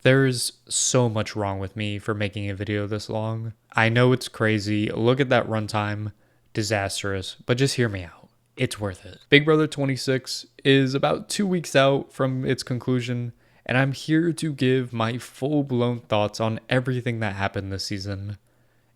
There's so much wrong with me for making a video this long. I know it's crazy. Look at that runtime. Disastrous. But just hear me out. It's worth it. Big Brother 26 is about 2 weeks out from its conclusion, and I'm here to give my full-blown thoughts on everything that happened this season.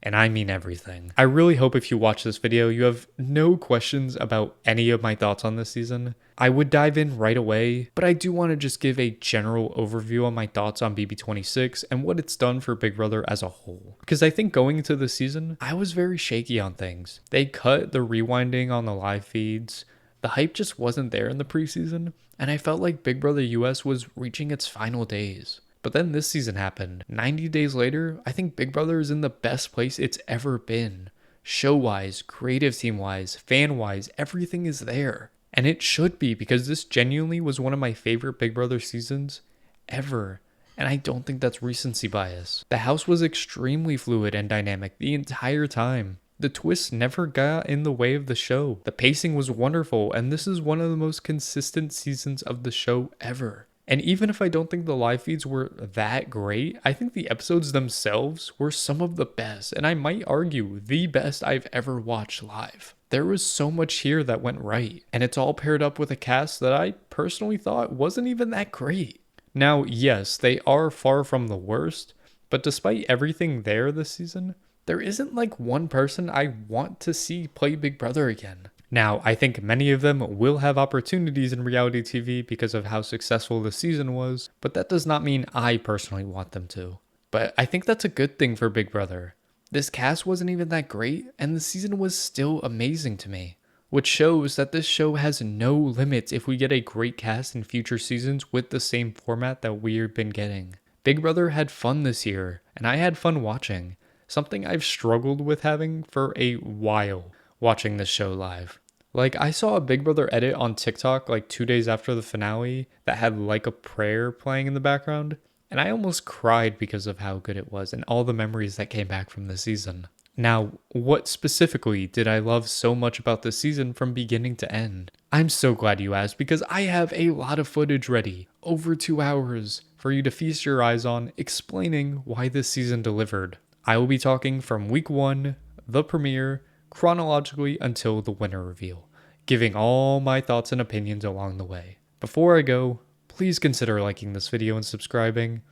And I mean everything. I really hope if you watch this video, you have no questions about any of my thoughts on this season. I would dive in right away, but I do want to just give a general overview on my thoughts on BB26 and what it's done for Big Brother as a whole. Because I think going into the season, I was very shaky on things. They cut the rewinding on the live feeds. The hype just wasn't there in the preseason, and I felt like Big Brother US was reaching its final days. But then this season happened. 90 days later, I think Big Brother is in the best place it's ever been. Show-wise, creative team-wise, fan-wise, everything is there. And it should be, because this genuinely was one of my favorite Big Brother seasons ever. And I don't think that's recency bias. The house was extremely fluid and dynamic the entire time. The twists never got in the way of the show. The pacing was wonderful, and this is one of the most consistent seasons of the show ever. And even if I don't think the live feeds were that great, I think the episodes themselves were some of the best, and I might argue the best I've ever watched live. There was so much here that went right, and it's all paired up with a cast that I personally thought wasn't even that great. Now, yes, they are far from the worst, but despite everything there this season, there isn't like one person I want to see play Big Brother again. Now, I think many of them will have opportunities in reality TV because of how successful the season was, but that does not mean I personally want them to. But I think that's a good thing for Big Brother. This cast wasn't even that great, and the season was still amazing to me, which shows that this show has no limits if we get a great cast in future seasons with the same format that we've been getting. Big Brother had fun this year, and I had fun watching, something I've struggled with having for a while watching this show live. Like, I saw a Big Brother edit on TikTok like 2 days after the finale that had like a prayer playing in the background, and I almost cried because of how good it was and all the memories that came back from the season. Now, what specifically did I love so much about this season from beginning to end? I'm so glad you asked, because I have a lot of footage ready, over 2 hours, for you to feast your eyes on, explaining why this season delivered. I will be talking from week 1, the premiere, chronologically until the winner reveal, giving all my thoughts and opinions along the way. Before I go, please consider liking this video and subscribing.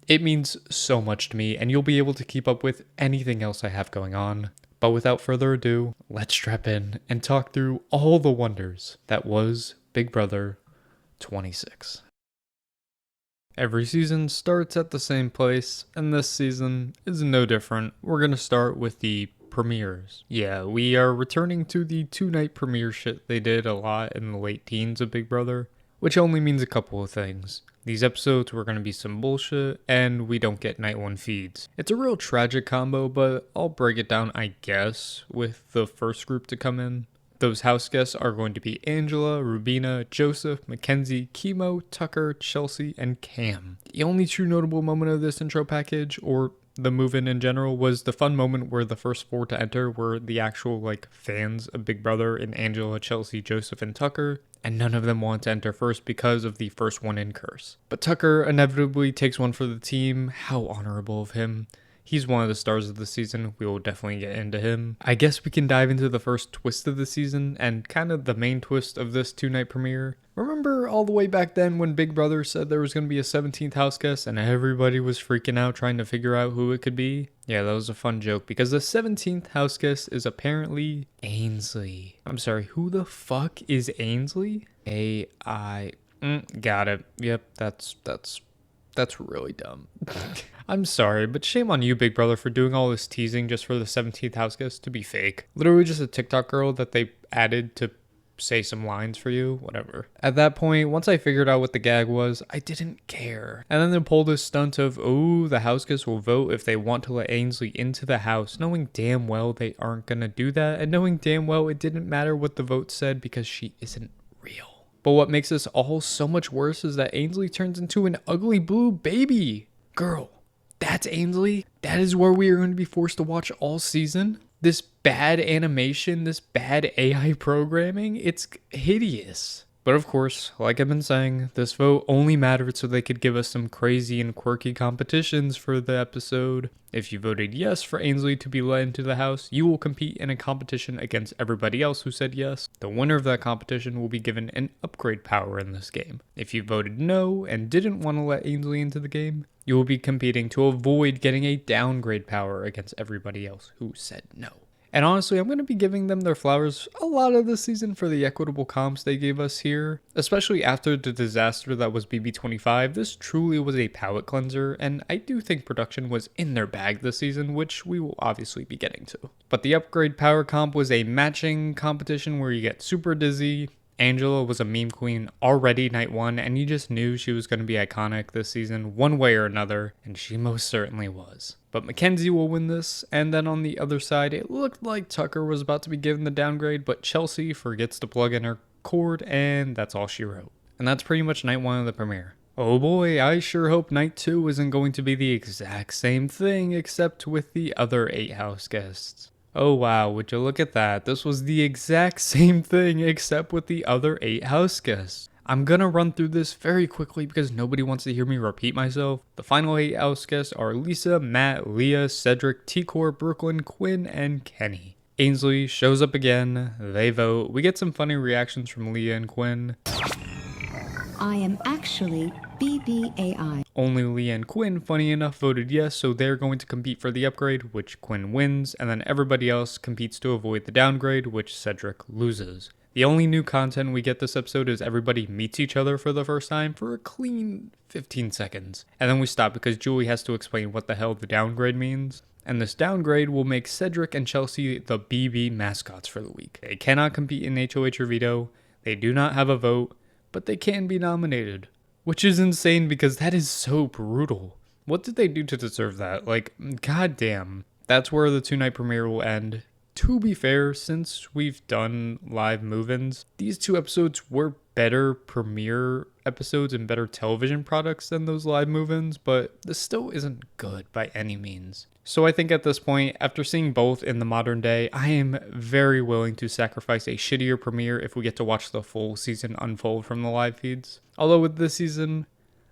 It means so much to me, and you'll be able to keep up with anything else I have going on. But without further ado, let's strap in and talk through all the wonders that was Big Brother 26. Every season starts at the same place, and this season is no different. We're going to start with the premieres. Yeah, we are returning to the 2-night premiere shit they did a lot in the late teens of Big Brother, which only means a couple of things. These episodes were going to be some bullshit, and we don't get night 1 feeds. It's a real tragic combo, but I'll break it down, I guess, with the first group to come in. Those house guests are going to be Angela, Rubina, Joseph, Mackenzie, Chemo, Tucker, Chelsea, and Cam. The only true notable moment of this intro package, or the move-in in general, was the fun moment where the first 4 to enter were the actual fans of Big Brother in Angela, Chelsea, Joseph, and Tucker, and none of them want to enter first because of the first one in curse. But Tucker inevitably takes one for the team. How honorable of him. He's one of the stars of the season. We will definitely get into him. I guess we can dive into the first twist of the season and kind of the main twist of this 2-night premiere. Remember all the way back then when Big Brother said there was going to be a 17th house guest and everybody was freaking out trying to figure out who it could be? Yeah, that was a fun joke because the 17th house guest is apparently Ainsley. I'm sorry, who the fuck is Ainsley? Got it. Yep, that's really dumb. I'm sorry, but shame on you, Big Brother, for doing all this teasing just for the 17th house guest to be fake. Literally just a TikTok girl that they added to say some lines for you, whatever. At that point, once I figured out what the gag was, I didn't care. And then they pulled this stunt of, oh, the house guests will vote if they want to let Ainsley into the house, knowing damn well they aren't gonna do that, and knowing damn well it didn't matter what the vote said because she isn't real. But what makes this all so much worse is that Ainsley turns into an ugly blue baby. Girl, that's Ainsley? That is where we are going to be forced to watch all season? This bad animation, this bad AI programming, it's hideous. But of course, like I've been saying, this vote only mattered so they could give us some crazy and quirky competitions for the episode. If you voted yes for Ainsley to be let into the house, you will compete in a competition against everybody else who said yes. The winner of that competition will be given an upgrade power in this game. If you voted no and didn't want to let Ainsley into the game, you will be competing to avoid getting a downgrade power against everybody else who said no. And honestly, I'm going to be giving them their flowers a lot of this season for the equitable comps they gave us here. Especially after the disaster that was BB25, this truly was a palate cleanser, and I do think production was in their bag this season, which we will obviously be getting to. But the upgrade power comp was a matching competition where you get super dizzy. Angela was a meme queen already night one, and you just knew she was going to be iconic this season one way or another, and she most certainly was. But Mackenzie will win this, and then on the other side, it looked like Tucker was about to be given the downgrade, but Chelsea forgets to plug in her cord, and that's all she wrote. And that's pretty much night one of the premiere. Oh boy, I sure hope night two isn't going to be the exact same thing, except with the other 8 house guests. Oh wow, would you look at that? This was the exact same thing except with the other 8 house guests. I'm gonna run through this very quickly because nobody wants to hear me repeat myself. The final 8 house guests are Lisa, Matt, Leah, Cedric, T-Core, Brooklyn, Quinn, and Kenny. Ainsley shows up again, they vote, we get some funny reactions from Leah and Quinn. I am actually BBAI. Only Leah and Quinn, funny enough, voted yes, so they're going to compete for the upgrade, which Quinn wins, and then everybody else competes to avoid the downgrade, which Cedric loses. The only new content we get this episode is everybody meets each other for the first time for a clean 15 seconds. And then we stop because Julie has to explain what the hell the downgrade means. And this downgrade will make Cedric and Chelsea the BB mascots for the week. They cannot compete in HOH or veto, they do not have a vote, but they can be nominated. Which is insane because that is so brutal. What did they do to deserve that? Like, goddamn. That's where the 2-night premiere will end. To be fair, since we've done live move-ins, these 2 episodes were better premiere episodes and better television products than those live move-ins, but this still isn't good by any means. So I think at this point, after seeing both in the modern day, I am very willing to sacrifice a shittier premiere if we get to watch the full season unfold from the live feeds. Although with this season,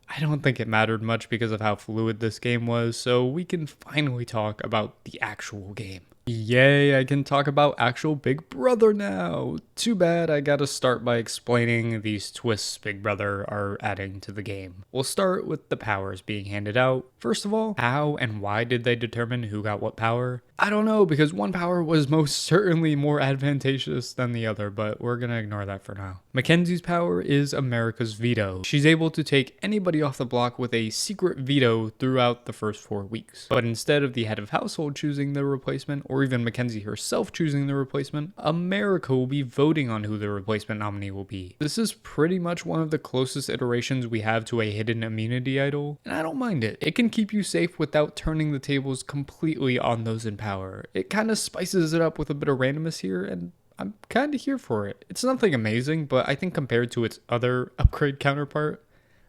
I don't think it mattered much because of how fluid this game was, so we can finally talk about the actual game. Yay, I can talk about actual Big Brother now. Too bad I gotta start by explaining these twists Big Brother are adding to the game. We'll start with the powers being handed out. First of all, how and why did they determine who got what power? I don't know, because one power was most certainly more advantageous than the other, but we're gonna ignore that for now. Mackenzie's power is America's veto. She's able to take anybody off the block with a secret veto throughout the first 4 weeks. But instead of the head of household choosing the replacement, or even Mackenzie herself choosing the replacement, America will be voting on who the replacement nominee will be. This is pretty much one of the closest iterations we have to a hidden immunity idol, and I don't mind it. It can keep you safe without turning the tables completely on those in power. It kind of spices it up with a bit of randomness here, and I'm kind of here for it. It's nothing amazing, but I think compared to its other upgrade counterpart,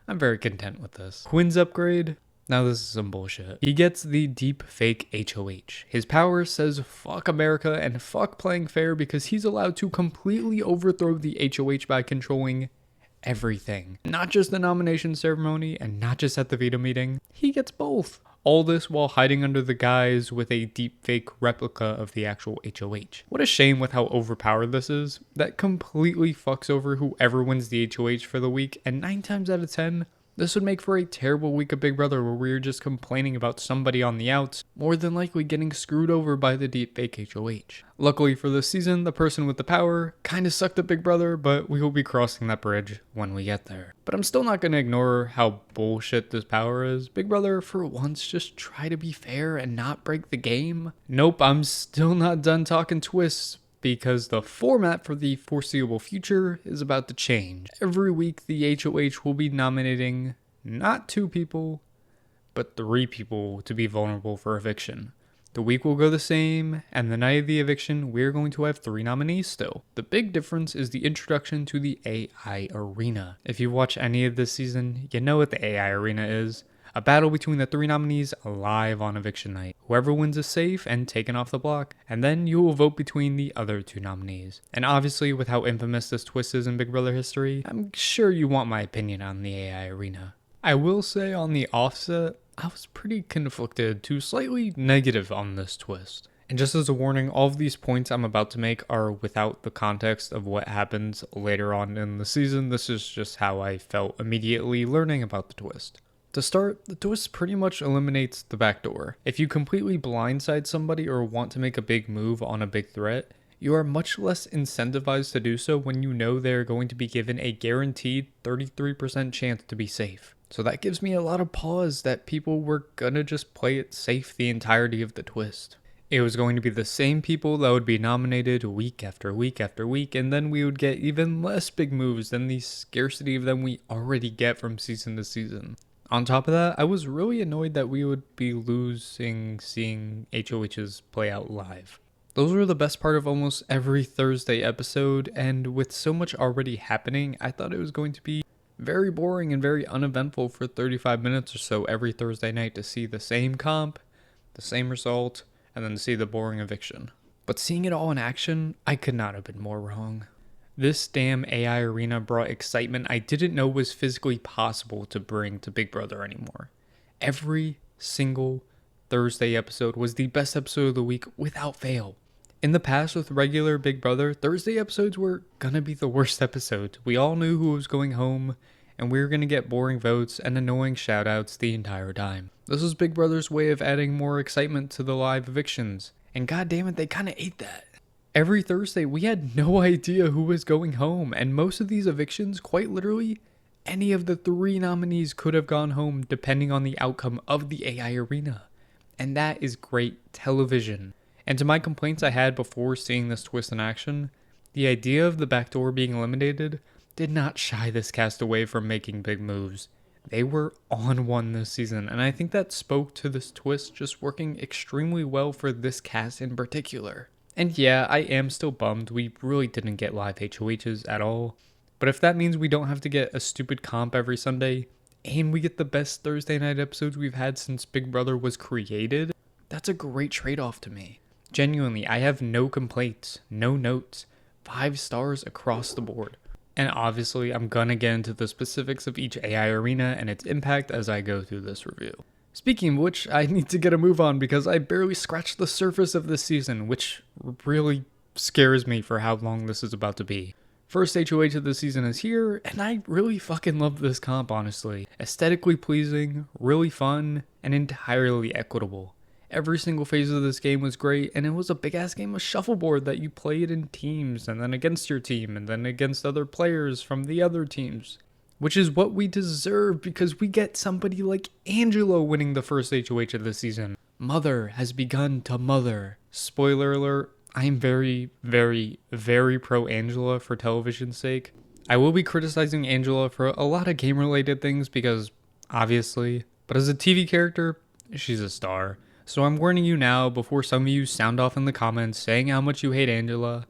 I'm very content with this. Quinn's upgrade. Now this is some bullshit. He gets the deep fake HOH. His power says fuck America and fuck playing fair because he's allowed to completely overthrow the HOH by controlling everything. Not just the nomination ceremony and not just at the veto meeting. He gets both. All this while hiding under the guise with a deepfake replica of the actual HOH. What a shame with how overpowered this is. That completely fucks over whoever wins the HOH for the week, and 9 times out of 10, this would make for a terrible week of Big Brother where we're just complaining about somebody on the outs, more than likely getting screwed over by the deepfake HOH. Luckily for this season, the person with the power kinda sucked at Big Brother, but we will be crossing that bridge when we get there. But I'm still not gonna ignore how bullshit this power is. Big Brother, for once, just try to be fair and not break the game. Nope, I'm still not done talking twists, because the format for the foreseeable future is about to change. Every week, the HOH will be nominating not 2 people, but 3 people to be vulnerable for eviction. The week will go the same, and the night of the eviction, we're going to have 3 nominees still. The big difference is the introduction to the AI arena. If you watch any of this season, you know what the AI arena is. A battle between the 3 nominees live on eviction night. Whoever wins is safe and taken off the block, and then you will vote between the other 2 nominees. And obviously, with how infamous this twist is in Big Brother history, I'm sure you want my opinion on the AI arena. I will say on the offset, I was pretty conflicted to slightly negative on this twist. And just as a warning, all of these points I'm about to make are without the context of what happens later on in the season. This is just how I felt immediately learning about the twist. To start, the twist pretty much eliminates the backdoor. If you completely blindside somebody or want to make a big move on a big threat, you are much less incentivized to do so when you know they're going to be given a guaranteed 33% chance to be safe. So that gives me a lot of pause that people were gonna just play it safe the entirety of the twist. It was going to be the same people that would be nominated week after week after week, and then we would get even less big moves than the scarcity of them we already get from season to season. On top of that, I was really annoyed that we would be losing seeing HOHs play out live. Those were the best part of almost every Thursday episode, and with so much already happening, I thought it was going to be very boring and very uneventful for 35 minutes or so every Thursday night to see the same comp, the same result, and then to see the boring eviction. But seeing it all in action, I could not have been more wrong. This damn AI arena brought excitement I didn't know was physically possible to bring to Big Brother anymore. Every single Thursday episode was the best episode of the week without fail. In the past with regular Big Brother, Thursday episodes were gonna be the worst episodes. We all knew who was going home, and we were gonna get boring votes and annoying shoutouts the entire time. This was Big Brother's way of adding more excitement to the live evictions, and goddammit, they kinda ate that. Every Thursday, we had no idea who was going home, and most of these evictions, quite literally, any of the 3 nominees could have gone home depending on the outcome of the AI arena. And that is great television. And to my complaints I had before seeing this twist in action, the idea of the backdoor being eliminated did not shy this cast away from making big moves. They were on one this season, and I think that spoke to this twist just working extremely well for this cast in particular. And yeah, I am still bummed we really didn't get live HOHs at all, but if that means we don't have to get a stupid comp every Sunday, and we get the best Thursday night episodes we've had since Big Brother was created, that's a great trade-off to me. Genuinely, I have no complaints, no notes, 5 stars across the board. And obviously, I'm gonna get into the specifics of each AI arena and its impact as I go through this review. Speaking of which, I need to get a move on because I barely scratched the surface of this season, which really scares me for how long this is about to be. First HOH of the season is here, and I really fucking love this comp, honestly. Aesthetically pleasing, really fun, and entirely equitable. Every single phase of this game was great, and it was a big-ass game of shuffleboard that you played in teams, and then against your team, and then against other players from the other teams. Which is what we deserve, because we get somebody like Angelo winning the first HOH of the season. Mother has begun to mother. Spoiler alert, I am very, very, very pro Angela for television's sake. I will be criticizing Angela for a lot of game-related things, because, obviously, but as a TV character, she's a star. So I'm warning you now before some of you sound off in the comments saying how much you hate Angela.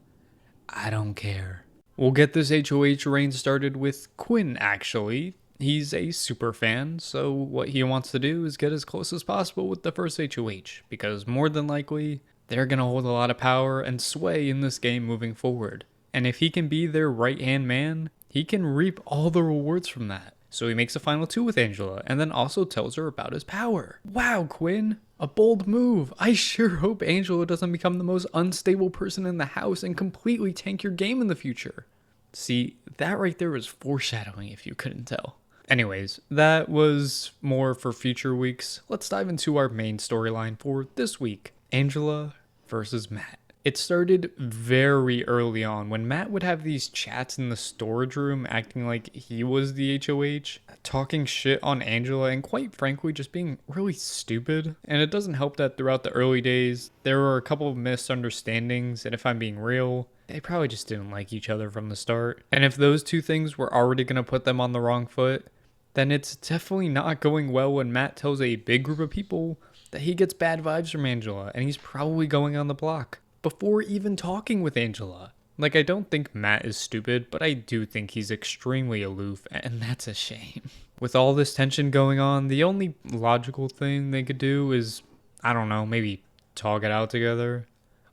I don't care. We'll get this HOH reign started with Quinn, actually. He's a super fan, so what he wants to do is get as close as possible with the first HOH, because more than likely, they're going to hold a lot of power and sway in this game moving forward. And if he can be their right-hand man, he can reap all the rewards from that. So he makes a final 2 with Angela, and then also tells her about his power. Wow, Quinn! A bold move. I sure hope Angela doesn't become the most unstable person in the house and completely tank your game in the future. See, that right there was foreshadowing if you couldn't tell. Anyways, that was more for future weeks. Let's dive into our main storyline for this week. Angela versus Matt. It started very early on when Matt would have these chats in the storage room acting like he was the HOH, talking shit on Angela and quite frankly just being really stupid. And it doesn't help that throughout the early days there were a couple of misunderstandings, and if I'm being real, they probably just didn't like each other from the start. And if those two things were already going to put them on the wrong foot, then it's definitely not going well when Matt tells a big group of people that he gets bad vibes from Angela and he's probably going on the block before even talking with Angela. Like, I don't think Matt is stupid, but I do think he's extremely aloof, and that's a shame. With all this tension going on, the only logical thing they could do is, I don't know, maybe talk it out together.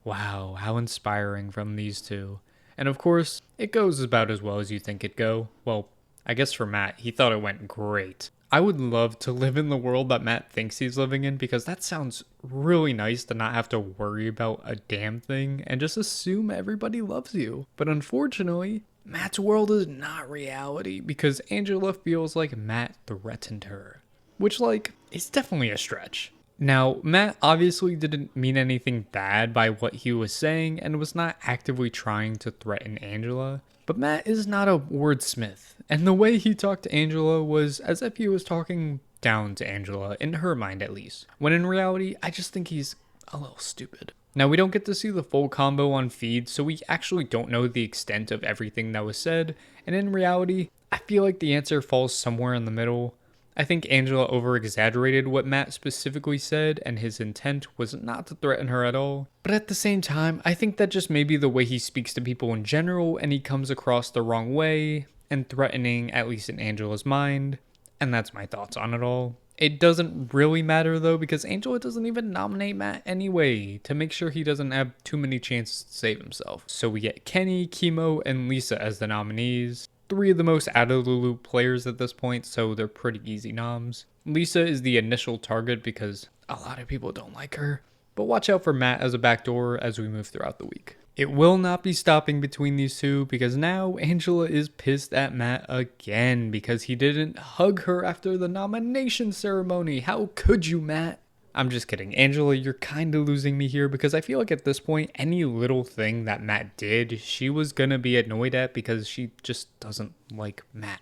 Wow, how inspiring from these two. And of course, it goes about as well as you think it'd go. Well, I guess for Matt, he thought it went great. I would love to live in the world that Matt thinks he's living in because that sounds really nice to not have to worry about a damn thing and just assume everybody loves you. But unfortunately, Matt's world is not reality because Angela feels like Matt threatened her. Which, like, is definitely a stretch. Now, Matt obviously didn't mean anything bad by what he was saying and was not actively trying to threaten Angela. But Matt is not a wordsmith, and the way he talked to Angela was as if he was talking down to Angela, in her mind at least. When in reality, I just think he's a little stupid. Now, we don't get to see the full combo on feed, so we actually don't know the extent of everything that was said, and in reality, I feel like the answer falls somewhere in the middle. I think Angela over-exaggerated what Matt specifically said, and his intent was not to threaten her at all. But at the same time, I think that just may be the way he speaks to people in general, and he comes across the wrong way, and threatening, at least in Angela's mind. And that's my thoughts on it all. It doesn't really matter though, because Angela doesn't even nominate Matt anyway, to make sure he doesn't have too many chances to save himself. So we get Kenny, Chemo, and Lisa as the nominees. Three of the most out-of-the-loop players at this point, so they're pretty easy noms. Lisa is the initial target because a lot of people don't like her, but watch out for Matt as a backdoor as we move throughout the week. It will not be stopping between these two because now Angela is pissed at Matt again because he didn't hug her after the nomination ceremony. How could you, Matt? I'm just kidding. Angela, you're kind of losing me here because I feel like at this point, any little thing that Matt did, she was going to be annoyed at because she just doesn't like Matt.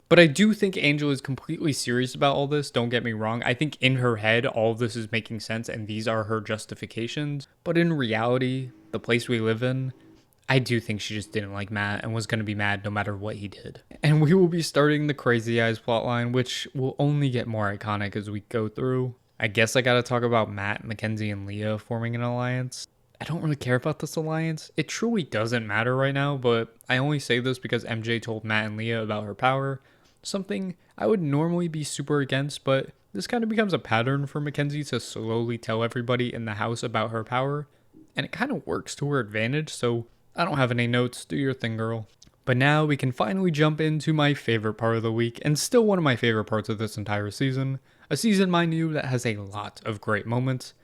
But I do think Angela is completely serious about all this. Don't get me wrong. I think in her head, all of this is making sense and these are her justifications. But in reality, the place we live in, I do think she just didn't like Matt and was going to be mad no matter what he did. And we will be starting the Crazy Eyes plotline, which will only get more iconic as we go through. I guess I gotta talk about Matt, Mackenzie, and Leah forming an alliance. I don't really care about this alliance. It truly doesn't matter right now, but I only say this because MJ told Matt and Leah about her power. Something I would normally be super against, but this kind of becomes a pattern for Mackenzie to slowly tell everybody in the house about her power. And it kind of works to her advantage, so I don't have any notes. Do your thing, girl. But now we can finally jump into my favorite part of the week, and still one of my favorite parts of this entire season. A season, mind you, that has a lot of great moments.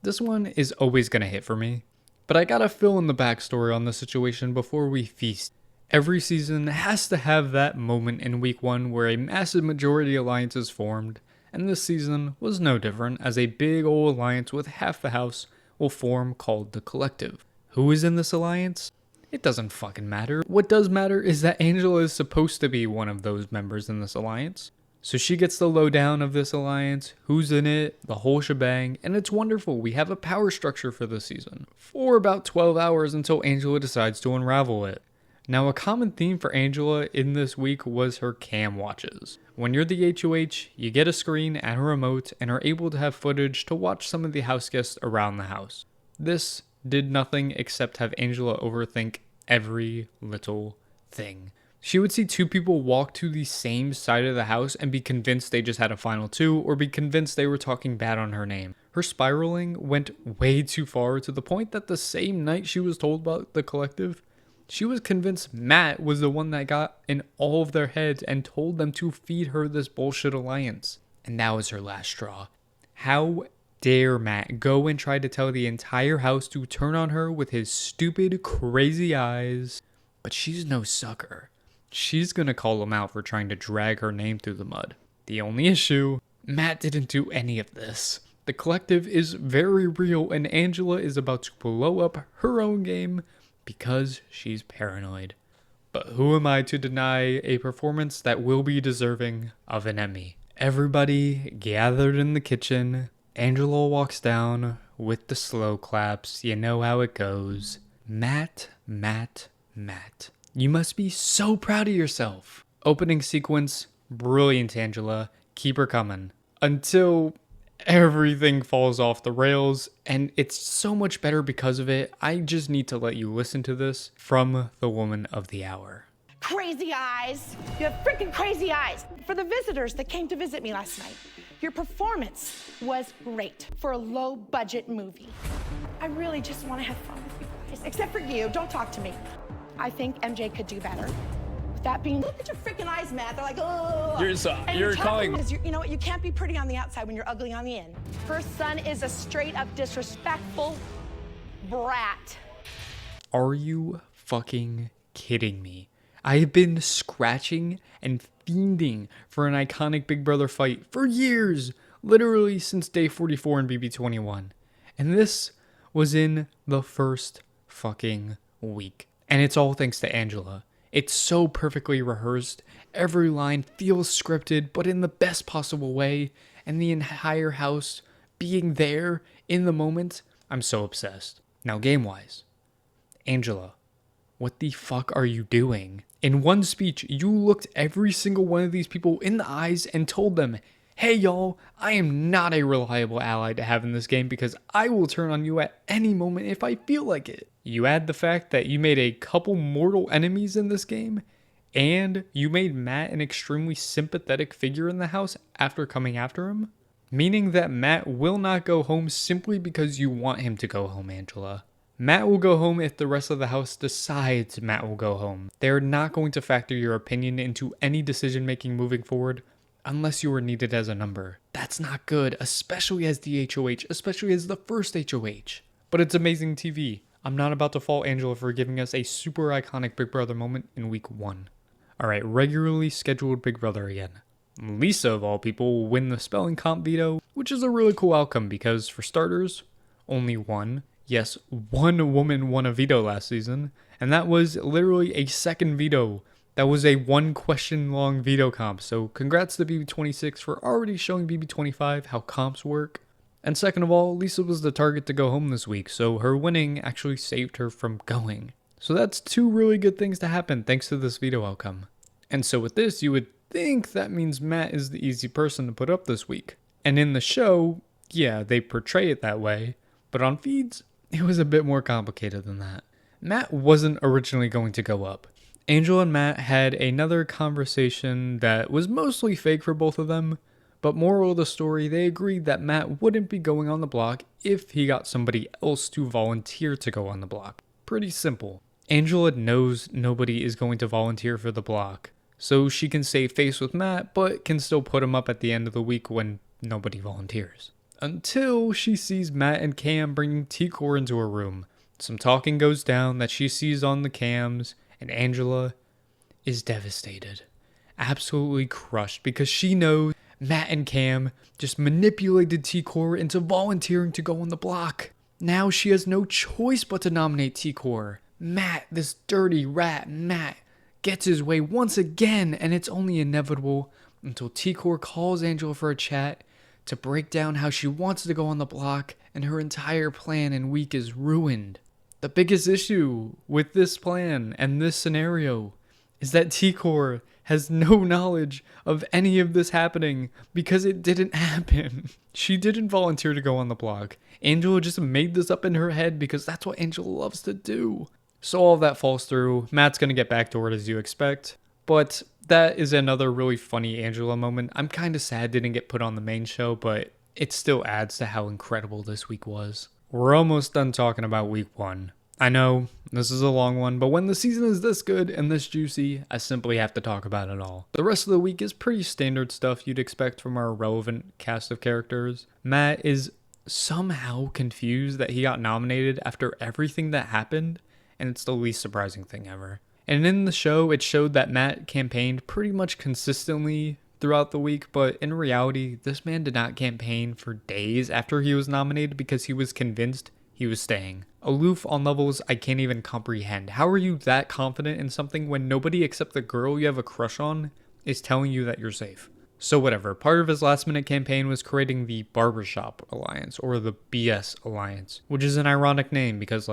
This one is always going to hit for me. But I gotta fill in the backstory on the situation before we feast. Every season has to have that moment in week 1 where a massive majority alliance is formed, and this season was no different as a big old alliance with half the house will form called the Collective. Who is in this alliance? It doesn't fucking matter. What does matter is that Angela is supposed to be one of those members in this alliance. So she gets the lowdown of this alliance, who's in it, the whole shebang, and it's wonderful. We have a power structure for this season, for about 12 hours until Angela decides to unravel it. Now, a common theme for Angela in this week was her cam watches. When you're the HOH, you get a screen and a remote and are able to have footage to watch some of the house guests around the house. This did nothing except have Angela overthink every little thing. She would see two people walk to the same side of the house and be convinced they just had a final two, or be convinced they were talking bad on her name. Her spiraling went way too far to the point that the same night she was told about the Collective, she was convinced Matt was the one that got in all of their heads and told them to feed her this bullshit alliance. And that was her last straw. How dare Matt go and try to tell the entire house to turn on her with his stupid, crazy eyes? But she's no sucker. She's gonna call him out for trying to drag her name through the mud. The only issue, Matt didn't do any of this. The Collective is very real and Angela is about to blow up her own game because she's paranoid. But who am I to deny a performance that will be deserving of an Emmy? Everybody gathered in the kitchen. Angela walks down with the slow claps. You know how it goes. Matt. You must be so proud of yourself. Opening sequence, brilliant, Angela. Keep her coming. Until everything falls off the rails, and it's so much better because of it. I just need to let you listen to this from the woman of the hour. Crazy eyes. You have freaking crazy eyes. For the visitors that came to visit me last night, your performance was great for a low-budget movie. I really just want to have fun with you guys. Except for you, don't talk to me. I think MJ could do better. With that being, look at your freaking eyes, Matt. They're like, oh. You're calling. You know what? You can't be pretty on the outside when you're ugly on the in. Her son is a straight-up disrespectful brat. Are you fucking kidding me? I have been scratching and fiending for an iconic Big Brother fight for years, literally since day 44 in BB21. And this was in the first fucking week. And it's all thanks to Angela. It's so perfectly rehearsed. Every line feels scripted, but in the best possible way. And the entire house being there in the moment, I'm so obsessed. Now, game-wise, Angela, what the fuck are you doing? In one speech, you looked every single one of these people in the eyes and told them, hey y'all, I am not a reliable ally to have in this game because I will turn on you at any moment if I feel like it. You add the fact that you made a couple mortal enemies in this game, and you made Matt an extremely sympathetic figure in the house after coming after him, meaning that Matt will not go home simply because you want him to go home, Angela. Matt will go home if the rest of the house decides Matt will go home. They are not going to factor your opinion into any decision making moving forward unless you are needed as a number. That's not good, especially as the HOH, especially as the first HOH. But it's amazing TV. I'm not about to fault Angela for giving us a super iconic Big Brother moment in week 1. Alright, regularly scheduled Big Brother again. Lisa, of all people, will win the spelling comp veto, which is a really cool outcome because, for starters, only one woman won a veto last season, and that was literally a second veto. That was a 1 question long veto comp, so congrats to BB26 for already showing BB25 how comps work. And second of all, Lisa was the target to go home this week, so her winning actually saved her from going. So that's 2 really good things to happen thanks to this veto outcome. And so with this, you would think that means Matt is the easy person to put up this week. And in the show, yeah, they portray it that way, but on feeds, it was a bit more complicated than that. Matt wasn't originally going to go up. Angel and Matt had another conversation that was mostly fake for both of them, but moral of the story, they agreed that Matt wouldn't be going on the block if he got somebody else to volunteer to go on the block. Pretty simple. Angela knows nobody is going to volunteer for the block, so she can save face with Matt, but can still put him up at the end of the week when nobody volunteers. Until she sees Matt and Cam bringing T-Core into her room. Some talking goes down that she sees on the cams, and Angela is devastated. Absolutely crushed because she knows Matt and Cam just manipulated T-Core into volunteering to go on the block. Now she has no choice but to nominate T-Core. Matt, this dirty rat Matt, gets his way once again, and it's only inevitable until T-Core calls Angela for a chat to break down how she wants to go on the block and her entire plan and week is ruined. The biggest issue with this plan and this scenario is that T-Core has no knowledge of any of this happening because it didn't happen. She didn't volunteer to go on the block. Angela just made this up in her head because that's what Angela loves to do. So all of that falls through. Matt's gonna get backdoored as you expect, but that is another really funny Angela moment. I'm kind of sad it didn't get put on the main show, but it still adds to how incredible this week was. We're almost done talking about week 1. I know, this is a long one, but when the season is this good and this juicy, I simply have to talk about it all. The rest of the week is pretty standard stuff you'd expect from our relevant cast of characters. Matt is somehow confused that he got nominated after everything that happened, and it's the least surprising thing ever. And in the show, it showed that Matt campaigned pretty much consistently throughout the week, but in reality, this man did not campaign for days after he was nominated because he was convinced he was staying. Aloof on levels I can't even comprehend. How are you that confident in something when nobody except the girl you have a crush on is telling you that you're safe? So whatever, part of his last minute campaign was creating the Barbershop Alliance, or the BS Alliance, which is an ironic name because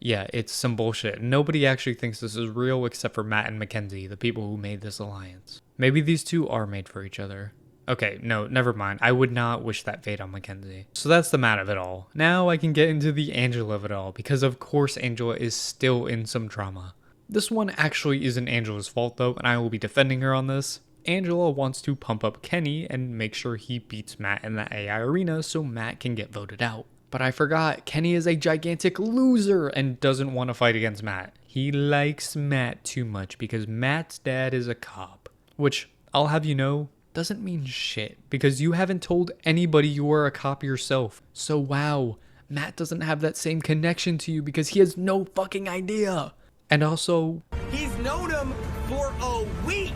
yeah, it's some bullshit. Nobody actually thinks this is real except for Matt and Mackenzie, the people who made this alliance. Maybe these two are made for each other. Okay, no, never mind. I would not wish that fate on Mackenzie. So that's the Matt of it all. Now I can get into the Angela of it all, because of course Angela is still in some drama. This one actually isn't Angela's fault though, and I will be defending her on this. Angela wants to pump up Kenny and make sure he beats Matt in the AI arena so Matt can get voted out. But I forgot, Kenny is a gigantic loser and doesn't want to fight against Matt. He likes Matt too much because Matt's dad is a cop. Which, I'll have you know, doesn't mean shit because you haven't told anybody you are a cop yourself. So wow, Matt doesn't have that same connection to you because he has no fucking idea. And also, he's known him for a week.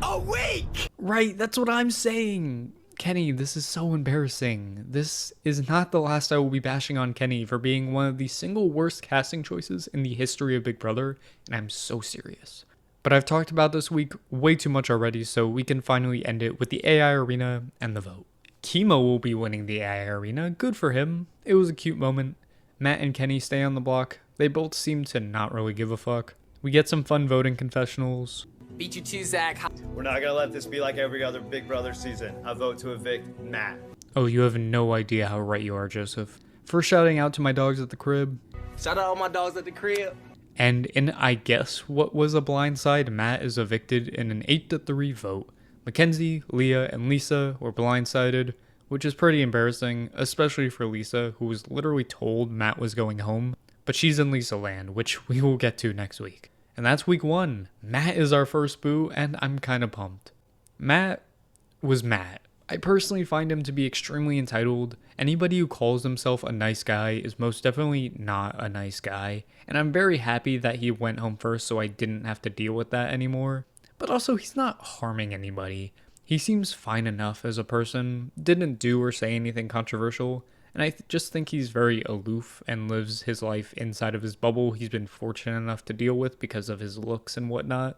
A week! Right, that's what I'm saying. Kenny, this is so embarrassing. This is not the last I will be bashing on Kenny for being one of the single worst casting choices in the history of Big Brother, and I'm so serious. But I've talked about this week way too much already, so we can finally end it with the AI arena and the vote. Chemo will be winning the AI arena, good for him. It was a cute moment. Matt and Kenny stay on the block. They both seem to not really give a fuck. We get some fun voting confessionals. Beat you too, Zach. We're not gonna let this be like every other Big Brother season. I vote to evict Matt. Oh, you have no idea how right you are, Joseph. First shouting out to my dogs at the crib. Shout out all my dogs at the crib. And in I guess what was a blindside, Matt is evicted in an 8-3 vote. Mackenzie, Leah, and Lisa were blindsided, which is pretty embarrassing, especially for Lisa, who was literally told Matt was going home. But she's in Lisa land, which we will get to next week. And that's week 1. Matt is our first boo, and I'm kind of pumped. Matt was Matt. I personally find him to be extremely entitled. Anybody who calls himself a nice guy is most definitely not a nice guy. And I'm very happy that he went home first so I didn't have to deal with that anymore. But also, he's not harming anybody. He seems fine enough as a person, didn't do or say anything controversial. And I just think he's very aloof and lives his life inside of his bubble he's been fortunate enough to deal with because of his looks and whatnot.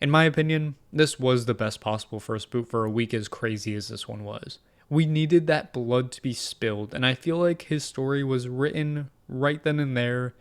In my opinion, this was the best possible first boot for a week as crazy as this one was. We needed that blood to be spilled, and I feel like his story was written right then and there,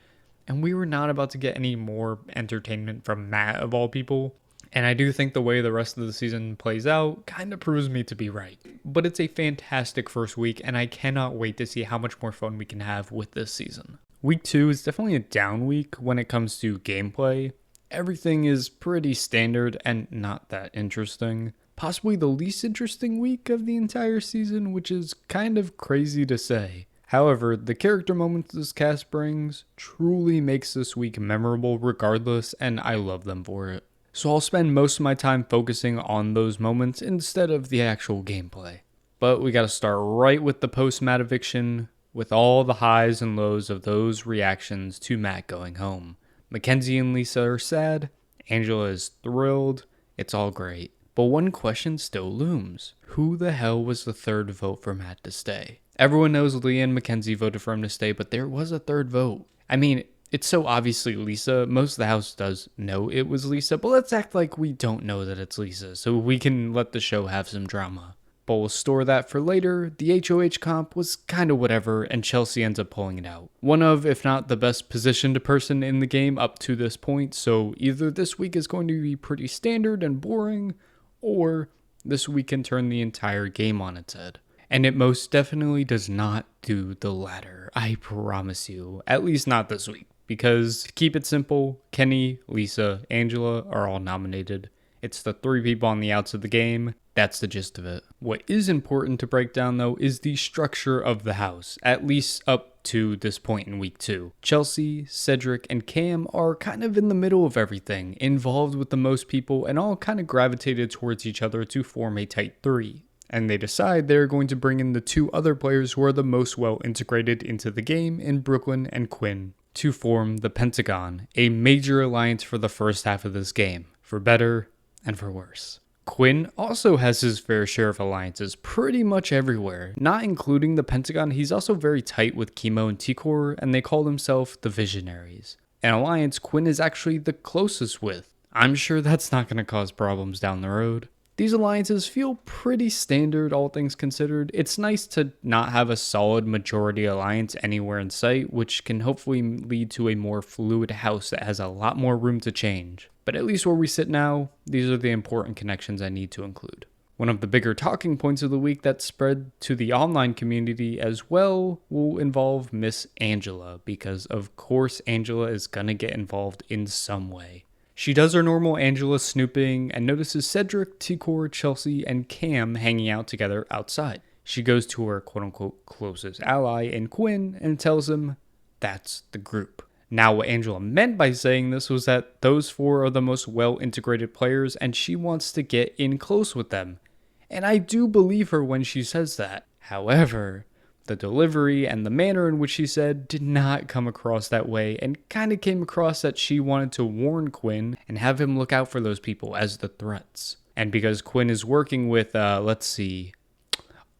and we were not about to get any more entertainment from Matt of all people. And I do think the way the rest of the season plays out kind of proves me to be right. But it's a fantastic first week, and I cannot wait to see how much more fun we can have with this season. Week 2 is definitely a down week when it comes to gameplay. Everything is pretty standard and not that interesting. Possibly the least interesting week of the entire season, which is kind of crazy to say. However, the character moments this cast brings truly makes this week memorable regardless, and I love them for it. So I'll spend most of my time focusing on those moments instead of the actual gameplay. But we gotta start right with the post-Matt eviction, with all the highs and lows of those reactions to Matt going home. Mackenzie and Lisa are sad, Angela is thrilled, it's all great. But one question still looms. Who the hell was the third vote for Matt to stay? Everyone knows Leah and Mackenzie voted for him to stay, but there was a third vote. I mean, it's so obviously Lisa. Most of the house does know it was Lisa, but let's act like we don't know that it's Lisa, so we can let the show have some drama. But we'll store that for later. The HOH comp was kind of whatever, and Chelsea ends up pulling it out. One of, if not the best positioned person in the game up to this point, so either this week is going to be pretty standard and boring, or this week can turn the entire game on its head. And it most definitely does not do the latter, I promise you. At least not this week. Because, to keep it simple, Kenny, Lisa, Angela are all nominated. It's the 3 people on the outs of the game. That's the gist of it. What is important to break down, though, is the structure of the house, at least up to this point in week 2. Chelsea, Cedric, and Cam are kind of in the middle of everything, involved with the most people, and all kind of gravitated towards each other to form a tight 3. And they decide they're going to bring in the 2 other players who are the most well integrated into the game in Brooklyn and Quinn, to form the Pentagon, a major alliance for the first half of this game, for better and for worse. Quinn also has his fair share of alliances pretty much everywhere. Not including the Pentagon, he's also very tight with Chemo and T-Core, and they call themselves the Visionaries. An alliance Quinn is actually the closest with. I'm sure that's not going to cause problems down the road. These alliances feel pretty standard, all things considered. It's nice to not have a solid majority alliance anywhere in sight, which can hopefully lead to a more fluid house that has a lot more room to change. But at least where we sit now, these are the important connections I need to include. One of the bigger talking points of the week that spread to the online community as well will involve Miss Angela, because of course Angela is gonna get involved in some way. She does her normal Angela snooping and notices Cedric, T-Core, Chelsea, and Cam hanging out together outside. She goes to her quote-unquote closest ally in Quinn and tells him that's the group. Now, what Angela meant by saying this was that those four are the most well-integrated players and she wants to get in close with them. And I do believe her when she says that. However, the delivery and the manner in which she said did not come across that way, and kind of came across that she wanted to warn Quinn and have him look out for those people as the threats. And because Quinn is working with,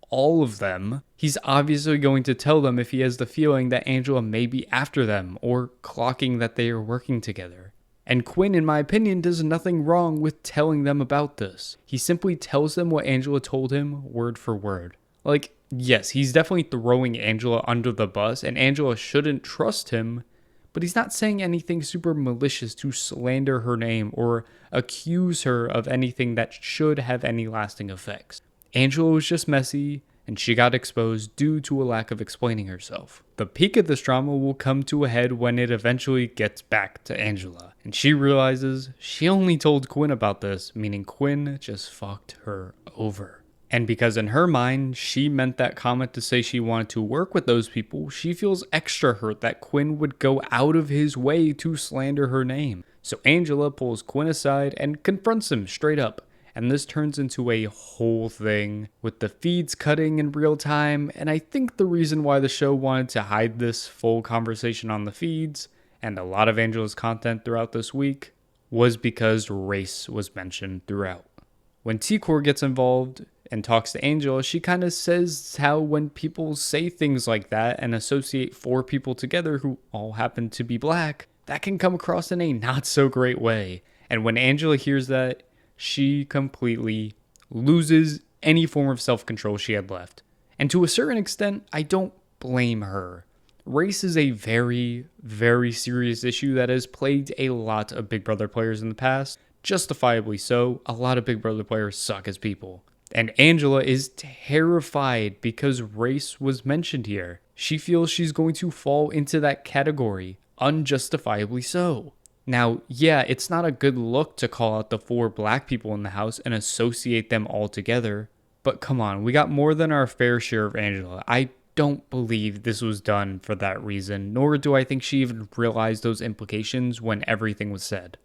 all of them, he's obviously going to tell them if he has the feeling that Angela may be after them or clocking that they are working together. And Quinn, in my opinion, does nothing wrong with telling them about this. He simply tells them what Angela told him word for word. Like, yes, he's definitely throwing Angela under the bus, and Angela shouldn't trust him, but he's not saying anything super malicious to slander her name or accuse her of anything that should have any lasting effects. Angela was just messy, and she got exposed due to a lack of explaining herself. The peak of this drama will come to a head when it eventually gets back to Angela, and she realizes she only told Quinn about this, meaning Quinn just fucked her over. And because in her mind, she meant that comment to say she wanted to work with those people, she feels extra hurt that Quinn would go out of his way to slander her name. So Angela pulls Quinn aside and confronts him straight up. And this turns into a whole thing with the feeds cutting in real time. And I think the reason why the show wanted to hide this full conversation on the feeds and a lot of Angela's content throughout this week was because race was mentioned throughout. When T-Core gets involved and talks to Angela, she kind of says how when people say things like that and associate four people together who all happen to be black, that can come across in a not so great way. And when Angela hears that, she completely loses any form of self-control she had left. And to a certain extent, I don't blame her. Race is a very, very serious issue that has plagued a lot of Big Brother players in the past. Justifiably so, a lot of Big Brother players suck as people. And Angela is terrified because race was mentioned here. She feels she's going to fall into that category, unjustifiably so. Now, yeah, it's not a good look to call out the four black people in the house and associate them all together, but come on, we got more than our fair share of Angela. I don't believe this was done for that reason, nor do I think she even realized those implications when everything was said.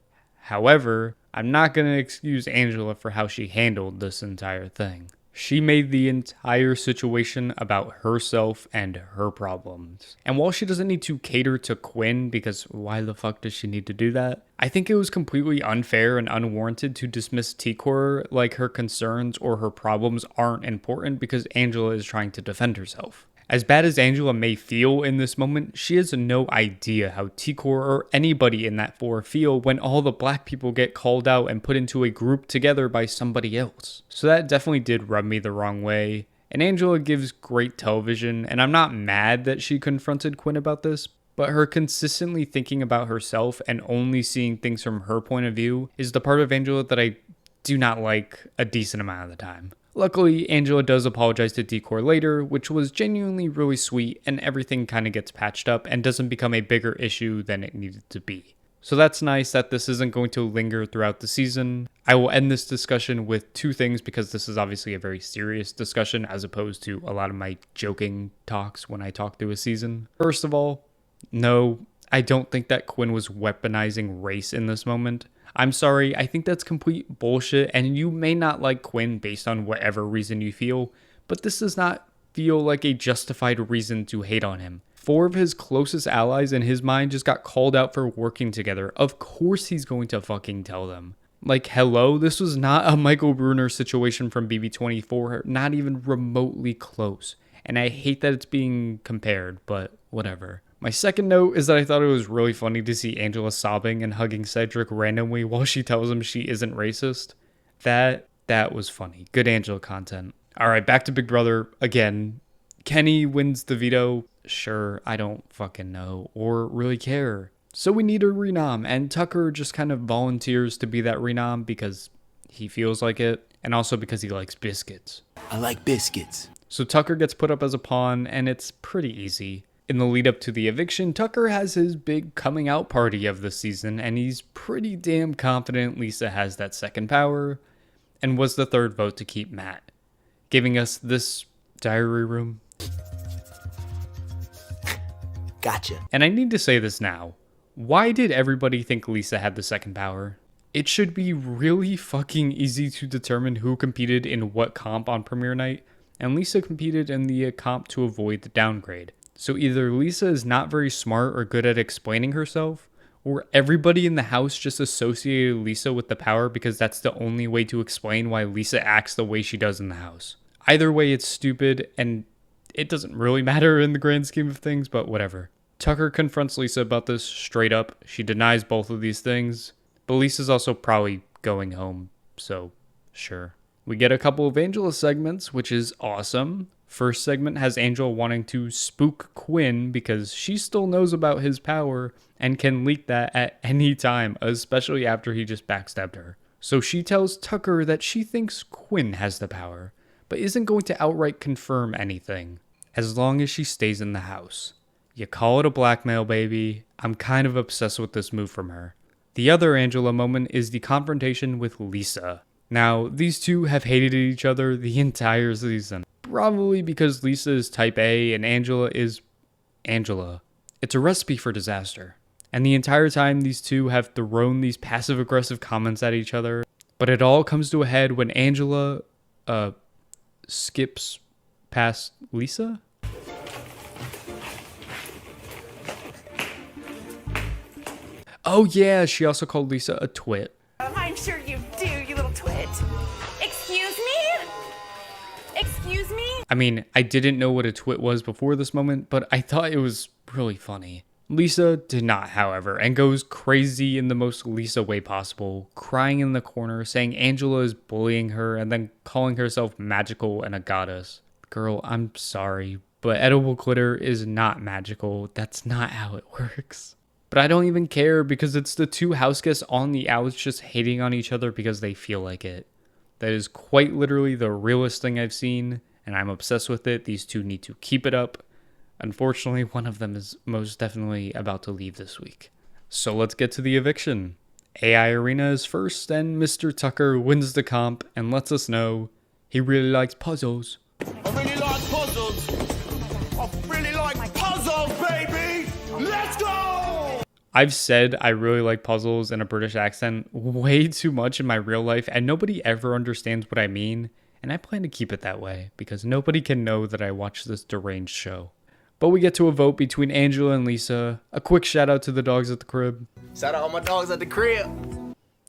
However, I'm not going to excuse Angela for how she handled this entire thing. She made the entire situation about herself and her problems. And while she doesn't need to cater to Quinn, because why the fuck does she need to do that? I think it was completely unfair and unwarranted to dismiss T-Core like her concerns or her problems aren't important because Angela is trying to defend herself. As bad as Angela may feel in this moment, she has no idea how T-Core or anybody in that floor feel when all the black people get called out and put into a group together by somebody else. So that definitely did rub me the wrong way. And Angela gives great television, and I'm not mad that she confronted Quinn about this, but her consistently thinking about herself and only seeing things from her point of view is the part of Angela that I do not like a decent amount of the time. Luckily, Angela does apologize to T-Core later, which was genuinely really sweet, and everything kind of gets patched up and doesn't become a bigger issue than it needed to be. So that's nice that this isn't going to linger throughout the season. I will end this discussion with two things because this is obviously a very serious discussion as opposed to a lot of my joking talks when I talk through a season. First of all, no, I don't think that Quinn was weaponizing race in this moment. I'm sorry, I think that's complete bullshit, and you may not like Quinn based on whatever reason you feel, but this does not feel like a justified reason to hate on him. Four of his closest allies in his mind just got called out for working together. Of course he's going to fucking tell them. Like, hello, this was not a Michael Bruner situation from BB24, not even remotely close. And I hate that it's being compared, but whatever. My second note is that I thought it was really funny to see Angela sobbing and hugging Cedric randomly while she tells him she isn't racist. That was funny. Good Angela content. Alright, back to Big Brother again. Kenny wins the veto. Sure, I don't fucking know or really care. So we need a renom, and Tucker just kind of volunteers to be that renom because he feels like it. and also because he likes biscuits. I like biscuits. So Tucker gets put up as a pawn, and it's pretty easy. In the lead up to the eviction, Tucker has his big coming out party of the season, and he's pretty damn confident Lisa has that second power, and was the third vote to keep Matt, giving us this diary room. Gotcha. And I need to say this now. Why did everybody think Lisa had the second power? It should be really fucking easy to determine who competed in what comp on premiere night, and Lisa competed in the comp to avoid the downgrade. So either Lisa is not very smart or good at explaining herself, or everybody in the house just associated Lisa with the power because that's the only way to explain why Lisa acts the way she does in the house. Either way, it's stupid, and it doesn't really matter in the grand scheme of things, but whatever. Tucker confronts Lisa about this straight up. She denies both of these things, but Lisa's also probably going home, so sure. We get a couple of Angela segments, which is awesome. First segment has Angel wanting to spook Quinn because she still knows about his power and can leak that at any time, especially after he just backstabbed her. So she tells Tucker that she thinks Quinn has the power, but isn't going to outright confirm anything, as long as she stays in the house. You call it a blackmail, baby. I'm kind of obsessed with this move from her. The other Angela moment is the confrontation with Lisa. Now, these two have hated each other the entire season. Probably because Lisa is type A and Angela is Angela. It's a recipe for disaster. And the entire time these two have thrown these passive-aggressive comments at each other. But it all comes to a head when Angela, skips past Lisa? Oh yeah, she also called Lisa a twit. I'm sure you do, you little twit. Excuse me? Excuse me? I mean, I didn't know what a twit was before this moment, but I thought it was really funny. Lisa did not, however, and goes crazy in the most Lisa way possible, crying in the corner, saying Angela is bullying her, and then calling herself magical and a goddess. Girl, I'm sorry, but edible glitter is not magical. That's not how it works. But I don't even care because it's the two house guests on the outs just hating on each other because they feel like it. That is quite literally the realest thing I've seen, and I'm obsessed with it. These two need to keep it up. Unfortunately, one of them is most definitely about to leave this week. So let's get to the eviction. AI Arena is first, and Mr. Tucker wins the comp and lets us know he really likes puzzles. I really like puzzles. I really like puzzles, baby. Let's go. I've said I really like puzzles in a British accent way too much in my real life, and nobody ever understands what I mean, and I plan to keep it that way because nobody can know that I watch this deranged show. But we get to a vote between Angela and Lisa. A quick shout out to the dogs at the crib. Shout out all my dogs at the crib.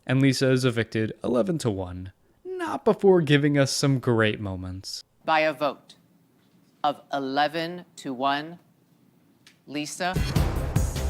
And Lisa is evicted 11-1. Not before giving us some great moments. By a vote of 11-1, Lisa,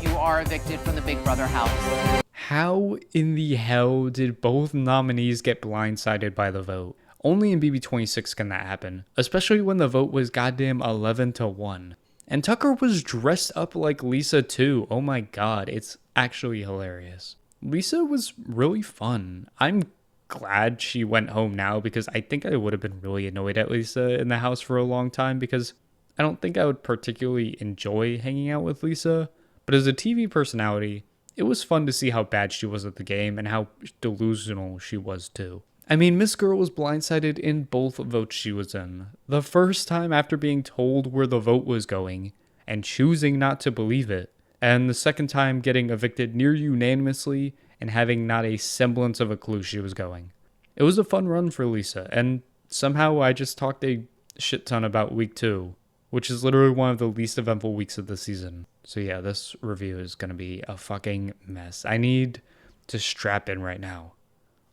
you are evicted from the Big Brother house. How in the hell did both nominees get blindsided by the vote? Only in BB26 can that happen, especially when the vote was goddamn 11-1. And Tucker was dressed up like Lisa too. Oh my god, it's actually hilarious. Lisa was really fun. I'm glad she went home now because I think I would have been really annoyed at Lisa in the house for a long time because I don't think I would particularly enjoy hanging out with Lisa. But as a TV personality, it was fun to see how bad she was at the game and how delusional she was too. I mean, Miss Girl was blindsided in both votes she was in. The first time after being told where the vote was going and choosing not to believe it. And the second time getting evicted near unanimously and having not a semblance of a clue she was going. It was a fun run for Lisa, and somehow I just talked a shit ton about week 2, which is literally one of the least eventful weeks of the season. So yeah, this review is going to be a fucking mess. I need to strap in right now.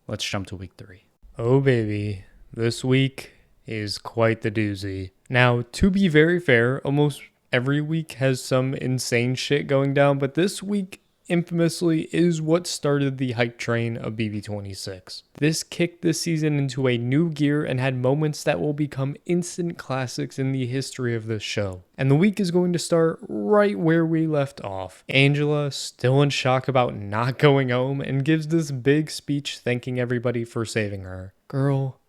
Let's jump to week 3. Oh baby, this week is quite the doozy. Now, to be very fair, almost every week has some insane shit going down, but this week infamously is what started the hype train of BB26. This kicked this season into a new gear and had moments that will become instant classics in the history of this show. And the week is going to start right where we left off. Angela, still in shock about not going home, and gives this big speech thanking everybody for saving her. Girl,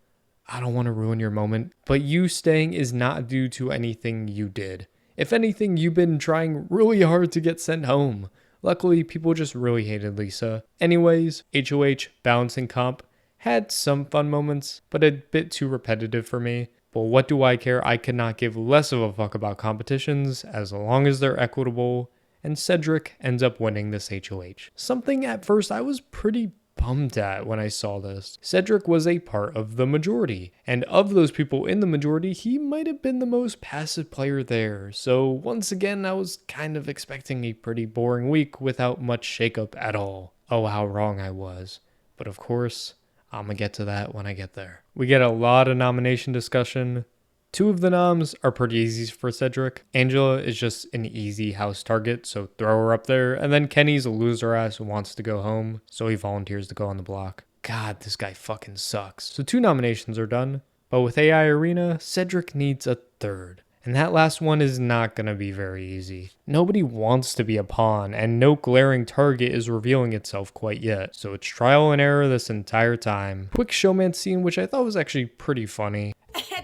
I don't want to ruin your moment, but you staying is not due to anything you did. If anything, you've been trying really hard to get sent home. Luckily, people just really hated Lisa. Anyways, HOH balancing comp had some fun moments, but a bit too repetitive for me. But what do I care? I could not give less of a fuck about competitions as long as they're equitable, and Cedric ends up winning this HOH. Something at first I was pretty bummed at when I saw this. Cedric was a part of the majority, and of those people in the majority, he might have been the most passive player there. So once again, I was kind of expecting a pretty boring week without much shakeup at all. Oh, how wrong I was. But of course, I'm gonna get to that when I get there. We get a lot of nomination discussion. 2 of the noms are pretty easy for Cedric. Angela is just an easy house target, so throw her up there. And then Kenny's a loser ass who wants to go home, so he volunteers to go on the block. God, this guy fucking sucks. So 2 nominations are done, but with AI Arena, Cedric needs a 3rd. And that last one is not gonna be very easy. Nobody wants to be a pawn, and no glaring target is revealing itself quite yet. So it's trial and error this entire time. Quick showman scene, which I thought was actually pretty funny.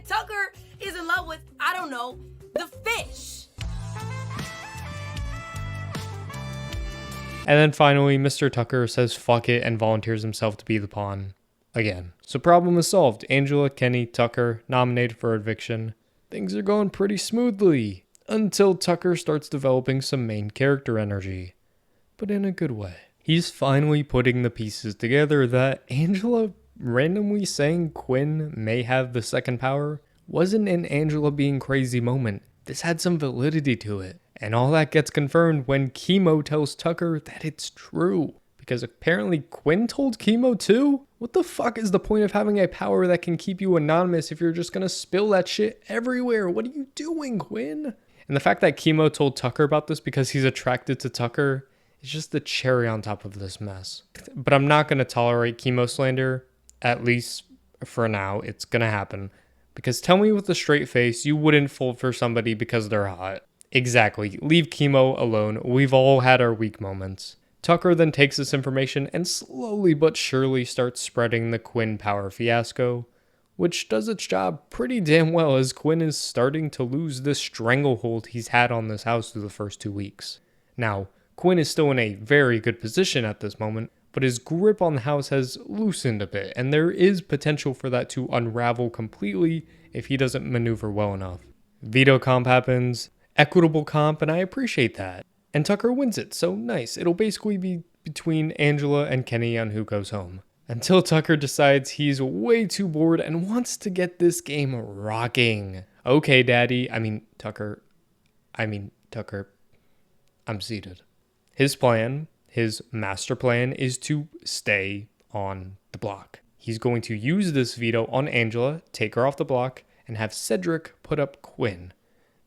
Tucker is in love with, I don't know, the fish. And then finally, Mr. Tucker says fuck it and volunteers himself to be the pawn. Again. So problem is solved. Angela, Kenny, Tucker nominated for eviction. Things are going pretty smoothly. Until Tucker starts developing some main character energy. But in a good way. He's finally putting the pieces together that Angela randomly saying Quinn may have the second power wasn't an Angela being crazy moment. This had some validity to it. And all that gets confirmed when Chemo tells Tucker that it's true. Because apparently Quinn told Chemo too? What the fuck is the point of having a power that can keep you anonymous if you're just gonna spill that shit everywhere? What are you doing, Quinn? And the fact that Chemo told Tucker about this because he's attracted to Tucker is just the cherry on top of this mess. But I'm not gonna tolerate Chemo slander. At least for now, it's gonna happen. Because tell me with a straight face, you wouldn't fold for somebody because they're hot. Exactly. Leave Chemo alone. We've all had our weak moments. Tucker then takes this information and slowly but surely starts spreading the Quinn power fiasco, which does its job pretty damn well as Quinn is starting to lose this stranglehold he's had on this house through the first 2 weeks. Now, Quinn is still in a very good position at this moment, but his grip on the house has loosened a bit, and there is potential for that to unravel completely if he doesn't maneuver well enough. Veto comp happens, equitable comp, and I appreciate that. And Tucker wins it, so nice. It'll basically be between Angela and Kenny on who goes home. Until Tucker decides he's way too bored and wants to get this game rocking. Okay, Daddy. Tucker, I'm seated. His master plan is to stay on the block. He's going to use this veto on Angela, take her off the block, and have Cedric put up Quinn.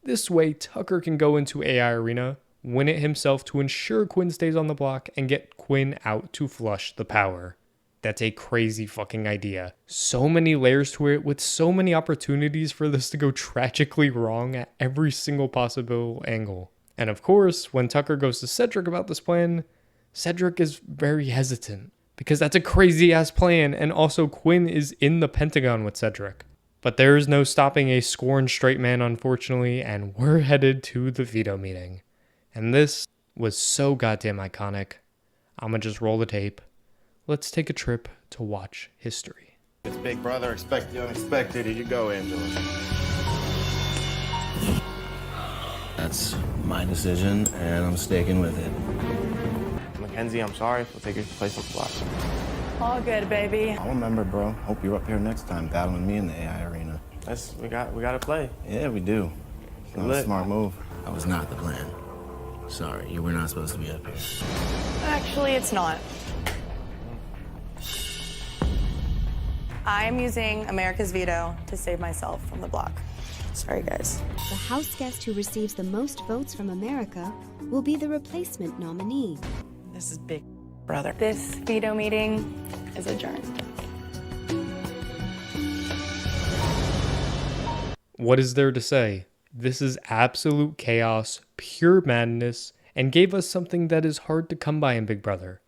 This way, Tucker can go into AI Arena, win it himself to ensure Quinn stays on the block, and get Quinn out to flush the power. That's a crazy fucking idea. So many layers to it, with so many opportunities for this to go tragically wrong at every single possible angle. And of course, when Tucker goes to Cedric about this plan, Cedric is very hesitant, because that's a crazy ass plan, and also Quinn is in the Pentagon with Cedric. But there is no stopping a scorned straight man, unfortunately, and we're headed to the veto meeting. And this was so goddamn iconic. I'ma just roll the tape. Let's take a trip to watch history. It's Big Brother, expect the unexpected. Here you go, Angela. That's my decision, and I'm sticking with it. Mackenzie, I'm sorry. We'll take your place on the block. All good, baby. I'll remember, bro. Hope you're up here next time battling me in the AI arena. We got to play. Yeah, we do. It's not a smart move. That was not the plan. Sorry, you were not supposed to be up here. Actually, it's not. I am using America's veto to save myself from the block. Sorry, guys. The House guest who receives the most votes from America will be the replacement nominee. This is Big Brother. This veto meeting is adjourned. What is there to say? This is absolute chaos, pure madness, and gave us something that is hard to come by in Big Brother.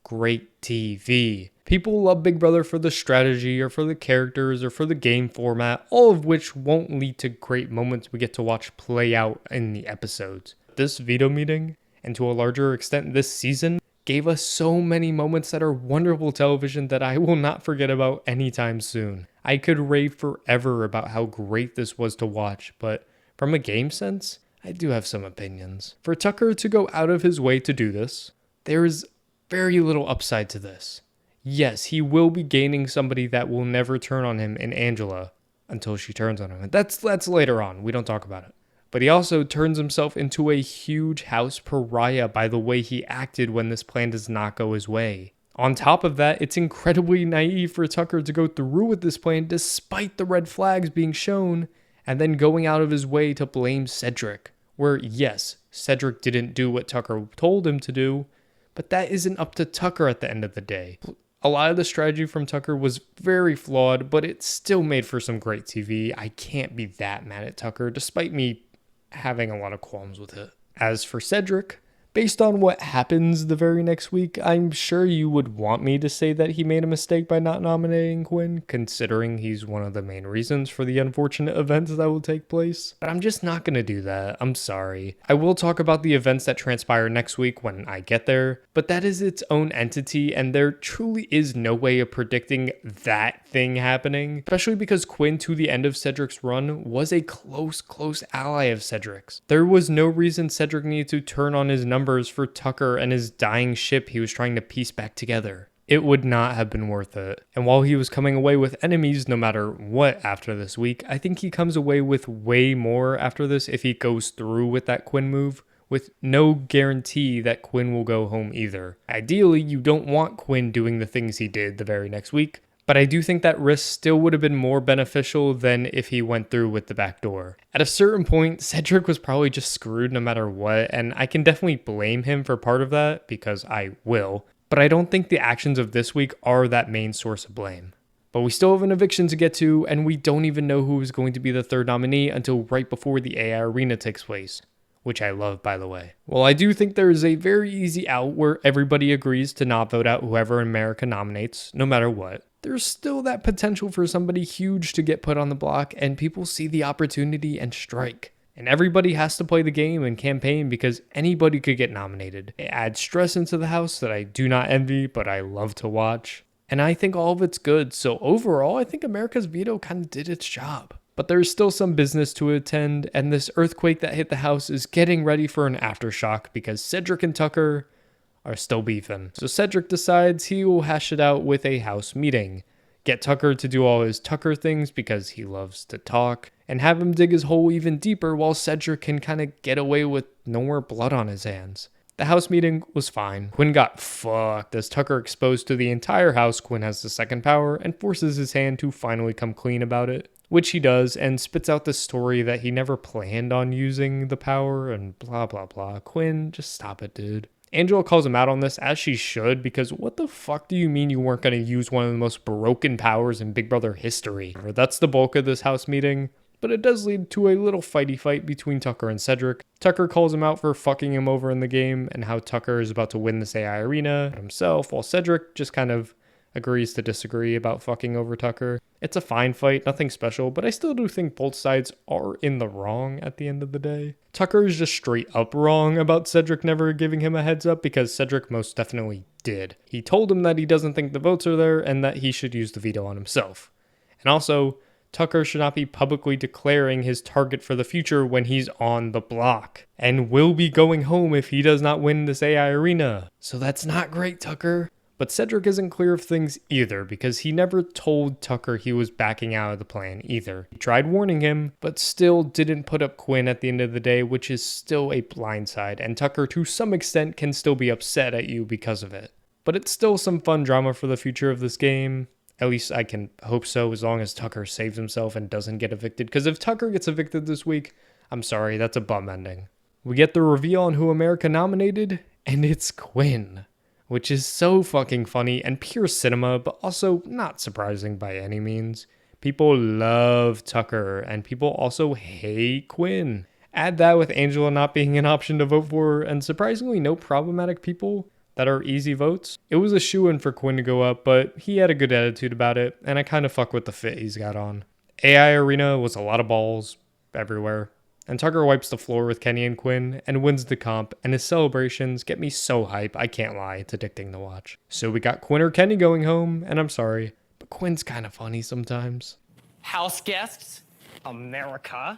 great TV. People love Big Brother for the strategy or for the characters or for the game format, all of which won't lead to great moments we get to watch play out in the episodes. This veto meeting, and to a larger extent this season, gave us so many moments that are wonderful television that I will not forget about anytime soon. I could rave forever about how great this was to watch, but from a game sense, I do have some opinions. For Tucker to go out of his way to do this, there is very little upside to this. Yes, he will be gaining somebody that will never turn on him in Angela until she turns on him. And that's later on. We don't talk about it. But he also turns himself into a huge house pariah by the way he acted when this plan does not go his way. On top of that, it's incredibly naive for Tucker to go through with this plan despite the red flags being shown and then going out of his way to blame Cedric. Where yes, Cedric didn't do what Tucker told him to do, but that isn't up to Tucker at the end of the day. A lot of the strategy from Tucker was very flawed, but it still made for some great TV. I can't be that mad at Tucker, despite me having a lot of qualms with it. As for Cedric, based on what happens the very next week, I'm sure you would want me to say that he made a mistake by not nominating Quinn, considering he's one of the main reasons for the unfortunate events that will take place. But I'm just not going to do that. I'm sorry. I will talk about the events that transpire next week when I get there, but that is its own entity, and there truly is no way of predicting that thing happening, especially because Quinn, to the end of Cedric's run, was a close ally of Cedric's. There was no reason Cedric needed to turn on his numbers for Tucker and his dying ship he was trying to piece back together. It would not have been worth it. And while he was coming away with enemies no matter what after this week, I think he comes away with way more after this if he goes through with that Quinn move, with no guarantee that Quinn will go home either. Ideally, you don't want Quinn doing the things he did the very next week, but I do think that risk still would have been more beneficial than if he went through with the back door. At a certain point, Cedric was probably just screwed no matter what, and I can definitely blame him for part of that, because I will, but I don't think the actions of this week are that main source of blame. But we still have an eviction to get to, and we don't even know who is going to be the third nominee until right before the AI Arena takes place, which I love, by the way. Well, I do think there is a very easy out where everybody agrees to not vote out whoever America nominates, no matter what. There's still that potential for somebody huge to get put on the block, and people see the opportunity and strike. And everybody has to play the game and campaign because anybody could get nominated. It adds stress into the house that I do not envy, but I love to watch. And I think all of it's good, so overall, I think America's veto kind of did its job. But there's still some business to attend, and this earthquake that hit the house is getting ready for an aftershock because Cedric and Tucker are still beefing. So Cedric decides he will hash it out with a house meeting, get Tucker to do all his Tucker things because he loves to talk, and have him dig his hole even deeper while Cedric can kind of get away with no more blood on his hands. The house meeting was fine. Quinn got fucked as Tucker exposed to the entire house Quinn has the second power and forces his hand to finally come clean about it, which he does, and spits out the story that he never planned on using the power and blah blah blah. Quinn, just stop it, dude. Angela calls him out on this, as she should, because what the fuck do you mean you weren't going to use one of the most broken powers in Big Brother history? That's the bulk of this house meeting, but it does lead to a little fighty fight between Tucker and Cedric. Tucker calls him out for fucking him over in the game and how Tucker is about to win this AI arena himself, while Cedric just kind of agrees to disagree about fucking over Tucker. It's a fine fight, nothing special, but I still do think both sides are in the wrong at the end of the day. Tucker is just straight up wrong about Cedric never giving him a heads up because Cedric most definitely did. He told him that he doesn't think the votes are there and that he should use the veto on himself. And also, Tucker should not be publicly declaring his target for the future when he's on the block, and will be going home if he does not win this AI arena. So that's not great, Tucker. But Cedric isn't clear of things either because he never told Tucker he was backing out of the plan either. He tried warning him, but still didn't put up Quinn at the end of the day, which is still a blindside, and Tucker to some extent can still be upset at you because of it. But it's still some fun drama for the future of this game. At least I can hope so, as long as Tucker saves himself and doesn't get evicted. Because if Tucker gets evicted this week, I'm sorry, that's a bum ending. We get the reveal on who America nominated, and it's Quinn, which is so fucking funny and pure cinema, but also not surprising by any means. People love Tucker, and people also hate Quinn. Add that with Angela not being an option to vote for, and surprisingly no problematic people, that are easy votes. It was a shoo-in for Quinn to go up, but he had a good attitude about it, and I kind of fuck with the fit he's got on. AI Arena was a lot of balls everywhere. And Tucker wipes the floor with Kenny and Quinn and wins the comp, and his celebrations get me so hype, I can't lie, it's addicting to watch. So we got Quinn or Kenny going home, and I'm sorry, but Quinn's kind of funny sometimes. House guests, America.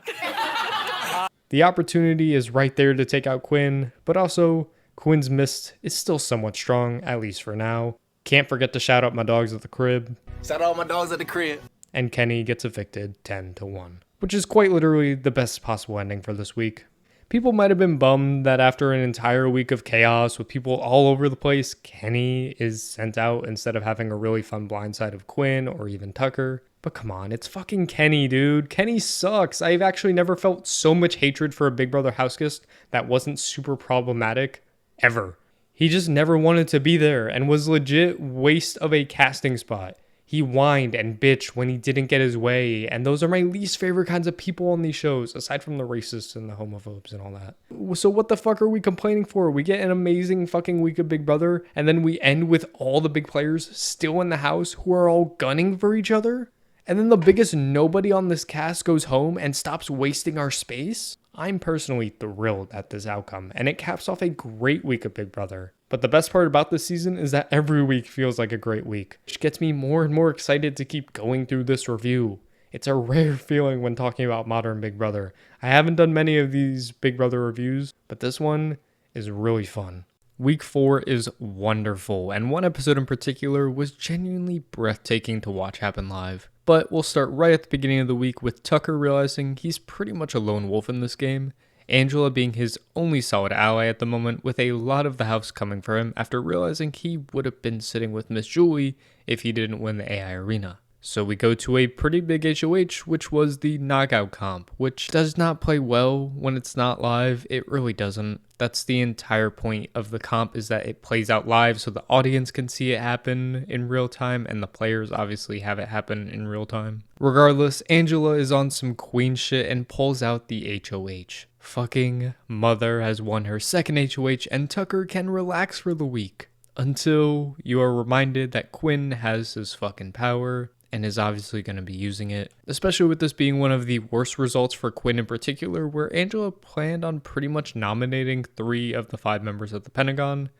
The opportunity is right there to take out Quinn, but also Quinn's mist is still somewhat strong, at least for now. Can't forget to shout out my dogs at the crib. Shout out my dogs at the crib. And Kenny gets evicted 10-1. Which is quite literally the best possible ending for this week. People might have been bummed that after an entire week of chaos with people all over the place, Kenny is sent out instead of having a really fun blindside of Quinn or even Tucker. But come on, it's fucking Kenny, dude. Kenny sucks. I've actually never felt so much hatred for a Big Brother house guest that wasn't super problematic, ever. He just never wanted to be there and was legit waste of a casting spot. He whined and bitched when he didn't get his way, and those are my least favorite kinds of people on these shows, aside from the racists and the homophobes and all that. So what the fuck are we complaining for? We get an amazing fucking week of Big Brother, and then we end with all the big players still in the house who are all gunning for each other? And then the biggest nobody on this cast goes home and stops wasting our space? I'm personally thrilled at this outcome, and it caps off a great week of Big Brother. But the best part about this season is that every week feels like a great week, which gets me more and more excited to keep going through this review. It's a rare feeling when talking about modern Big Brother. I haven't done many of these Big Brother reviews, but this one is really fun. Week 4 is wonderful, and one episode in particular was genuinely breathtaking to watch happen live. But we'll start right at the beginning of the week with Tucker realizing he's pretty much a lone wolf in this game, Angela being his only solid ally at the moment, with a lot of the house coming for him after realizing he would have been sitting with Miss Julie if he didn't win the AI Arena. So we go to a pretty big HOH, which was the knockout comp, which does not play well when it's not live. It really doesn't. That's the entire point of the comp, is that it plays out live so the audience can see it happen in real time, and the players obviously have it happen in real time. Regardless, Angela is on some queen shit and pulls out the HOH. Fucking mother has won her second HOH, and Tucker can relax for the week. Until you are reminded that Quinn has his fucking power and is obviously going to be using it, especially with this being one of the worst results for Quinn in particular, where Angela planned on pretty much nominating 3 of the 5 members of the Pentagon,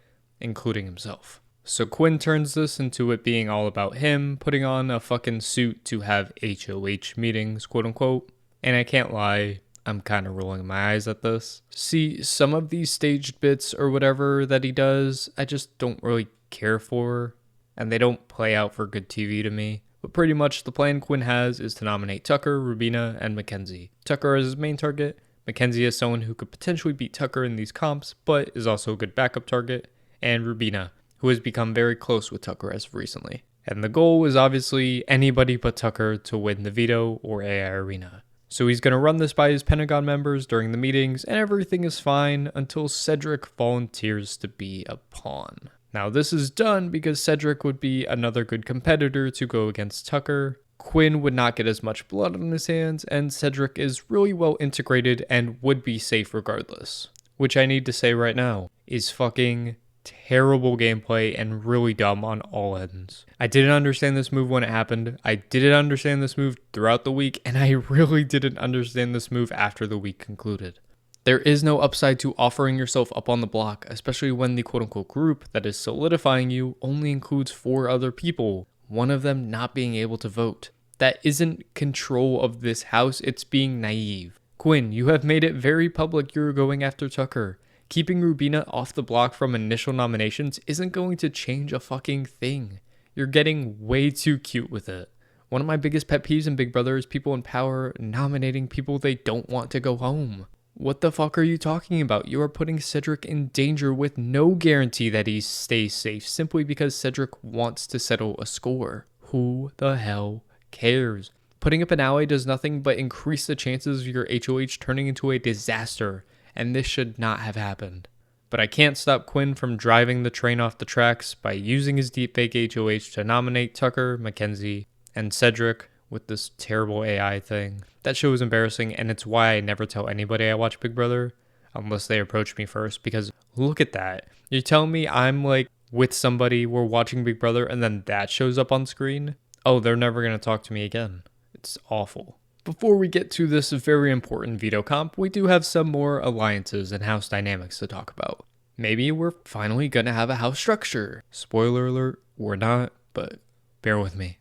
including himself. So Quinn turns this into it being all about him putting on a fucking suit to have HOH meetings, quote unquote, and I can't lie, I'm kind of rolling my eyes at this. See, some of these staged bits or whatever that he does, I just don't really care for, and they don't play out for good TV to me. But pretty much the plan Quinn has is to nominate Tucker, Rubina, and Mackenzie. Tucker as his main target, Mackenzie as someone who could potentially beat Tucker in these comps, but is also a good backup target, and Rubina, who has become very close with Tucker as of recently. And the goal is obviously anybody but Tucker to win the veto or AI Arena. So he's going to run this by his Pentagon members during the meetings, and everything is fine until Cedric volunteers to be a pawn. Now this is done because Cedric would be another good competitor to go against Tucker. Quinn would not get as much blood on his hands, and Cedric is really well integrated and would be safe regardless. Which I need to say right now is fucking terrible gameplay and really dumb on all ends. I didn't understand this move when it happened. I didn't understand this move throughout the week, and I really didn't understand this move after the week concluded. There is no upside to offering yourself up on the block, especially when the quote-unquote group that is solidifying you only includes 4 other people, one of them not being able to vote. That isn't control of this house, it's being naive. Quinn, you have made it very public you're going after Tucker. Keeping Rubina off the block from initial nominations isn't going to change a fucking thing. You're getting way too cute with it. One of my biggest pet peeves in Big Brother is people in power nominating people they don't want to go home. What the fuck are you talking about? You are putting Cedric in danger with no guarantee that he stays safe simply because Cedric wants to settle a score. Who the hell cares? Putting up an ally does nothing but increase the chances of your HOH turning into a disaster, and this should not have happened. But I can't stop Quinn from driving the train off the tracks by using his deepfake HOH to nominate Tucker, Mackenzie, and Cedric with this terrible AI thing. That show is embarrassing, and it's why I never tell anybody I watch Big Brother. unless they approach me first, because look at that. You're telling me I'm like with somebody, we're watching Big Brother, and then that shows up on screen? Oh, they're never going to talk to me again. It's awful. Before we get to this very important veto comp, we do have some more alliances and house dynamics to talk about. Maybe we're finally going to have a house structure. Spoiler alert, we're not, but bear with me.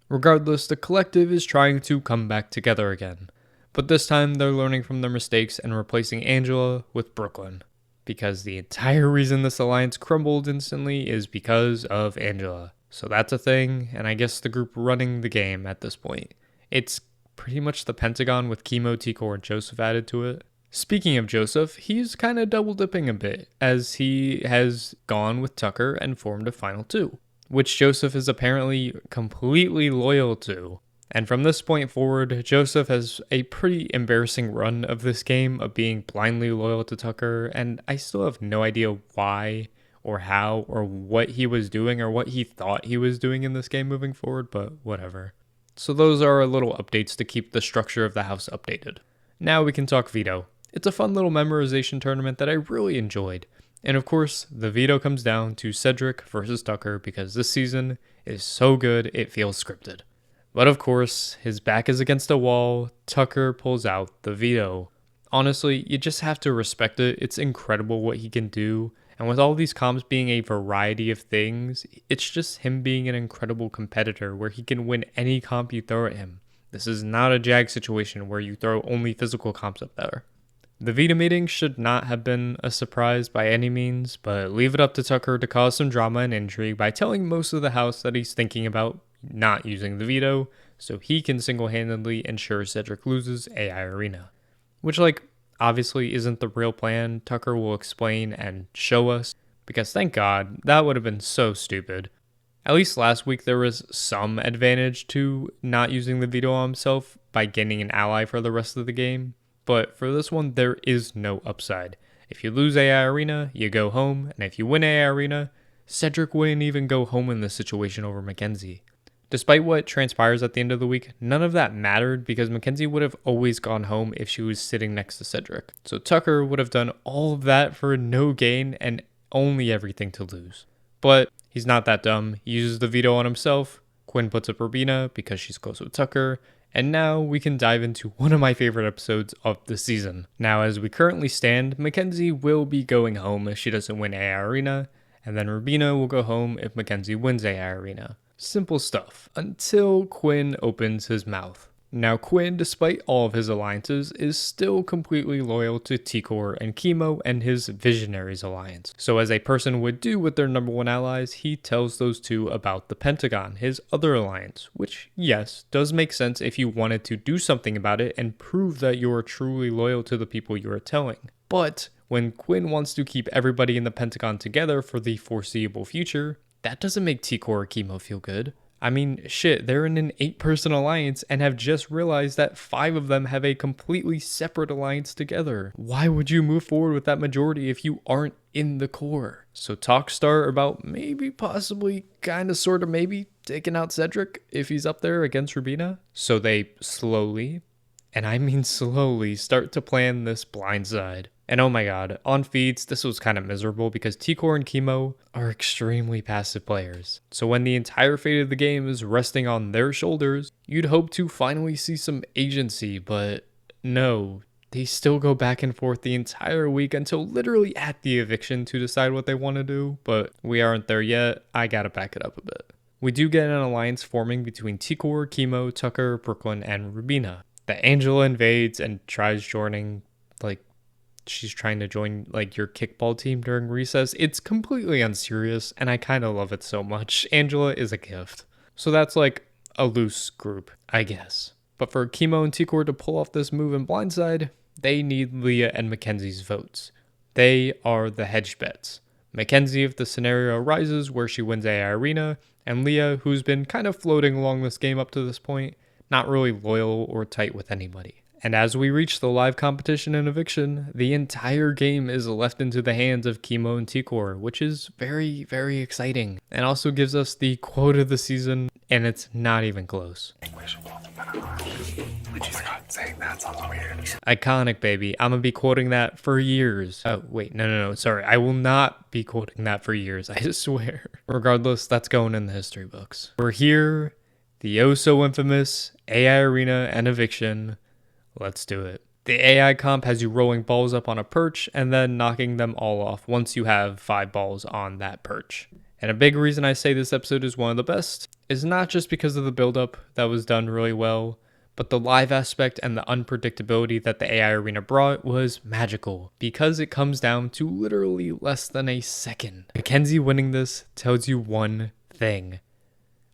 Regardless, the collective is trying to come back together again. But this time they're learning from their mistakes and replacing Angela with Brooklyn. Because the entire reason this alliance crumbled instantly is because of Angela. So that's a thing, and I guess the group running the game at this point. It's pretty much the Pentagon with Chemo, Tikor, and Joseph added to it. Speaking of Joseph, he's kind of double dipping a bit, as he has gone with Tucker and formed a final two, which Joseph is apparently completely loyal to. And from this point forward, Joseph has a pretty embarrassing run of this game of being blindly loyal to Tucker, and I still have no idea why or how or what he was doing or what he thought he was doing in this game moving forward, but whatever. So those are our little updates to keep the structure of the house updated. Now we can talk veto. It's a fun little memorization tournament that I really enjoyed. And of course, the veto comes down to Cedric versus Tucker because this season is so good it feels scripted. But of course, his back is against a wall, Tucker pulls out the veto. Honestly, you just have to respect it. It's incredible what he can do. And with all these comps being a variety of things, it's just him being an incredible competitor where he can win any comp you throw at him. This is not a Jag situation where you throw only physical comps up there. The veto meeting should not have been a surprise by any means, but leave it up to Tucker to cause some drama and intrigue by telling most of the house that he's thinking about not using the veto, so he can single-handedly ensure Cedric loses AI Arena. Which, obviously isn't the real plan. Tucker will explain and show us, because thank God, that would have been so stupid. At least last week there was some advantage to not using the veto on himself by gaining an ally for the rest of the game, but for this one there is no upside. If you lose AI Arena, you go home, and if you win AI Arena, Cedric wouldn't even go home in this situation over Mackenzie. Despite what transpires at the end of the week, none of that mattered because Mackenzie would have always gone home if she was sitting next to Cedric. So Tucker would have done all of that for no gain and only everything to lose. But he's not that dumb. He uses the veto on himself. Quinn puts up Rubina because she's close with Tucker. And now we can dive into one of my favorite episodes of the season. Now, as we currently stand, Mackenzie will be going home if she doesn't win AI Arena. And then Rubina will go home if Mackenzie wins AI Arena. Simple stuff, until Quinn opens his mouth. Now Quinn, despite all of his alliances, is still completely loyal to Tikor and Chemo and his Visionaries alliance. So as a person would do with their number one allies, he tells those two about the Pentagon, his other alliance, which yes, does make sense if you wanted to do something about it and prove that you are truly loyal to the people you are telling. But when Quinn wants to keep everybody in the Pentagon together for the foreseeable future, that doesn't make Tikor or Chemo feel good. I mean, shit, they're in an 8-person alliance and have just realized that 5 of them have a completely separate alliance together. Why would you move forward with that majority if you aren't in the core? So talks start about maybe, possibly, kinda, sorta, maybe taking out Cedric if he's up there against Rubina. So they slowly, and I mean slowly, start to plan this blindside. And oh my god, on feeds, this was kind of miserable because Tikor and Chemo are extremely passive players. So when the entire fate of the game is resting on their shoulders, you'd hope to finally see some agency, but no. They still go back and forth the entire week until literally at the eviction to decide what they want to do, but we aren't there yet. I gotta back it up a bit. We do get an alliance forming between Tikor, Chemo, Tucker, Brooklyn, and Rubina. That Angela invades and tries joining, she's trying to join your kickball team during recess. It's completely unserious and I kind of love it so much. Angela is a gift. So that's a loose group, I guess. But for Chemo and Tikor to pull off this move in blindside, they need Leah and Mackenzie's votes. They are the hedge bets. Mackenzie if the scenario arises where she wins AI Arena, and Leah, who's been kind of floating along this game up to this point, not really loyal or tight with anybody. And as we reach the live competition and eviction, the entire game is left into the hands of Chemo and T-Core, which is very, very exciting. And also gives us the quote of the season, and it's not even close. Iconic, baby. I'm gonna be quoting that for years. Oh, wait, no, sorry. I will not be quoting that for years, I swear. Regardless, that's going in the history books. We're here, the oh so infamous AI Arena and eviction. Let's do it. The AI comp has you rolling balls up on a perch and then knocking them all off once you have 5 balls on that perch. And a big reason I say this episode is one of the best is not just because of the build-up that was done really well, but the live aspect and the unpredictability that the AI Arena brought was magical because it comes down to literally less than a second. Mackenzie winning this tells you one thing.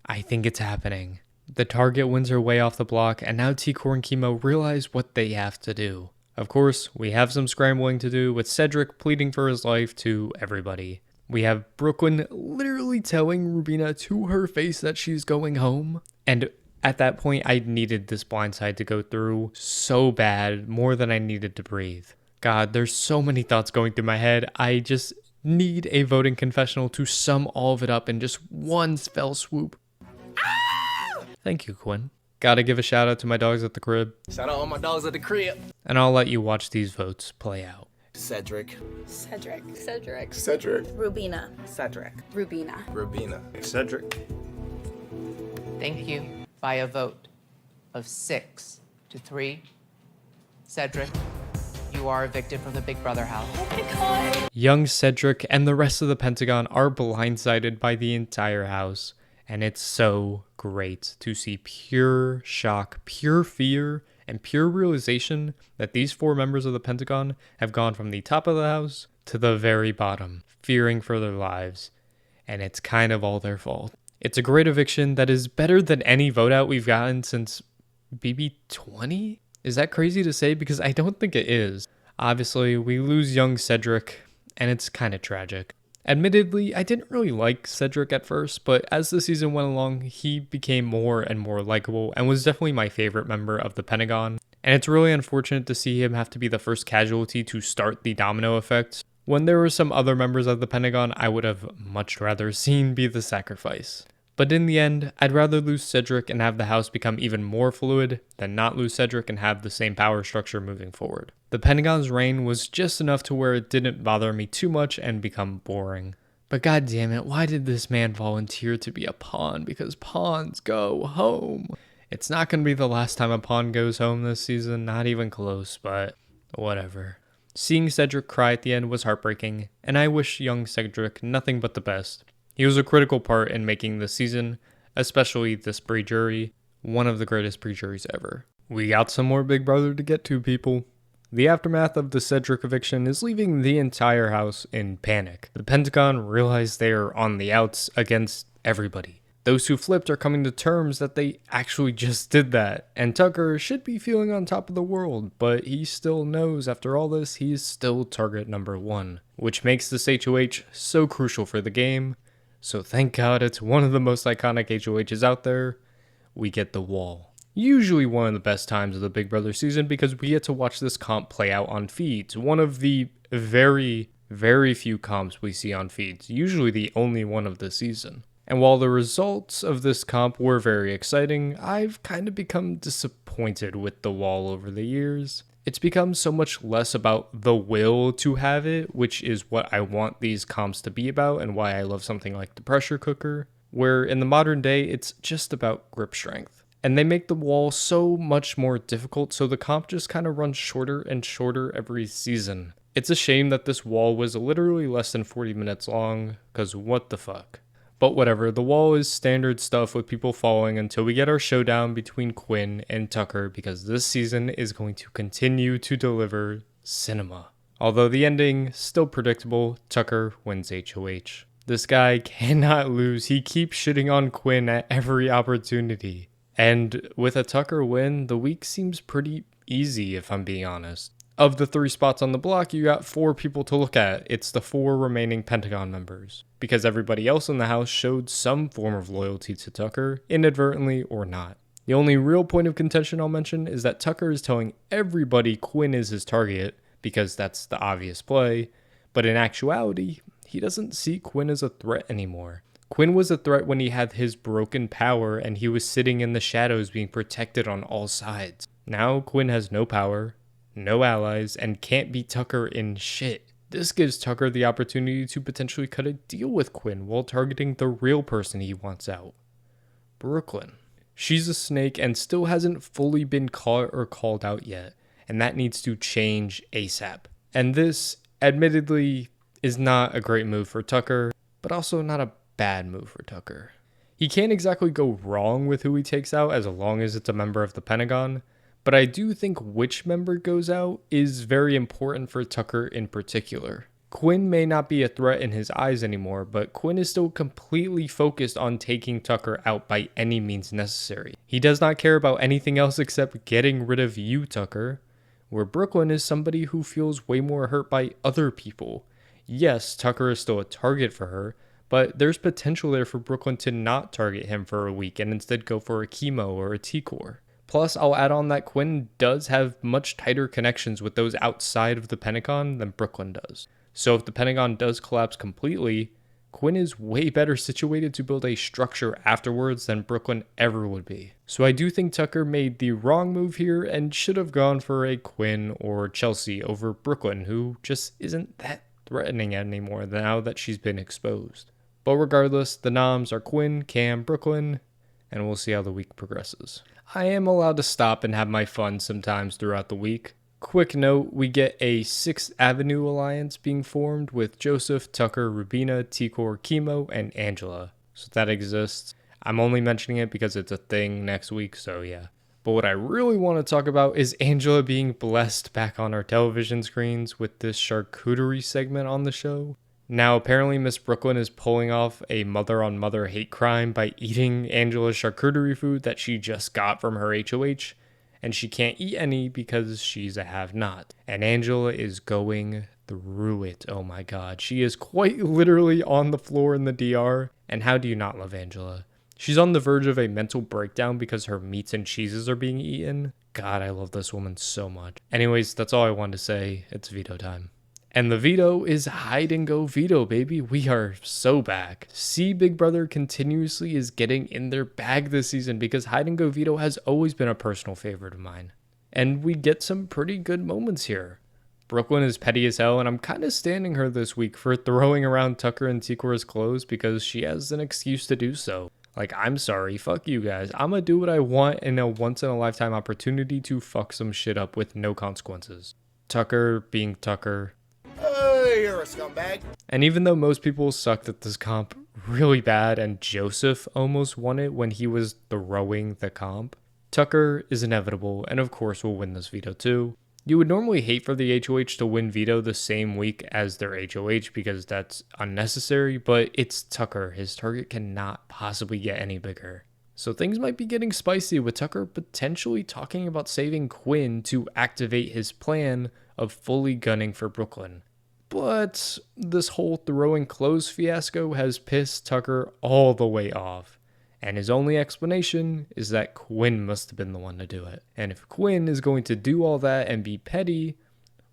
I think it's happening. The target wins her way off the block, and now T-Core and Chemo realize what they have to do. Of course, we have some scrambling to do with Cedric pleading for his life to everybody. We have Brooklyn literally telling Rubina to her face that she's going home. And at that point, I needed this blindside to go through so bad, more than I needed to breathe. God, there's so many thoughts going through my head. I just need a voting confessional to sum all of it up in just one fell swoop. Thank you, Quinn. Gotta give a shout out to my dogs at the crib. Shout out all my dogs at the crib. And I'll let you watch these votes play out. Cedric. Cedric. Cedric. Cedric. Rubina. Cedric. Rubina. Rubina. Cedric. Thank you. By a vote of 6 to 3, Cedric, you are evicted from the Big Brother house. Oh my god. Young Cedric and the rest of the Pentagon are blindsided by the entire house. And it's so great to see pure shock, pure fear, and pure realization that these 4 members of the Pentagon have gone from the top of the house to the very bottom, fearing for their lives. And it's kind of all their fault. It's a great eviction that is better than any vote out we've gotten since BB20? Is that crazy to say? Because I don't think it is. Obviously, we lose young Cedric, and it's kind of tragic. Admittedly, I didn't really like Cedric at first, but as the season went along, he became more and more likable and was definitely my favorite member of the Pentagon. And it's really unfortunate to see him have to be the first casualty to start the domino effect, when there were some other members of the Pentagon I would have much rather seen be the sacrifice. But in the end, I'd rather lose Cedric and have the house become even more fluid than not lose Cedric and have the same power structure moving forward. The Pentagon's reign was just enough to where it didn't bother me too much and become boring. But goddammit, why did this man volunteer to be a pawn? Because pawns go home. It's not going to be the last time a pawn goes home this season, not even close, but whatever. Seeing Cedric cry at the end was heartbreaking, and I wish young Cedric nothing but the best. He was a critical part in making this season, especially this pre-jury, one of the greatest pre-juries ever. We got some more Big Brother to get to, people. The aftermath of the Cedric eviction is leaving the entire house in panic. The Pentagon realized they are on the outs against everybody. Those who flipped are coming to terms that they actually just did that, and Tucker should be feeling on top of the world, but he still knows after all this he's still target number 1, which makes this HOH so crucial for the game. So thank God it's one of the most iconic HOHs out there. We get the wall. Usually one of the best times of the Big Brother season because we get to watch this comp play out on feeds. One of the very, very few comps we see on feeds. Usually the only one of the season. And while the results of this comp were very exciting, I've kind of become disappointed with the wall over the years. It's become so much less about the will to have it, which is what I want these comps to be about and why I love something like the pressure cooker, where in the modern day, it's just about grip strength. And they make the wall so much more difficult, so the comp just kind of runs shorter and shorter every season. It's a shame that this wall was literally less than 40 minutes long, because what the fuck. But whatever, the wall is standard stuff with people falling until we get our showdown between Quinn and Tucker, because this season is going to continue to deliver cinema. Although the ending, still predictable, Tucker wins HOH. This guy cannot lose, he keeps shitting on Quinn at every opportunity. And with a Tucker win, the week seems pretty easy if I'm being honest. Of the 3 spots on the block, you got 4 people to look at. It's the 4 remaining Pentagon members. Because everybody else in the house showed some form of loyalty to Tucker, inadvertently or not. The only real point of contention I'll mention is that Tucker is telling everybody Quinn is his target because that's the obvious play, but in actuality, he doesn't see Quinn as a threat anymore. Quinn was a threat when he had his broken power and he was sitting in the shadows being protected on all sides. Now Quinn has no power, no allies, and can't beat Tucker in shit. This gives Tucker the opportunity to potentially cut a deal with Quinn while targeting the real person he wants out, Brooklyn. She's a snake and still hasn't fully been caught or called out yet, and that needs to change ASAP. And this, admittedly, is not a great move for Tucker, but also not a bad move for Tucker. He can't exactly go wrong with who he takes out as long as it's a member of the Pentagon, but I do think which member goes out is very important for Tucker in particular. Quinn may not be a threat in his eyes anymore, but Quinn is still completely focused on taking Tucker out by any means necessary. He does not care about anything else except getting rid of you, Tucker, where Brooklyn is somebody who feels way more hurt by other people. Yes, Tucker is still a target for her, but there's potential there for Brooklyn to not target him for a week and instead go for a chemo or a T-core. Plus, I'll add on that Quinn does have much tighter connections with those outside of the Pentagon than Brooklyn does. So if the Pentagon does collapse completely, Quinn is way better situated to build a structure afterwards than Brooklyn ever would be. So I do think Tucker made the wrong move here and should have gone for a Quinn or Chelsea over Brooklyn, who just isn't that threatening anymore now that she's been exposed. But regardless, the noms are Quinn, Cam, Brooklyn, and we'll see how the week progresses. I am allowed to stop and have my fun sometimes throughout the week. Quick note, we get a 6th Avenue alliance being formed with Joseph, Tucker, Rubina, T-Core, Chemo, and Angela. So that exists. I'm only mentioning it because it's a thing next week, so yeah. But what I really want to talk about is Angela being blessed back on our television screens with this charcuterie segment on the show. Now, apparently Miss Brooklyn is pulling off a mother-on-mother hate crime by eating Angela's charcuterie food that she just got from her HOH. And she can't eat any because she's a have-not. And Angela is going through it. Oh my god. She is quite literally on the floor in the DR. And how do you not love Angela? She's on the verge of a mental breakdown because her meats and cheeses are being eaten. God, I love this woman so much. Anyways, that's all I wanted to say. It's veto time. And the veto is hide and go veto, baby. We are so back. See, Big Brother continuously is getting in their bag this season because hide and go veto has always been a personal favorite of mine. And we get some pretty good moments here. Brooklyn is petty as hell, and I'm kind of standing her this week for throwing around Tucker and T-Core's clothes because she has an excuse to do so. Like, I'm sorry, fuck you guys. I'm gonna do what I want in a once-in-a-lifetime opportunity to fuck some shit up with no consequences. Tucker being Tucker. Hey, you're a scumbag. And even though most people sucked at this comp really bad and Joseph almost won it when he was throwing the comp, Tucker is inevitable and of course will win this veto too. You would normally hate for the HOH to win veto the same week as their HOH because that's unnecessary, but it's Tucker. His target cannot possibly get any bigger. So things might be getting spicy with Tucker potentially talking about saving Quinn to activate his plan of fully gunning for Brooklyn. But this whole throwing clothes fiasco has pissed Tucker all the way off. And his only explanation is that Quinn must have been the one to do it. And if Quinn is going to do all that and be petty,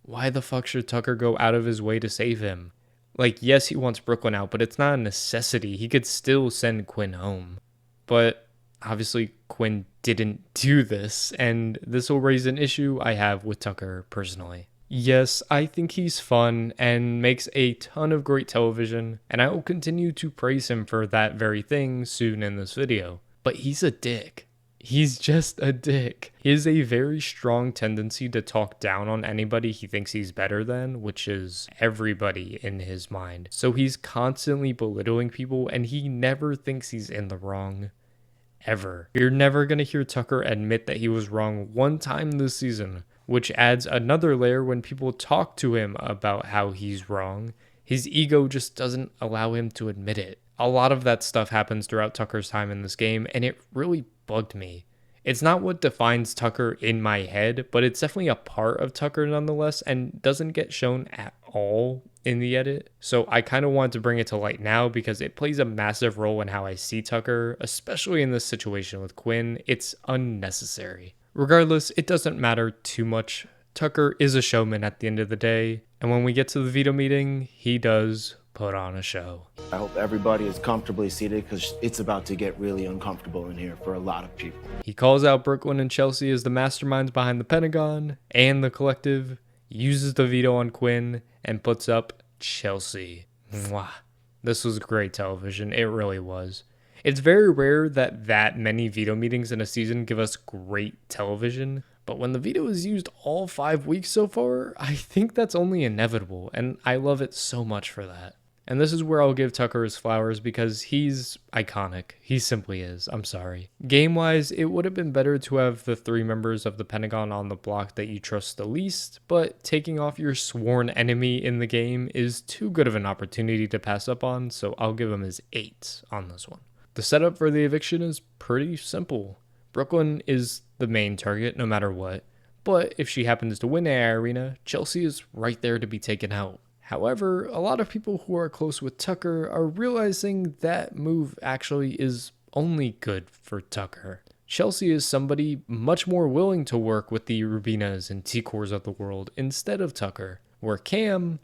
why the fuck should Tucker go out of his way to save him? Like, yes, he wants Brooklyn out, but it's not a necessity. He could still send Quinn home. But obviously, Quinn didn't do this, and this will raise an issue I have with Tucker personally. Yes, I think he's fun and makes a ton of great television, and I will continue to praise him for that very thing soon in this video. But he's a dick. He's just a dick. He has a very strong tendency to talk down on anybody he thinks he's better than, which is everybody in his mind. So he's constantly belittling people, and he never thinks he's in the wrong. Ever. You're never going to hear Tucker admit that he was wrong one time this season, which adds another layer when people talk to him about how he's wrong. His ego just doesn't allow him to admit it. A lot of that stuff happens throughout Tucker's time in this game, and it really bugged me. It's not what defines Tucker in my head, but it's definitely a part of Tucker nonetheless, and doesn't get shown at all in the edit, so I kind of wanted to bring it to light now because it plays a massive role in how I see Tucker, especially in this situation with Quinn. It's unnecessary. Regardless, it doesn't matter too much. Tucker is a showman at the end of the day, and when we get to the veto meeting, he does put on a show. I hope everybody is comfortably seated because it's about to get really uncomfortable in here for a lot of people. He calls out Brooklyn and Chelsea as the masterminds behind the Pentagon and the collective, uses the veto on Quinn, and puts up Chelsea. Mwah. This was great television. It really was. It's very rare that many veto meetings in a season give us great television, but when the veto is used all 5 weeks so far, I think that's only inevitable, and I love it so much for that. And this is where I'll give Tucker his flowers because he's iconic. He simply is. I'm sorry. Game-wise, it would have been better to have the 3 members of the Pentagon on the block that you trust the least, but taking off your sworn enemy in the game is too good of an opportunity to pass up on, so I'll give him his 8 on this one. The setup for the eviction is pretty simple. Brooklyn is the main target no matter what, but if she happens to win AI Arena, Chelsea is right there to be taken out. However, a lot of people who are close with Tucker are realizing that move actually is only good for Tucker. Chelsea is somebody much more willing to work with the Rubinas and T-Cores of the world instead of Tucker, where Cam's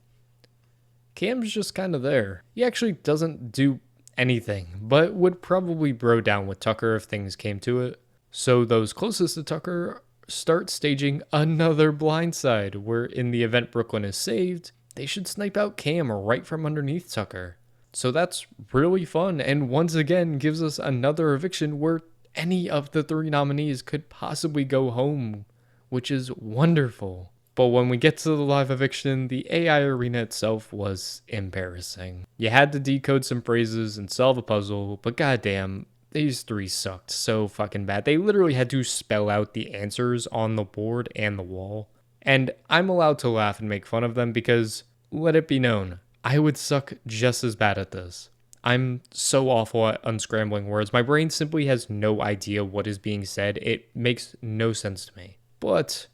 just kind of there. He actually doesn't do anything, but would probably bro down with Tucker if things came to it. So those closest to Tucker start staging another blindside, where in the event Brooklyn is saved, they should snipe out Cam right from underneath Tucker. So that's really fun, and once again gives us another eviction where any of the 3 nominees could possibly go home, which is wonderful. But when we get to the live eviction, the AI arena itself was embarrassing. You had to decode some phrases and solve a puzzle, but goddamn, these 3 sucked so fucking bad. They literally had to spell out the answers on the board and the wall. And I'm allowed to laugh and make fun of them because, let it be known, I would suck just as bad at this. I'm so awful at unscrambling words. My brain simply has no idea what is being said. It makes no sense to me. But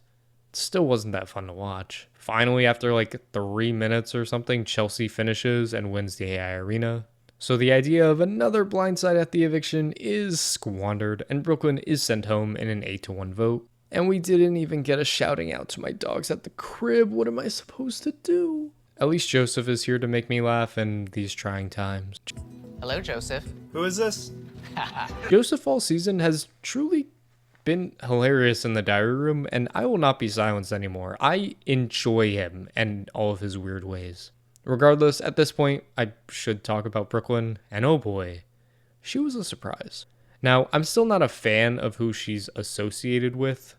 it still wasn't that fun to watch. Finally, after like 3 minutes or something, Chelsea finishes and wins the AI arena. So the idea of another blindside at the eviction is squandered, and Brooklyn is sent home in an 8-1 vote. And we didn't even get a shouting out to my dogs at the crib. What am I supposed to do? At least Joseph is here to make me laugh in these trying times. Hello, Joseph. Who is this? Joseph all season has truly been hilarious in the diary room, and I will not be silenced anymore. I enjoy him and all of his weird ways. Regardless, at this point, I should talk about Brooklyn, and oh boy, she was a surprise. Now, I'm still not a fan of who she's associated with.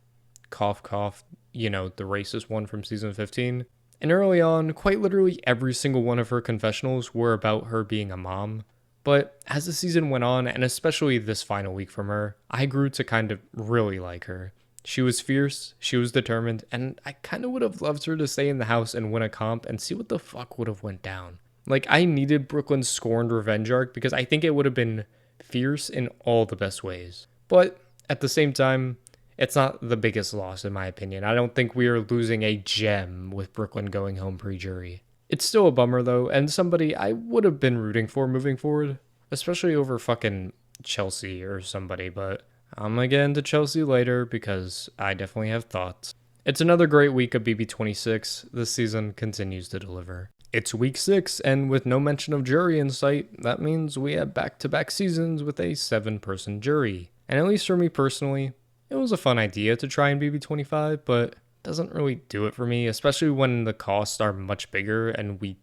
Cough, cough, you know, the racist one from season 15. And early on, quite literally every single one of her confessionals were about her being a mom. But as the season went on, and especially this final week from her, I grew to kind of really like her. She was fierce, she was determined, and I kind of would have loved her to stay in the house and win a comp and see what the fuck would have went down. Like, I needed Brooklyn's scorned revenge arc because I think it would have been fierce in all the best ways. But at the same time, it's not the biggest loss in my opinion. I don't think we are losing a gem with Brooklyn going home pre-jury. It's still a bummer though, and somebody I would have been rooting for moving forward, especially over fucking Chelsea or somebody, but I'm gonna get into Chelsea later because I definitely have thoughts. It's another great week of BB26. This season continues to deliver. It's week 6, and with no mention of jury in sight, that means we have back-to-back seasons with a 7-person jury. And at least for me personally, it was a fun idea to try and BB25, but it doesn't really do it for me, especially when the costs are much bigger and we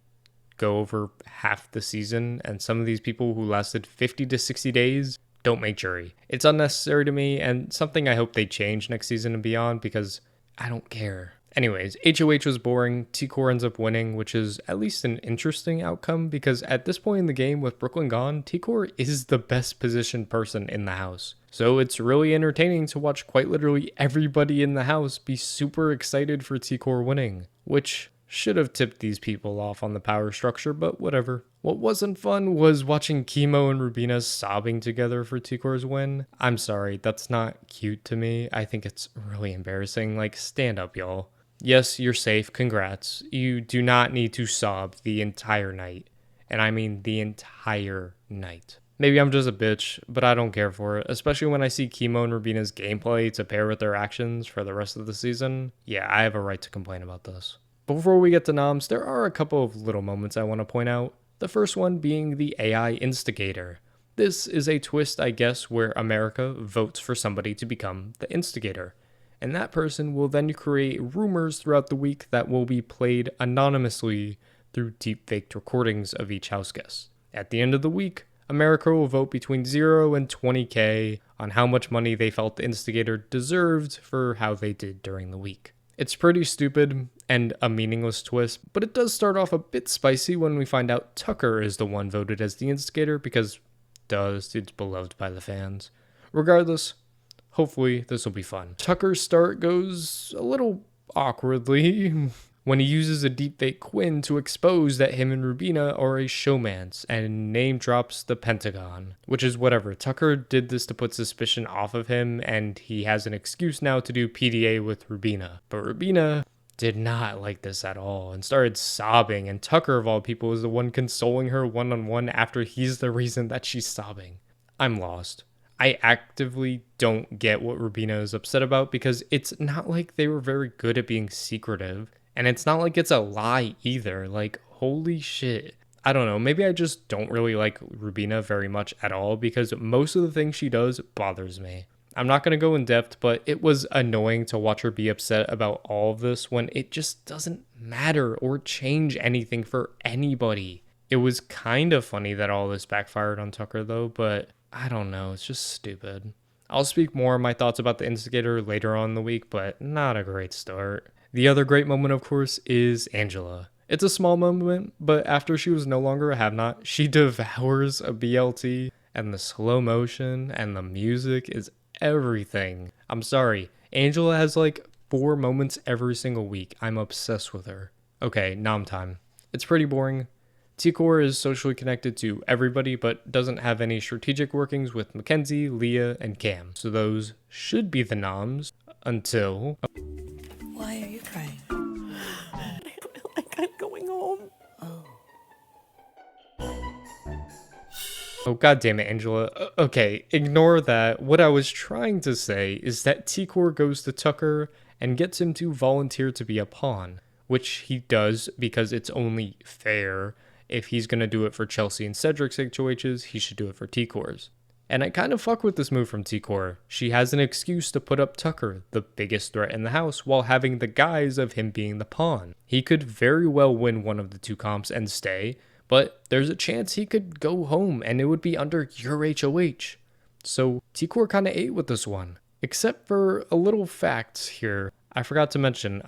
go over half the season, and some of these people who lasted 50 to 60 days don't make jury. It's unnecessary to me, and something I hope they change next season and beyond, because I don't care. Anyways, HOH was boring. T-Core ends up winning, which is at least an interesting outcome because at this point in the game with Brooklyn gone, T-Core is the best positioned person in the house. So it's really entertaining to watch quite literally everybody in the house be super excited for T-Core winning, which should have tipped these people off on the power structure, but whatever. What wasn't fun was watching Chemo and Rubina sobbing together for T-Core's win. I'm sorry, that's not cute to me. I think it's really embarrassing. Like, stand up, y'all. Yes, you're safe. Congrats. You do not need to sob the entire night. And I mean the entire night. Maybe I'm just a bitch, but I don't care for it, especially when I see Chemo and Rubina's gameplay to pair with their actions for the rest of the season. Yeah, I have a right to complain about this. Before we get to noms, there are a couple of little moments I want to point out. The first one being the AI instigator. This is a twist, I guess, where America votes for somebody to become the instigator. And that person will then create rumors throughout the week that will be played anonymously through deep-faked recordings of each house guest. At the end of the week, America will vote between 0 and 20K on how much money they felt the instigator deserved for how they did during the week. It's pretty stupid and a meaningless twist, but it does start off a bit spicy when we find out Tucker is the one voted as the instigator because, duh, this dude's beloved by the fans. Regardless, hopefully this will be fun. Tucker's start goes a little awkwardly when he uses a deepfake Quinn to expose that him and Rubina are a showmance and name drops the Pentagon, which is whatever. Tucker did this to put suspicion off of him and he has an excuse now to do PDA with Rubina. But Rubina did not like this at all and started sobbing, and Tucker of all people is the one consoling her one-on-one after he's the reason that she's sobbing. I'm lost. I actively don't get what Rubina is upset about because it's not like they were very good at being secretive. And it's not like it's a lie either. Like, holy shit. I don't know. Maybe I just don't really like Rubina very much at all because most of the things she does bothers me. I'm not going to go in depth, but it was annoying to watch her be upset about all of this when it just doesn't matter or change anything for anybody. It was kind of funny that all this backfired on Tucker though, but I don't know. It's just stupid. I'll speak more of my thoughts about the instigator later on in the week, but not a great start. The other great moment, of course, is Angela. It's a small moment, but after she was no longer a have-not, she devours a BLT, and the slow motion and the music is everything. I'm sorry, Angela has like 4 moments every single week. I'm obsessed with her. Okay, nom time. It's pretty boring. T-Core is socially connected to everybody, but doesn't have any strategic workings with Mackenzie, Leah, and Cam. So those should be the noms until... Why are you crying? I feel like I'm going home. Oh, god damn it, Angela. Okay, ignore that. What I was trying to say is that T-Core goes to Tucker and gets him to volunteer to be a pawn, which he does because it's only fair. If he's going to do it for Chelsea and Cedric's HOHs, he should do it for T-Core's. And I kind of fuck with this move from T-Core. She has an excuse to put up Tucker, the biggest threat in the house, while having the guise of him being the pawn. He could very well win one of the 2 comps and stay, but there's a chance he could go home and it would be under your HOH. So T-Core kind of ate with this one. Except for a little fact here. I forgot to mention,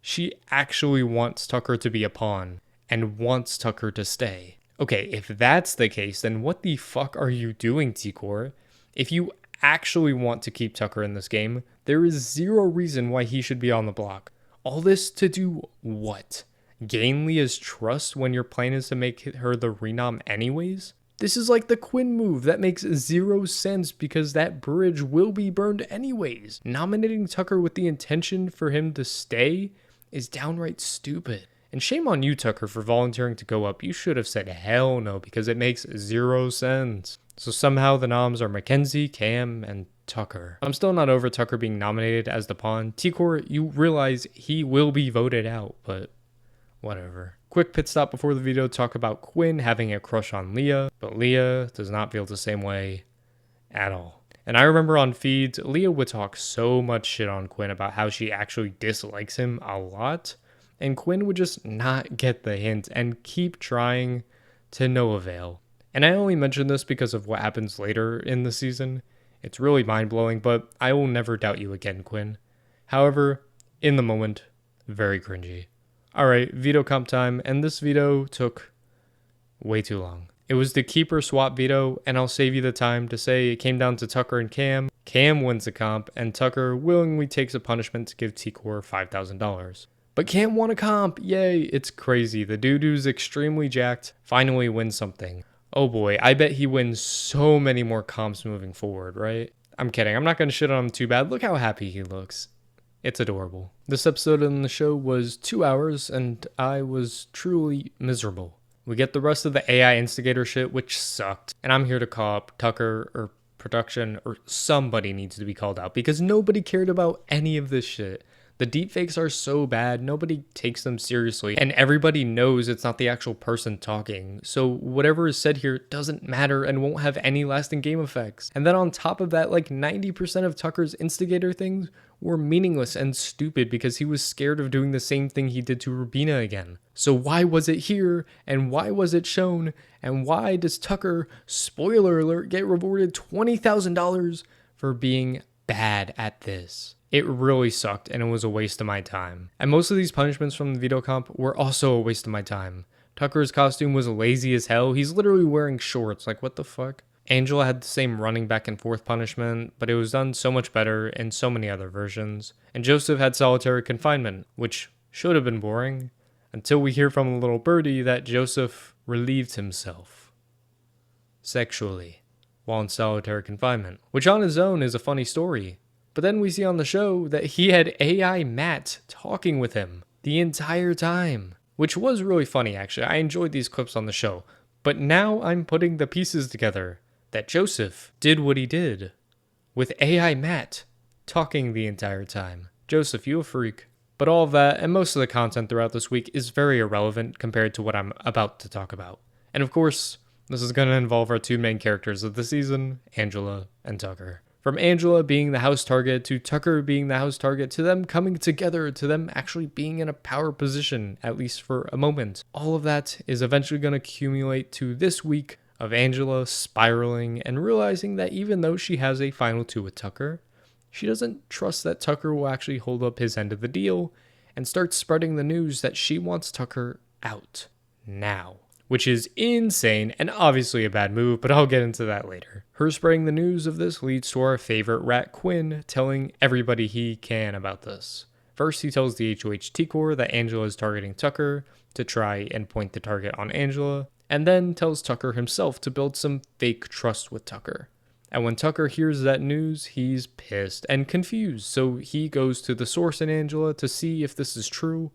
she actually wants Tucker to be a pawn and wants Tucker to stay. Okay, if that's the case, then what the fuck are you doing, T-Core? If you actually want to keep Tucker in this game, there is 0 reason why he should be on the block. All this to do what? Gain Leah's trust when your plan is to make her the renom anyways? This is like the Quinn move that makes 0 sense because that bridge will be burned anyways. Nominating Tucker with the intention for him to stay is downright stupid. And shame on you, Tucker, for volunteering to go up. You should have said hell no because it makes 0 sense. So somehow the noms are Mackenzie, Cam, and Tucker. I'm still not over Tucker being nominated as the pawn. T-Core, you realize he will be voted out, but whatever. Quick pit stop before the video to talk about Quinn having a crush on Leah, but Leah does not feel the same way at all. And I remember on feeds, Leah would talk so much shit on Quinn about how she actually dislikes him a lot. And Quinn would just not get the hint and keep trying to no avail. And I only mention this because of what happens later in the season. It's really mind-blowing, but I will never doubt you again, Quinn. However, in the moment, very cringy. Alright, veto comp time, and this veto took way too long. It was the keeper swap veto, and I'll save you the time to say it came down to Tucker and Cam. Cam wins the comp, and Tucker willingly takes a punishment to give T-Core $5,000. But Cam won a comp, yay, it's crazy. The dude who's extremely jacked finally wins something. Oh boy, I bet he wins so many more comps moving forward, right? I'm kidding, I'm not gonna shit on him too bad. Look how happy he looks. It's adorable. This episode on the show was 2 hours, and I was truly miserable. We get the rest of the AI instigator shit, which sucked, and I'm here to call up Tucker, or production, or somebody needs to be called out, because nobody cared about any of this shit. The deepfakes are so bad, nobody takes them seriously, and everybody knows it's not the actual person talking, so whatever is said here doesn't matter and won't have any lasting game effects. And then on top of that, like 90% of Tucker's instigator things were meaningless and stupid because he was scared of doing the same thing he did to Rubina again. So why was it here, and why was it shown, and why does Tucker, spoiler alert, get rewarded $20,000 for being bad at this? It really sucked, and it was a waste of my time. And most of these punishments from the veto comp were also a waste of my time. Tucker's costume was lazy as hell. He's literally wearing shorts. Like, what the fuck? Angela had the same running back and forth punishment, but it was done so much better in so many other versions. And Joseph had solitary confinement, which should have been boring, until we hear from a little birdie that Joseph relieved himself sexually while in solitary confinement, which on his own is a funny story. But then we see on the show that he had AI Matt talking with him the entire time, which was really funny actually. I enjoyed these clips on the show, but now I'm putting the pieces together that Joseph did what he did with AI Matt talking the entire time. Joseph, you a freak. But all of that and most of the content throughout this week is very irrelevant compared to what I'm about to talk about. And of course, this is going to involve our two main characters of the season, Angela and Tucker. From Angela being the house target to Tucker being the house target to them coming together to them actually being in a power position, at least for a moment. All of that is eventually going to accumulate to this week of Angela spiraling and realizing that even though she has a final two with Tucker, she doesn't trust that Tucker will actually hold up his end of the deal and start spreading the news that she wants Tucker out now. Which is insane and obviously a bad move, but I'll get into that later. Her spreading the news of this leads to our favorite rat Quinn telling everybody he can about this. First, he tells the HOH T-Core that Angela is targeting Tucker to try and point the target on Angela, and then tells Tucker himself to build some fake trust with Tucker. And when Tucker hears that news, he's pissed and confused, so he goes to the source in Angela to see if this is true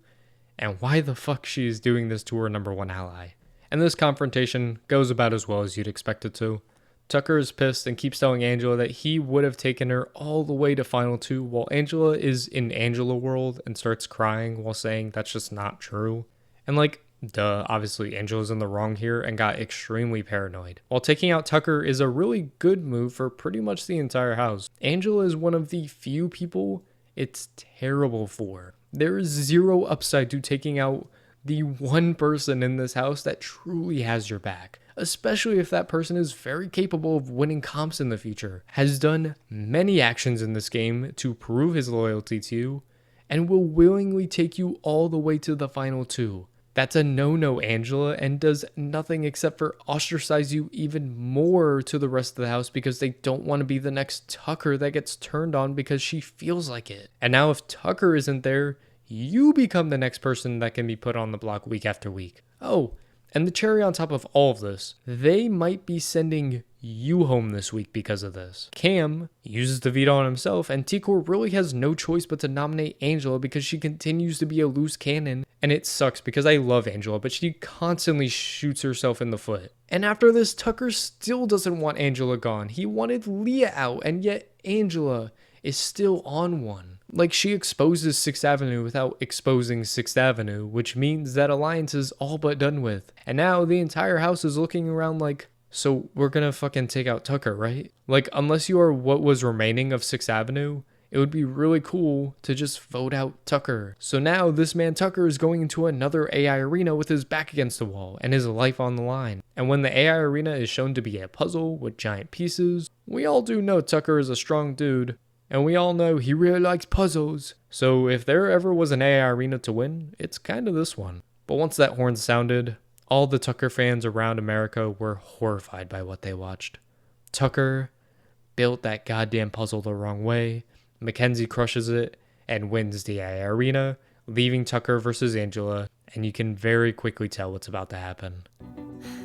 and why the fuck she is doing this to her number one ally. And this confrontation goes about as well as you'd expect it to. Tucker is pissed and keeps telling Angela that he would have taken her all the way to Final 2 while Angela is in Angela world and starts crying while saying that's just not true. And like, duh, obviously Angela's in the wrong here and got extremely paranoid. While taking out Tucker is a really good move for pretty much the entire house, Angela is one of the few people it's terrible for. There is zero upside to taking out the one person in this house that truly has your back, especially if that person is very capable of winning comps in the future, has done many actions in this game to prove his loyalty to you, and will willingly take you all the way to the final two. That's a no-no, Angela, and does nothing except for ostracize you even more to the rest of the house because they don't want to be the next Tucker that gets turned on because she feels like it. And now if Tucker isn't there, you become the next person that can be put on the block week after week. Oh, and the cherry on top of all of this, they might be sending you home this week because of this. Cam uses the veto on himself, and T-Core really has no choice but to nominate Angela because she continues to be a loose cannon. And it sucks because I love Angela, but she constantly shoots herself in the foot. And after this, Tucker still doesn't want Angela gone. He wanted Leah out, and yet Angela is still on one. Like, she exposes 6th Avenue without exposing 6th Avenue, which means that alliance is all but done with. And now the entire house is looking around like, so we're gonna fucking take out Tucker, right? Like, unless you are what was remaining of 6th Avenue, it would be really cool to just vote out Tucker. So now this man Tucker is going into another AI arena with his back against the wall and his life on the line. And when the AI arena is shown to be a puzzle with giant pieces, we all do know Tucker is a strong dude. And we all know he really likes puzzles. So if there ever was an AI arena to win, it's kind of this one. But once that horn sounded, all the Tucker fans around America were horrified by what they watched. Tucker built that goddamn puzzle the wrong way. Mackenzie crushes it and wins the AI arena, leaving Tucker versus Angela. And you can very quickly tell what's about to happen.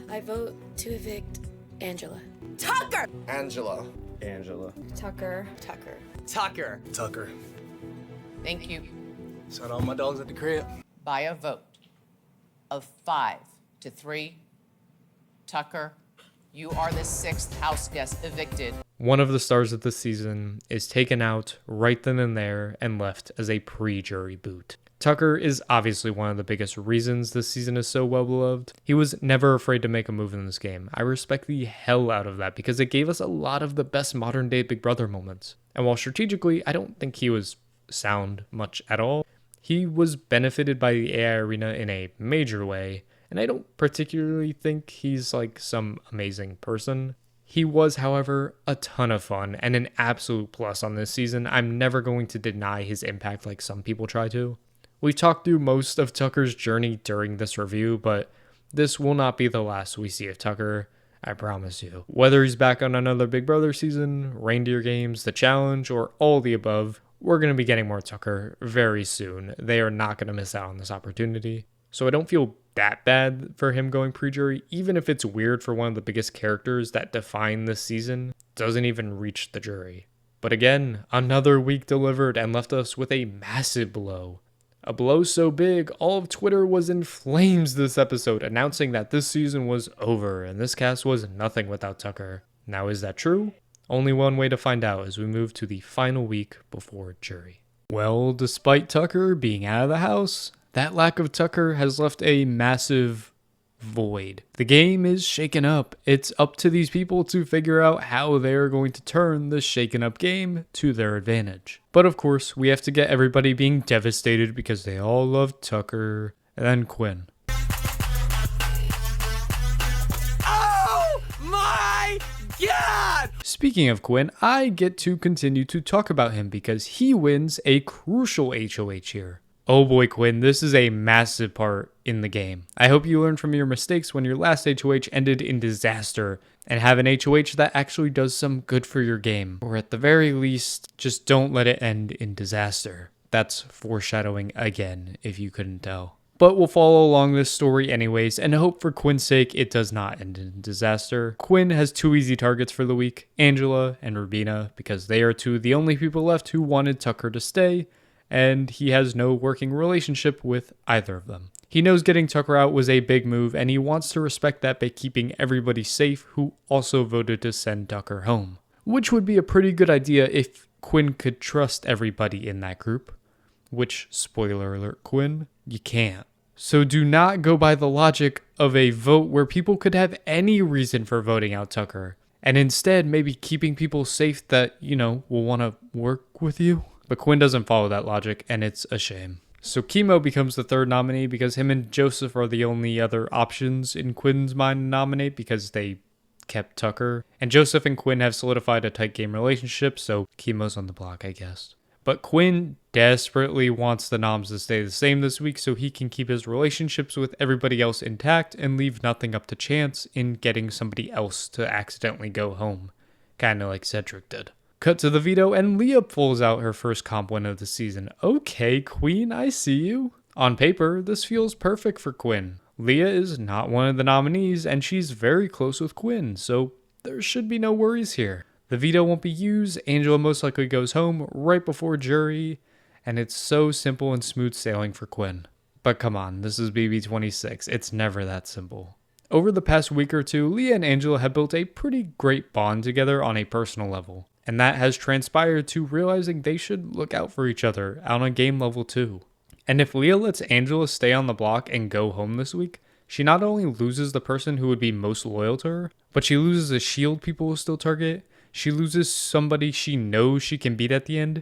I vote to evict Angela. Tucker! Angela. Angela. Tucker. Tucker. Tucker. Tucker. Thank you. Shut all my dogs at the crib. By a vote of 5 to 3, Tucker, you are the 6th house guest evicted. One of the stars of the season is taken out right then and there and left as a pre-jury boot. Tucker is obviously one of the biggest reasons this season is so well beloved. He was never afraid to make a move in this game. I respect the hell out of that because it gave us a lot of the best modern day Big Brother moments. And while strategically, I don't think he was sound much at all, he was benefited by the AI arena in a major way, and I don't particularly think he's like some amazing person. He was, however, a ton of fun and an absolute plus on this season. I'm never going to deny his impact like some people try to. We talked through most of Tucker's journey during this review, but this will not be the last we see of Tucker, I promise you. Whether he's back on another Big Brother season, reindeer games, the challenge, or all the above, we're going to be getting more Tucker very soon. They are not going to miss out on this opportunity. So I don't feel that bad for him going pre-jury, even if it's weird for one of the biggest characters that define this season doesn't even reach the jury. But again, another week delivered and left us with a massive blow. A blow so big, all of Twitter was in flames this episode, announcing that this season was over and this cast was nothing without Tucker. Now, is that true? Only one way to find out as we move to the final week before jury. Well, despite Tucker being out of the house, that lack of Tucker has left a massive void. The game is shaken up. It's up to these people to figure out how they're going to turn this shaken up game to their advantage. But of course, we have to get everybody being devastated because they all love Tucker. And then Quinn. Oh my God! Speaking of Quinn, I get to continue to talk about him because he wins a crucial HOH here. Oh boy, Quinn, this is a massive part in the game. I hope you learned from your mistakes when your last HOH ended in disaster and have an HOH that actually does some good for your game. Or at the very least, just don't let it end in disaster. That's foreshadowing again, if you couldn't tell. But we'll follow along this story anyways, and hope for Quinn's sake it does not end in disaster. Quinn has 2 easy targets for the week, Angela and Rubina, because they are the only people left who wanted Tucker to stay, and he has no working relationship with either of them. He knows getting Tucker out was a big move, and he wants to respect that by keeping everybody safe who also voted to send Tucker home. Which would be a pretty good idea if Quinn could trust everybody in that group. Which, spoiler alert, Quinn, you can't. So do not go by the logic of a vote where people could have any reason for voting out Tucker, and instead maybe keeping people safe that, will want to work with you. But Quinn doesn't follow that logic, and it's a shame. So Chemo becomes the 3rd nominee because him and Joseph are the only other options in Quinn's mind to nominate because they kept Tucker. And Joseph and Quinn have solidified a tight game relationship, so Chemo's on the block, I guess. But Quinn desperately wants the noms to stay the same this week so he can keep his relationships with everybody else intact and leave nothing up to chance in getting somebody else to accidentally go home. Kinda like Cedric did. Cut to the veto and Leah pulls out her first comp win of the season. Okay, Queen, I see you. On paper, this feels perfect for Quinn. Leah is not one of the nominees and she's very close with Quinn, so there should be no worries here. The veto won't be used, Angela most likely goes home right before jury, and it's so simple and smooth sailing for Quinn. But come on, this is BB26, it's never that simple. Over the past week or two, Leah and Angela have built a pretty great bond together on a personal level, and that has transpired to realizing they should look out for each other on a game level too. And if Leah lets Angela stay on the block and go home this week, she not only loses the person who would be most loyal to her, but she loses a shield people will still target, she loses somebody she knows she can beat at the end,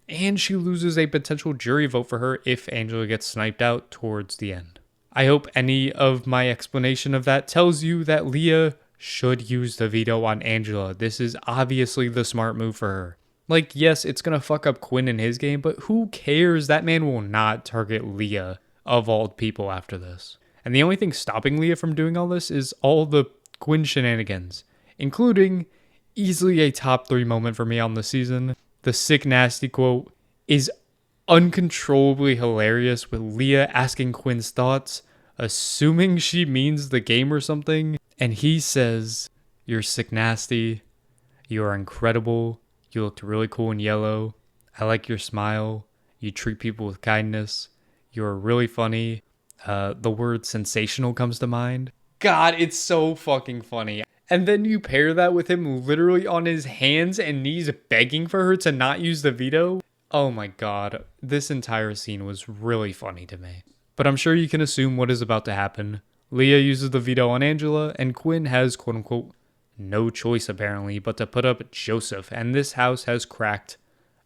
and she loses a potential jury vote for her if Angela gets sniped out towards the end. I hope any of my explanation of that tells you that Leah should use the veto on Angela. This is obviously the smart move for her. Like, yes, it's gonna fuck up Quinn in his game, but who cares? That man will not target Leah, of all people, after this. And the only thing stopping Leah from doing all this is all the Quinn shenanigans, including easily a top 3 moment for me on the season. The sick nasty quote is uncontrollably hilarious with Leah asking Quinn's thoughts, assuming she means the game or something, and he says, "You're sick nasty, you are incredible, you looked really cool in yellow, I like your smile, You treat people with kindness. You're really funny. The word sensational comes to mind. God, it's so fucking funny. And then you pair that with him literally on his hands and knees begging for her to not use the veto. Oh my god, this entire scene was really funny to me. But I'm sure you can assume what is about to happen. Leah uses the veto on Angela, and Quinn has quote-unquote no choice apparently but to put up Joseph, and this house has cracked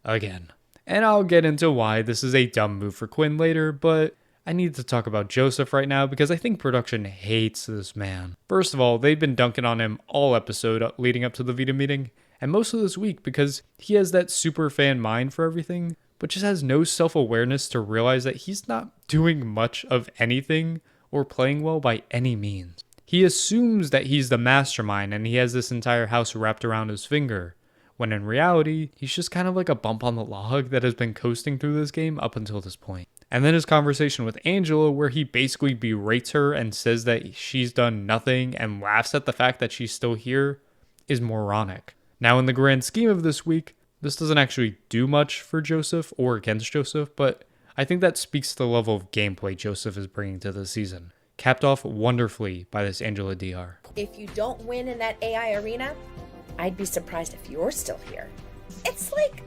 again. And I'll get into why this is a dumb move for Quinn later, but I need to talk about Joseph right now because I think production hates this man. First of all, they've been dunking on him all episode leading up to the veto meeting, and most of this week because he has that super fan mind for everything, but just has no self-awareness to realize that he's not doing much of anything or playing well by any means. He assumes that he's the mastermind and he has this entire house wrapped around his finger, when in reality, he's just kind of like a bump on the log that has been coasting through this game up until this point. And then his conversation with Angela, where he basically berates her and says that she's done nothing and laughs at the fact that she's still here, is moronic. Now, in the grand scheme of this week, this doesn't actually do much for Joseph or against Joseph, but I think that speaks to the level of gameplay Joseph is bringing to this season, capped off wonderfully by this Angela DR. If you don't win in that AI arena, I'd be surprised if you're still here. It's like,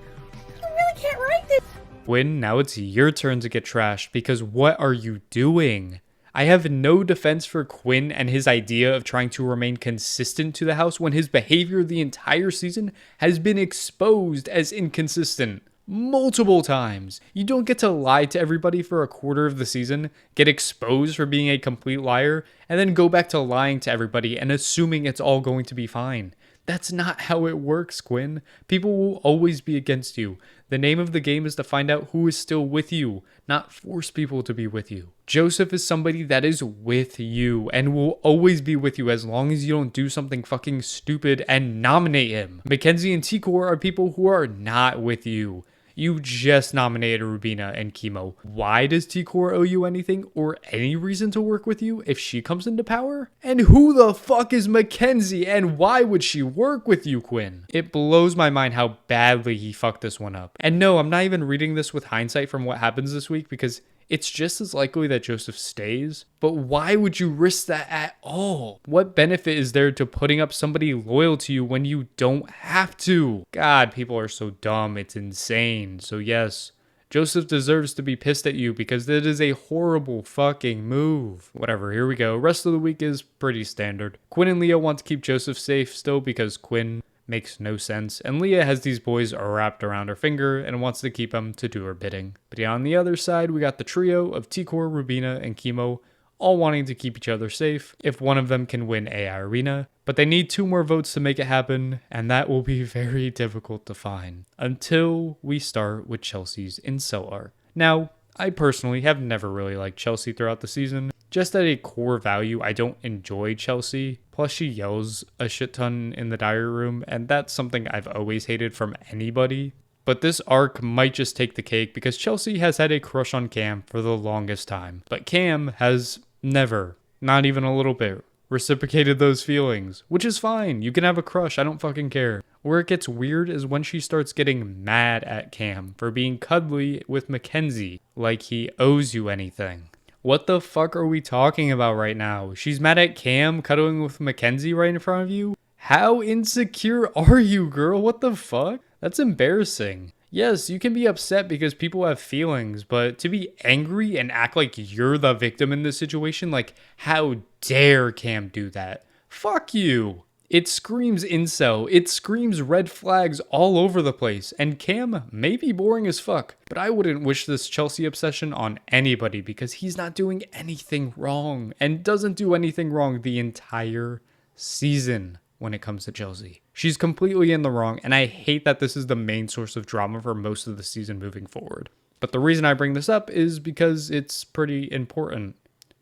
you really can't write this. Quinn, now it's your turn to get trashed because what are you doing? I have no defense for Quinn and his idea of trying to remain consistent to the house when his behavior the entire season has been exposed as inconsistent multiple times. You don't get to lie to everybody for a quarter of the season, get exposed for being a complete liar, and then go back to lying to everybody and assuming it's all going to be fine. That's not how it works, Quinn. People will always be against you. The name of the game is to find out who is still with you, not force people to be with you. Joseph is somebody that is with you and will always be with you as long as you don't do something fucking stupid and nominate him. Mackenzie and T-Core are people who are not with you. You just nominated Rubina and Chemo. Why does T-Core owe you anything or any reason to work with you if she comes into power? And who the fuck is Mackenzie and why would she work with you, Quinn? It blows my mind how badly he fucked this one up. And no, I'm not even reading this with hindsight from what happens this week because it's just as likely that Joseph stays, but why would you risk that at all? What benefit is there to putting up somebody loyal to you when you don't have to? God, people are so dumb, it's insane. So yes, Joseph deserves to be pissed at you because that is a horrible fucking move. Whatever, here we go. Rest of the week is pretty standard. Quinn and Leah want to keep Joseph safe still because Quinn makes no sense, and Leah has these boys wrapped around her finger and wants to keep them to do her bidding. But yeah, on the other side, we got the trio of T-Core, Rubina, and Chemo, all wanting to keep each other safe if one of them can win AI Arena, but they need 2 more votes to make it happen, and that will be very difficult to find, until we start with Chelsea's incel arc. Now, I personally have never really liked Chelsea throughout the season. Just at a core value, I don't enjoy Chelsea. Plus, she yells a shit ton in the diary room, and that's something I've always hated from anybody. But this arc might just take the cake because Chelsea has had a crush on Cam for the longest time. But Cam has never, not even a little bit, reciprocated those feelings, which is fine. You can have a crush, I don't fucking care. Where it gets weird is when she starts getting mad at Cam for being cuddly with Mackenzie, like he owes you anything. What the fuck are we talking about right now? She's mad at Cam cuddling with Mackenzie right in front of you? How insecure are you, girl? What the fuck? That's embarrassing. Yes, you can be upset because people have feelings, but to be angry and act like you're the victim in this situation, like, how dare Cam do that? Fuck you. It screams incel. It screams red flags all over the place. And Cam may be boring as fuck, but I wouldn't wish this Chelsea obsession on anybody because he's not doing anything wrong and doesn't do anything wrong the entire season when it comes to Chelsea. She's completely in the wrong, and I hate that this is the main source of drama for most of the season moving forward. But the reason I bring this up is because it's pretty important.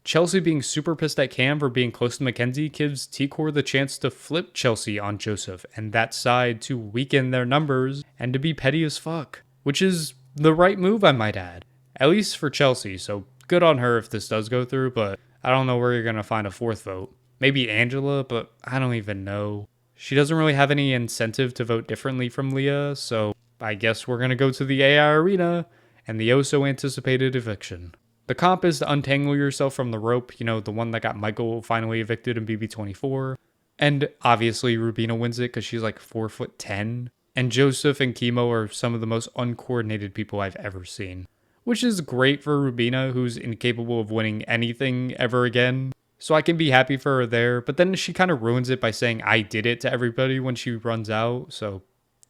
Chelsea being super pissed at Cam for being close to Mackenzie gives T-Core the chance to flip Chelsea on Joseph and that side to weaken their numbers and to be petty as fuck, which is the right move, I might add. At least for Chelsea, so good on her if this does go through, but I don't know where you're going to find a 4th vote. Maybe Angela, but I don't even know. She doesn't really have any incentive to vote differently from Leah, so I guess we're going to go to the AI arena and the oh-so-anticipated eviction. The comp is to untangle yourself from the rope, you know, the one that got Michael finally evicted in BB24. And obviously Rubina wins it because she's like 4'10". And Joseph and Chemo are some of the most uncoordinated people I've ever seen. Which is great for Rubina, who's incapable of winning anything ever again. So I can be happy for her there, but then she kind of ruins it by saying I did it to everybody when she runs out, so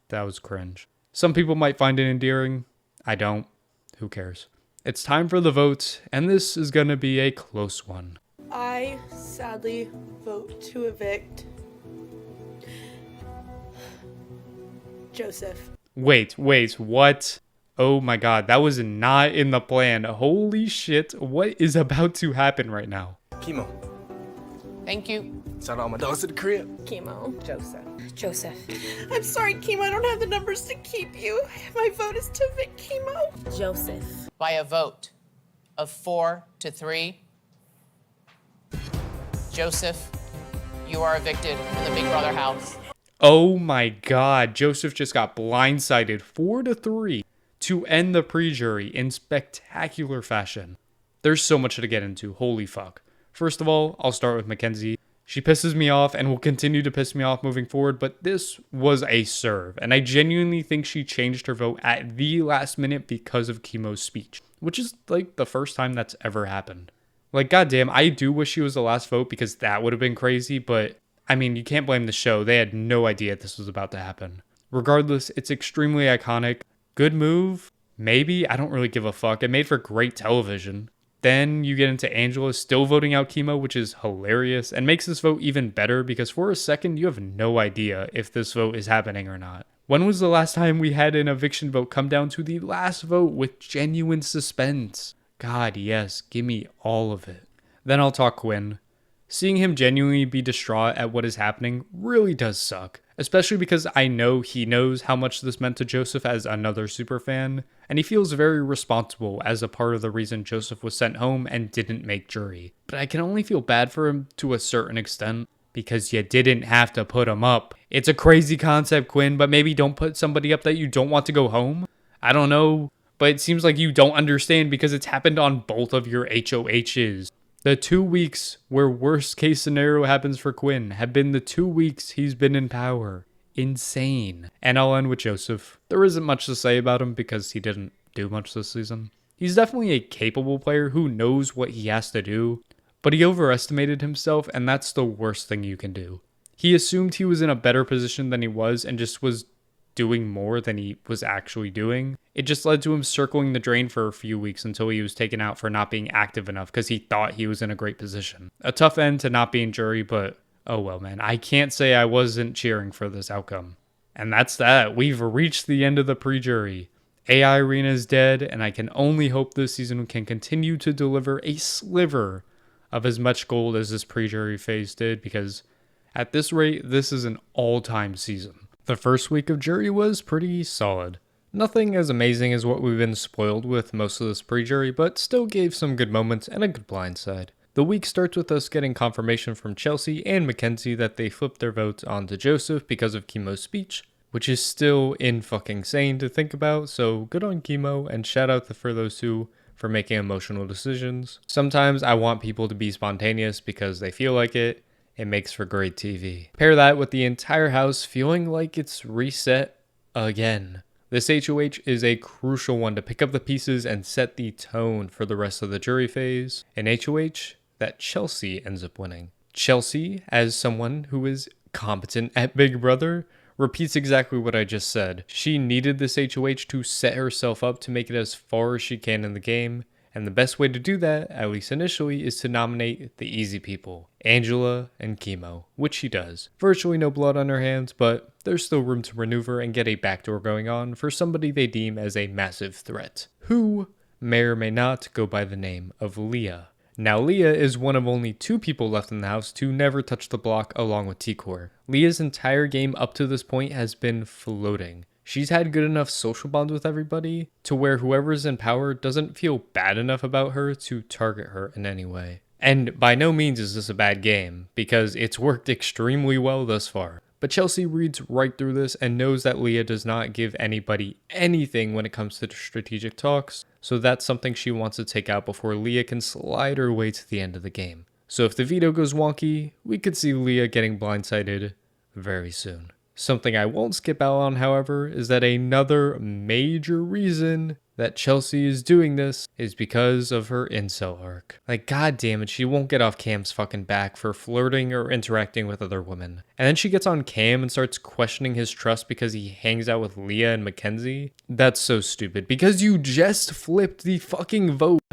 that was cringe. Some people might find it endearing. I don't. Who cares? It's time for the votes, and this is going to be a close one. I sadly vote to evict Joseph. Wait, what? Oh my god, that was not in the plan. Holy shit, what is about to happen right now? Chemo. Thank you. Shout out all my dogs to the crib. Chemo. Joseph. Joseph. I'm sorry, Chemo. I don't have the numbers to keep you. My vote is to evict Chemo. Joseph. By a vote of 4 to 3, Joseph, you are evicted from the Big Brother house. Oh my god, Joseph just got blindsided 4-3 to end the pre-jury in spectacular fashion. There's so much to get into, holy fuck. First of all, I'll start with Mackenzie. She pisses me off and will continue to piss me off moving forward, but this was a serve, and I genuinely think she changed her vote at the last minute because of Chemo's speech, which is like the first time that's ever happened. Like, goddamn, I do wish she was the last vote because that would have been crazy, but I mean, you can't blame the show. They had no idea this was about to happen. Regardless, it's extremely iconic. Good move? Maybe? I don't really give a fuck. It made for great television. Then you get into Angela still voting out Chemo, which is hilarious and makes this vote even better because for a second you have no idea if this vote is happening or not. When was the last time we had an eviction vote come down to the last vote with genuine suspense? God, yes, give me all of it. Then I'll talk Quinn. Seeing him genuinely be distraught at what is happening really does suck, especially because I know he knows how much this meant to Joseph as another superfan, and he feels very responsible as a part of the reason Joseph was sent home and didn't make jury. But I can only feel bad for him to a certain extent, because you didn't have to put him up. It's a crazy concept, Quinn, but maybe don't put somebody up that you don't want to go home? I don't know, but it seems like you don't understand because it's happened on both of your HOHs. The 2 weeks where worst case scenario happens for Quinn have been the 2 weeks he's been in power. Insane. And I'll end with Joseph. There isn't much to say about him because he didn't do much this season. He's definitely a capable player who knows what he has to do, but he overestimated himself, and that's the worst thing you can do. He assumed he was in a better position than he was and just was doing more than he was actually doing. It just led to him circling the drain for a few weeks until he was taken out for not being active enough because he thought he was in a great position. A tough end to not being jury, but oh well, man. I can't say I wasn't cheering for this outcome. And that's that. We've reached the end of the pre-jury. AI Arena is dead, and I can only hope this season can continue to deliver a sliver of as much gold as this pre-jury phase did, because at this rate, this is an all-time season. The first week of jury was pretty solid. Nothing as amazing as what we've been spoiled with most of this pre-jury, but still gave some good moments and a good blindside. The week starts with us getting confirmation from Chelsea and Mackenzie that they flipped their votes onto Joseph because of Chemo's speech, which is still fucking sane to think about, so good on Chemo, and shout out for those two for making emotional decisions. Sometimes I want people to be spontaneous because they feel like it. It makes for great TV. Pair that with the entire house feeling like it's reset again. This HOH is a crucial one to pick up the pieces and set the tone for the rest of the jury phase. An HOH that Chelsea ends up winning. Chelsea, as someone who is competent at Big Brother, repeats exactly what I just said. She needed this HOH to set herself up to make it as far as she can in the game, and the best way to do that, at least initially, is to nominate the easy people, Angela and Chemo, which she does. Virtually no blood on her hands, but there's still room to maneuver and get a backdoor going on for somebody they deem as a massive threat, who may or may not go by the name of Leah. Now, Leah is one of only 2 people left in the house to never touch the block along with T-Core. Leah's entire game up to this point has been floating. She's had good enough social bonds with everybody to where whoever's in power doesn't feel bad enough about her to target her in any way. And by no means is this a bad game, because it's worked extremely well thus far. But Chelsea reads right through this and knows that Leah does not give anybody anything when it comes to the strategic talks, so that's something she wants to take out before Leah can slide her way to the end of the game. So if the veto goes wonky, we could see Leah getting blindsided very soon. Something I won't skip out on, however, is that another major reason that Chelsea is doing this is because of her incel arc. Like, god damn it, she won't get off Cam's fucking back for flirting or interacting with other women. And then she gets on Cam and starts questioning his trust because he hangs out with Leah and Mackenzie. That's so stupid, because you just flipped the fucking vote.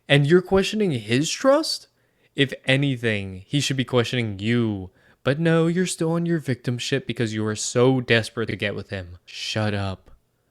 And you're questioning his trust? If anything, he should be questioning you. But no, you're still on your victim shit because you are so desperate to get with him. Shut up.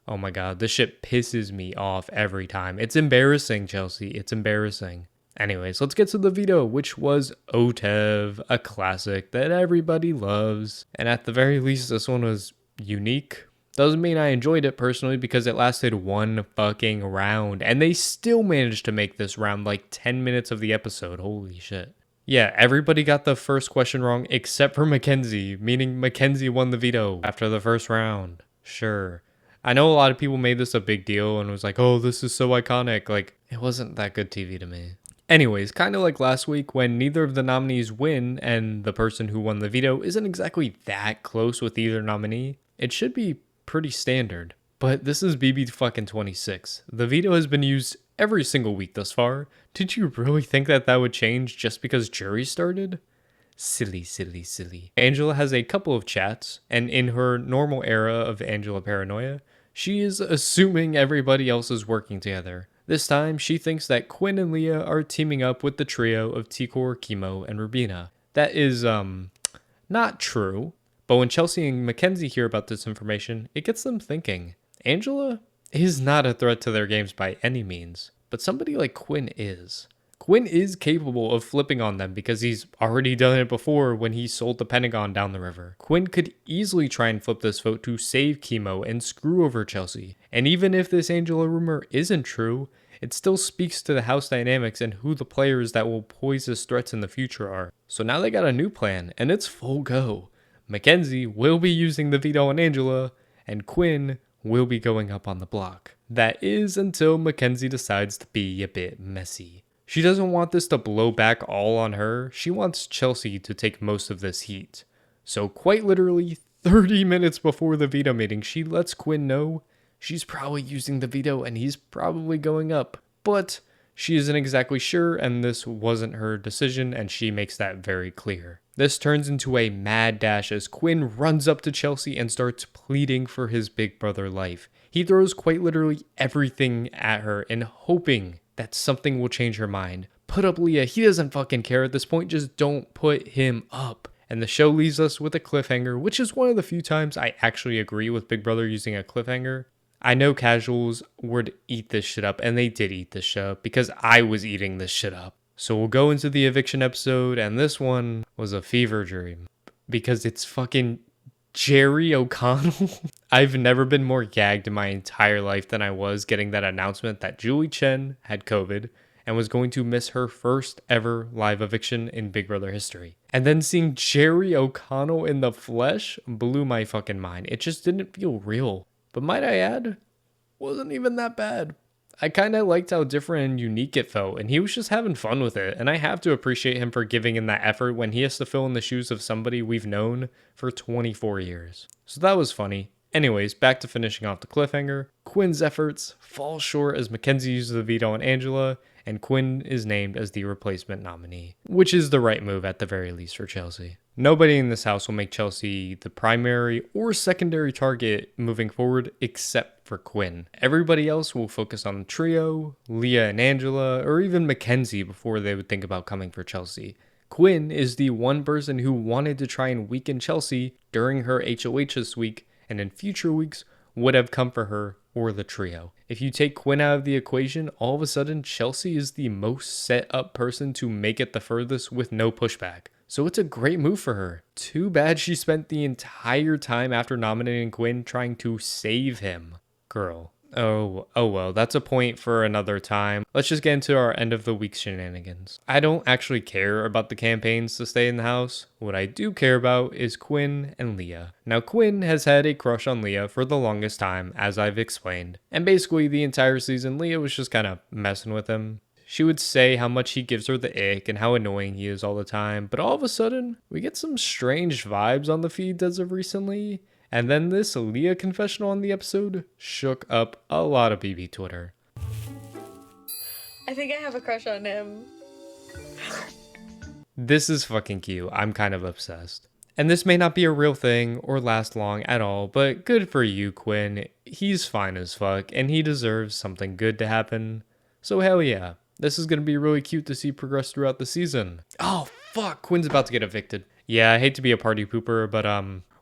Oh my god, this shit pisses me off every time. It's embarrassing, Chelsea. It's embarrassing. Anyways, let's get to the veto, which was Otev, a classic that everybody loves. And at the very least, this one was unique. Doesn't mean I enjoyed it personally because it lasted one fucking round. And they still managed to make this round like 10 minutes of the episode. Holy shit. Yeah, everybody got the first question wrong except for Mackenzie, meaning Mackenzie won the veto after the first round. Sure. I know a lot of people made this a big deal and was like, oh, this is so iconic. Like, it wasn't that good TV to me. Anyways, kind of like last week when neither of the nominees win and the person who won the veto isn't exactly that close with either nominee, it should be pretty standard. But this is BB fucking 26. The veto has been used every single week thus far. Did you really think that that would change just because jury started? Silly, silly, silly. Angela has a couple of chats, and in her normal era of Angela paranoia, she is assuming everybody else is working together. This time, she thinks that Quinn and Leah are teaming up with the trio of Tikor, Chemo, and Rubina. That is, not true. But when Chelsea and Mackenzie hear about this information, it gets them thinking. Angela is not a threat to their games by any means, but somebody like Quinn is. Quinn is capable of flipping on them because he's already done it before when he sold the Pentagon down the river. Quinn could easily try and flip this vote to save Chemo and screw over Chelsea. And even if this Angela rumor isn't true, it still speaks to the house dynamics and who the players that will pose as threats in the future are. So now they got a new plan, and it's full go. Mackenzie will be using the veto on Angela, and Quinn will be going up on the block. That is until Mackenzie decides to be a bit messy. She doesn't want this to blow back all on her. She wants Chelsea to take most of this heat. So quite literally 30 minutes before the veto meeting, she lets Quinn know she's probably using the veto and he's probably going up. But she isn't exactly sure, and this wasn't her decision, and she makes that very clear. This turns into a mad dash as Quinn runs up to Chelsea and starts pleading for his big brother life. He throws quite literally everything at her and hoping that something will change her mind. Put up Leah, he doesn't fucking care at this point, just don't put him up. And the show leaves us with a cliffhanger, which is one of the few times I actually agree with Big Brother using a cliffhanger. I know casuals would eat this shit up, and they did eat this shit up because I was eating this shit up. So we'll go into the eviction episode, and this one was a fever dream because it's fucking Jerry O'Connell. I've never been more gagged in my entire life than I was getting that announcement that Julie Chen had COVID and was going to miss her first ever live eviction in Big Brother history. And then seeing Jerry O'Connell in the flesh blew my fucking mind. It just didn't feel real. But might I add, wasn't even that bad. I kind of liked how different and unique it felt, and he was just having fun with it, and I have to appreciate him for giving in that effort when he has to fill in the shoes of somebody we've known for 24 years. So that was funny. Anyways, back to finishing off the cliffhanger. Quinn's efforts fall short as Mackenzie uses the veto on Angela, and Quinn is named as the replacement nominee, which is the right move at the very least for Chelsea. Nobody in this house will make Chelsea the primary or secondary target moving forward except for Quinn. Everybody else will focus on the trio, Leah and Angela, or even Mackenzie before they would think about coming for Chelsea. Quinn is the one person who wanted to try and weaken Chelsea during her HOH this week, and in future weeks would have come for her or the trio. If you take Quinn out of the equation, all of a sudden Chelsea is the most set up person to make it the furthest with no pushback. So it's a great move for her. Too bad she spent the entire time after nominating Quinn trying to save him. Girl, Oh well, that's a point for another time. Let's just get into our end of the week shenanigans. I don't actually care about the campaigns to stay in the house. What I do care about is Quinn and Leah. Now, Quinn has had a crush on Leah for the longest time, as I've explained. And basically the entire season, Leah was just kind of messing with him. She would say how much he gives her the ick and how annoying he is all the time, but all of a sudden, we get some strange vibes on the feeds as of recently. And then this Leah confessional on the episode shook up a lot of BB Twitter. I think I have a crush on him. This is fucking cute. I'm kind of obsessed. And this may not be a real thing or last long at all, but good for you, Quinn. He's fine as fuck, and he deserves something good to happen. So hell yeah. This is gonna be really cute to see progress throughout the season. Oh fuck, Quinn's about to get evicted. Yeah, I hate to be a party pooper, but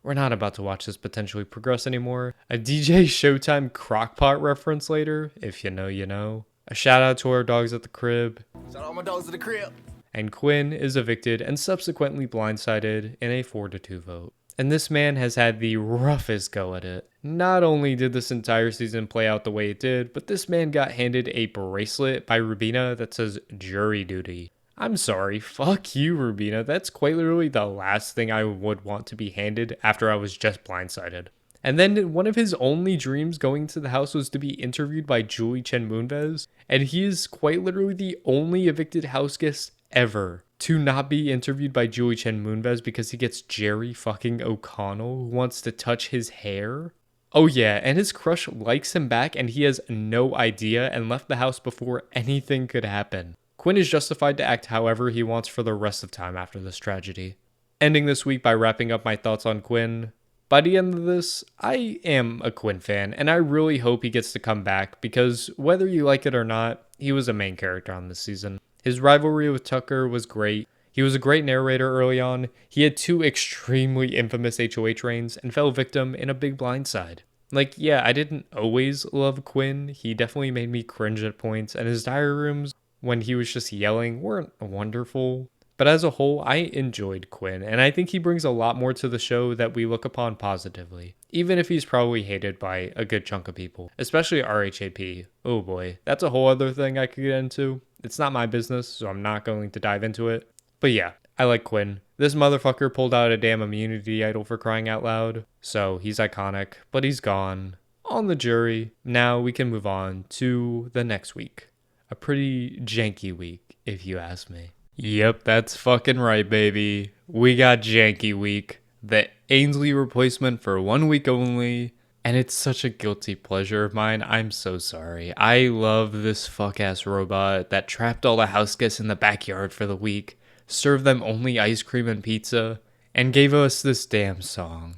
we're not about to watch this potentially progress anymore. A DJ Showtime crockpot reference later. If you know, you know. A shout out to our dogs at the crib. Shout out my dogs at the crib. And Quinn is evicted and subsequently blindsided in a 4-2 vote. And this man has had the roughest go at it. Not only did this entire season play out the way it did, but this man got handed a bracelet by Rubina that says jury duty. I'm sorry, fuck you, Rubina. That's quite literally the last thing I would want to be handed after I was just blindsided. And then one of his only dreams going to the house was to be interviewed by Julie Chen Moonves, and he is quite literally the only evicted house guest ever to not be interviewed by Julie Chen Moonves because he gets Jerry fucking O'Connell who wants to touch his hair. Oh yeah, and his crush likes him back and he has no idea and left the house before anything could happen. Quinn is justified to act however he wants for the rest of time after this tragedy. Ending this week by wrapping up my thoughts on Quinn. By the end of this, I am a Quinn fan, and I really hope he gets to come back because whether you like it or not, he was a main character on this season. His rivalry with Tucker was great. He was a great narrator early on. He had 2 extremely infamous HOH reigns and fell victim in a big blindside. Like, yeah, I didn't always love Quinn. He definitely made me cringe at points, and his diary rooms, when he was just yelling, weren't wonderful. But as a whole, I enjoyed Quinn, and I think he brings a lot more to the show that we look upon positively, even if he's probably hated by a good chunk of people, especially RHAP. Oh boy, that's a whole other thing I could get into. It's not my business, so I'm not going to dive into it. But yeah, I like Quinn. This motherfucker pulled out a damn immunity idol for crying out loud, so he's iconic, but he's gone. On the jury, now we can move on to the next week. A pretty janky week, if you ask me. Yep, that's fucking right, baby. We got Janky Week, the Ainsley replacement for 1 week only, and it's such a guilty pleasure of mine. I'm so sorry. I love this fuck-ass robot that trapped all the house guests in the backyard for the week, served them only ice cream and pizza, and gave us this damn song.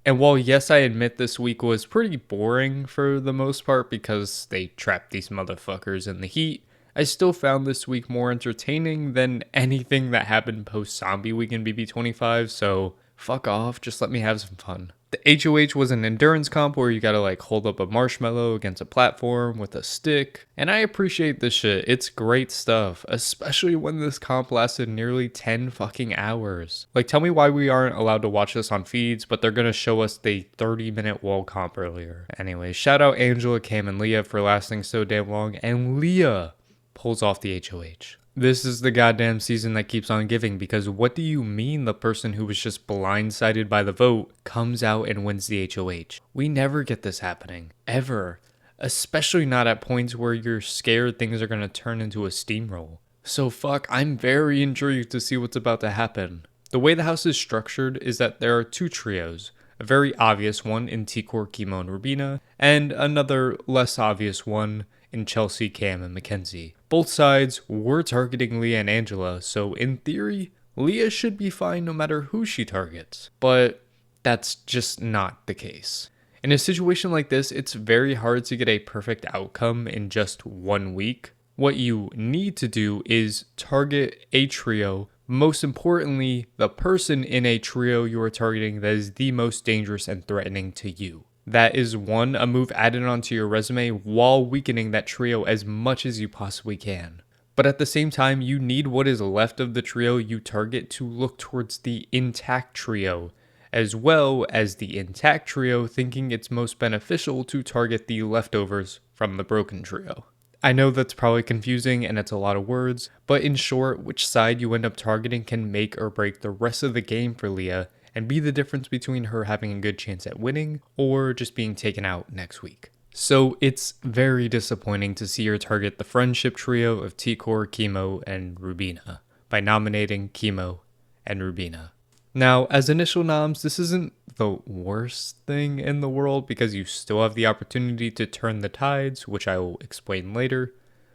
And while yes, I admit this week was pretty boring for the most part because they trapped these motherfuckers in the heat, I still found this week more entertaining than anything that happened post-zombie week in BB25, so fuck off, just let me have some fun. The HOH was an endurance comp where you gotta like hold up a marshmallow against a platform with a stick, and I appreciate this shit. It's great stuff, especially when this comp lasted nearly 10 fucking hours. Like, tell me why we aren't allowed to watch this on feeds, but they're gonna show us the 30-minute wall comp earlier. Anyway, shout out Angela, Cam, and Leah for lasting so damn long, and Leah pulls off the HOH. This is the goddamn season that keeps on giving, because what do you mean the person who was just blindsided by the vote comes out and wins the HOH? We never get this happening. Ever. Especially not at points where you're scared things are going to turn into a steamroll. So fuck, I'm very intrigued to see what's about to happen. The way the house is structured is that there are 2 trios. A very obvious one in T-Core, Chemo, and Rubina, and another less obvious one in Chelsea, Cam, and Mackenzie. Both sides were targeting Leah and Angela, so in theory, Leah should be fine no matter who she targets. But that's just not the case. In a situation like this, it's very hard to get a perfect outcome in just 1 week. What you need to do is target a trio, most importantly, the person in a trio you are targeting that is the most dangerous and threatening to you. That is a move added onto your resume while weakening that trio as much as you possibly can. But at the same time, you need what is left of the trio you target to look towards the intact trio, as well as the intact trio thinking it's most beneficial to target the leftovers from the broken trio. I know that's probably confusing and it's a lot of words, but in short, which side you end up targeting can make or break the rest of the game for Leah and be the difference between her having a good chance at winning or just being taken out next week. So it's very disappointing to see her target the friendship trio of T-Core, Chemo, and Rubina by nominating Chemo and Rubina. Now, as initial noms, this isn't the worst thing in the world because you still have the opportunity to turn the tides, which I will explain later.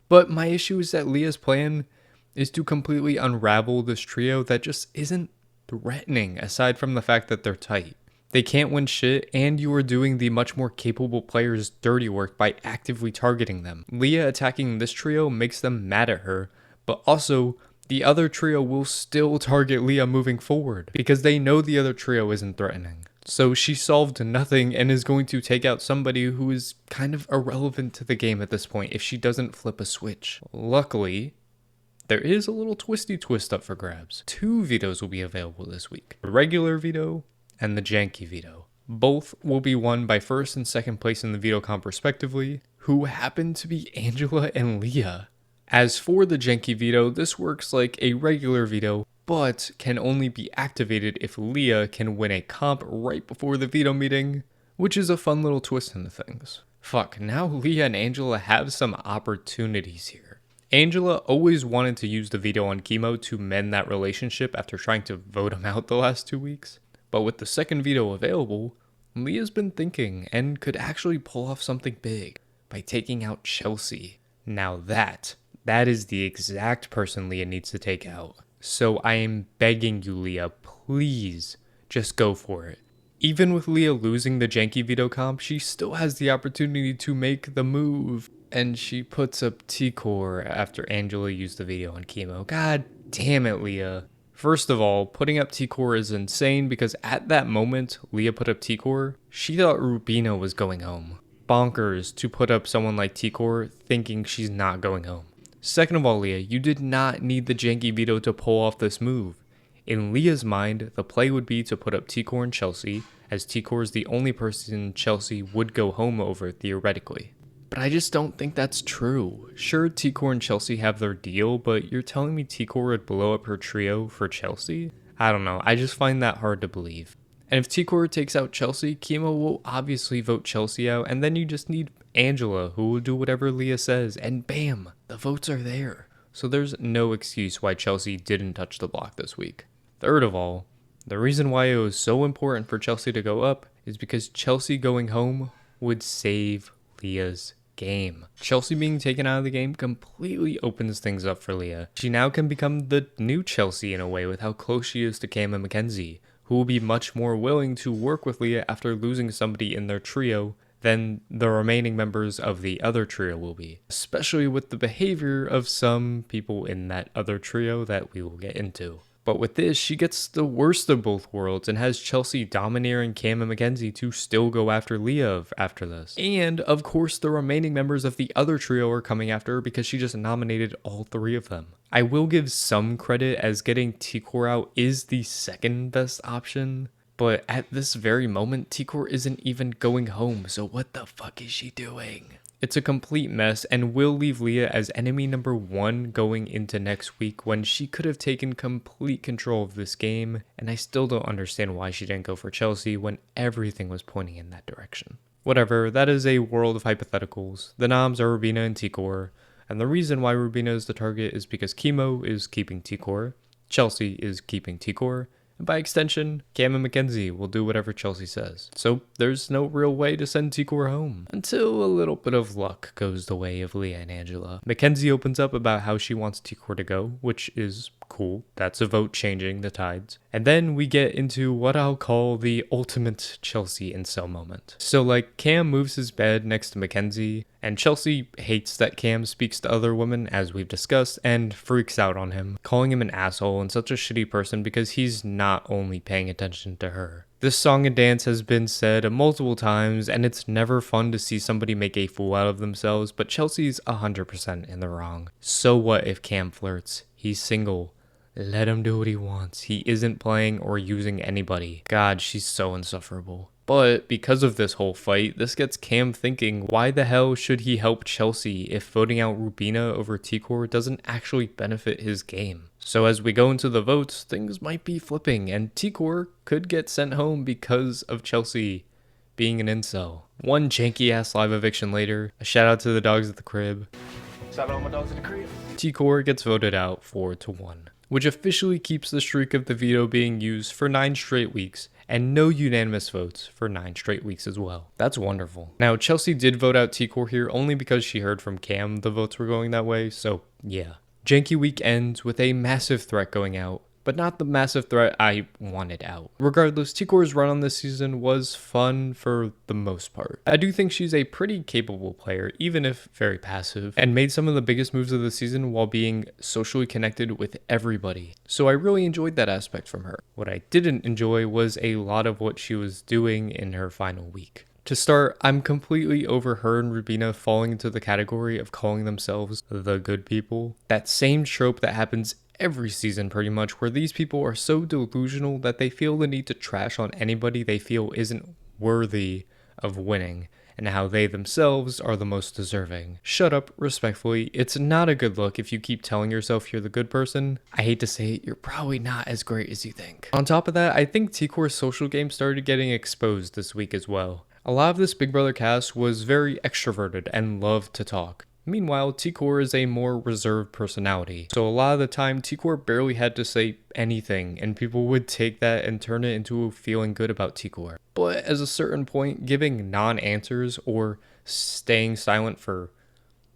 But my issue is that Leah's plan is to completely unravel this trio that just isn't threatening aside from the fact that they're tight. They can't win shit, and you are doing the much more capable players' dirty work by actively targeting them. Leah attacking this trio makes them mad at her, but also the other trio will still target Leah moving forward because they know the other trio isn't threatening. So she solved nothing and is going to take out somebody who is kind of irrelevant to the game at this point if she doesn't flip a switch. Luckily, there is a little twisty twist up for grabs. 2 vetoes will be available this week. The regular veto and the janky veto. Both will be won by first and second place in the veto comp respectively, who happen to be Angela and Leah. As for the janky veto, this works like a regular veto, but can only be activated if Leah can win a comp right before the veto meeting, which is a fun little twist into things. Fuck, now Leah and Angela have some opportunities here. Angela always wanted to use the veto on Chemo to mend that relationship after trying to vote him out the last 2 weeks. But with the second veto available, Leah's been thinking and could actually pull off something big by taking out Chelsea. Now that is the exact person Leah needs to take out. So I am begging you, Leah, please just go for it. Even with Leah losing the janky veto comp, she still has the opportunity to make the move. And she puts up T-Core after Angela used the veto on Chemo. God damn it, Leah. First of all, putting up T-Core is insane because at that moment Leah put up T-Core, she thought Rubina was going home. Bonkers to put up someone like T-Core thinking she's not going home. Second of all, Leah, you did not need the janky veto to pull off this move. In Leah's mind, the play would be to put up T-Core and Chelsea, as T-Core is the only person Chelsea would go home over theoretically. But I just don't think that's true. Sure, T-Core and Chelsea have their deal, but you're telling me T-Core would blow up her trio for Chelsea? I don't know, I just find that hard to believe. And if T-Core takes out Chelsea, Chemo will obviously vote Chelsea out, and then you just need Angela, who will do whatever Leah says, and bam, the votes are there. So there's no excuse why Chelsea didn't touch the block this week. Third of all, the reason why it was so important for Chelsea to go up is because Chelsea going home would save Leah's game. Chelsea being taken out of the game completely opens things up for Leah. She now can become the new Chelsea in a way with how close she is to Cam and Mackenzie, who will be much more willing to work with Leah after losing somebody in their trio than the remaining members of the other trio will be, especially with the behavior of some people in that other trio that we will get into. But with this, she gets the worst of both worlds and has Chelsea domineering Cam and Mackenzie to still go after Leah after this. And of course, the remaining members of the other trio are coming after her because she just nominated all 3 of them. I will give some credit as getting T-Core out is the second best option, but at this very moment, T-Core isn't even going home, so what the fuck is she doing? It's a complete mess and will leave Leah as enemy number 1 going into next week when she could have taken complete control of this game, and I still don't understand why she didn't go for Chelsea when everything was pointing in that direction. Whatever, that is a world of hypotheticals. The noms are Rubina and T-Core, and the reason why Rubina is the target is because Chemo is keeping T-Core, Chelsea is keeping T-Core, and by extension, Cam and Mackenzie will do whatever Chelsea says. So there's no real way to send T-Core home. Until a little bit of luck goes the way of Leah and Angela. Mackenzie opens up about how she wants T-Core to go, which is cool. That's a vote changing the tides. And then we get into what I'll call the ultimate Chelsea incel moment. So like Cam moves his bed next to Mackenzie, and Chelsea hates that Cam speaks to other women, as we've discussed, and freaks out on him, calling him an asshole and such a shitty person because he's not only paying attention to her. This song and dance has been said multiple times, and it's never fun to see somebody make a fool out of themselves, but Chelsea's 100% in the wrong. So what if Cam flirts? He's single. Let him do what he wants. He isn't playing or using anybody. God, she's so insufferable. But because of this whole fight, this gets Cam thinking, why the hell should he help Chelsea if voting out Rubina over Tikor doesn't actually benefit his game? So as we go into the votes, things might be flipping, and Tikor could get sent home because of Chelsea being an incel. One janky ass live eviction later, a shout out to the dogs at the crib. Shout out all my dogs at the crib. Tikor gets voted out 4-1. Which officially keeps the streak of the veto being used for 9 straight weeks, and no unanimous votes for 9 straight weeks as well. That's wonderful. Now, Chelsea did vote out Tikor here only because she heard from Cam the votes were going that way, so yeah. Janky week ends with a massive threat going out, but not the massive threat I wanted out. Regardless, Tikor's run on this season was fun for the most part. I do think she's a pretty capable player, even if very passive, and made some of the biggest moves of the season while being socially connected with everybody. So I really enjoyed that aspect from her. What I didn't enjoy was a lot of what she was doing in her final week. To start, I'm completely over her and Rubina falling into the category of calling themselves the good people. That same trope that happens every season pretty much, where these people are so delusional that they feel the need to trash on anybody they feel isn't worthy of winning, and how they themselves are the most deserving. Shut up, respectfully. It's not a good look if you keep telling yourself you're the good person. I hate to say it, you're probably not as great as you think. On top of that, I think Tikor's social game started getting exposed this week as well. A lot of this Big Brother cast was very extroverted and loved to talk. Meanwhile, Tikor is a more reserved personality, so a lot of the time Tikor barely had to say anything, and people would take that and turn it into feeling good about Tikor. But at a certain point, giving non-answers or staying silent for,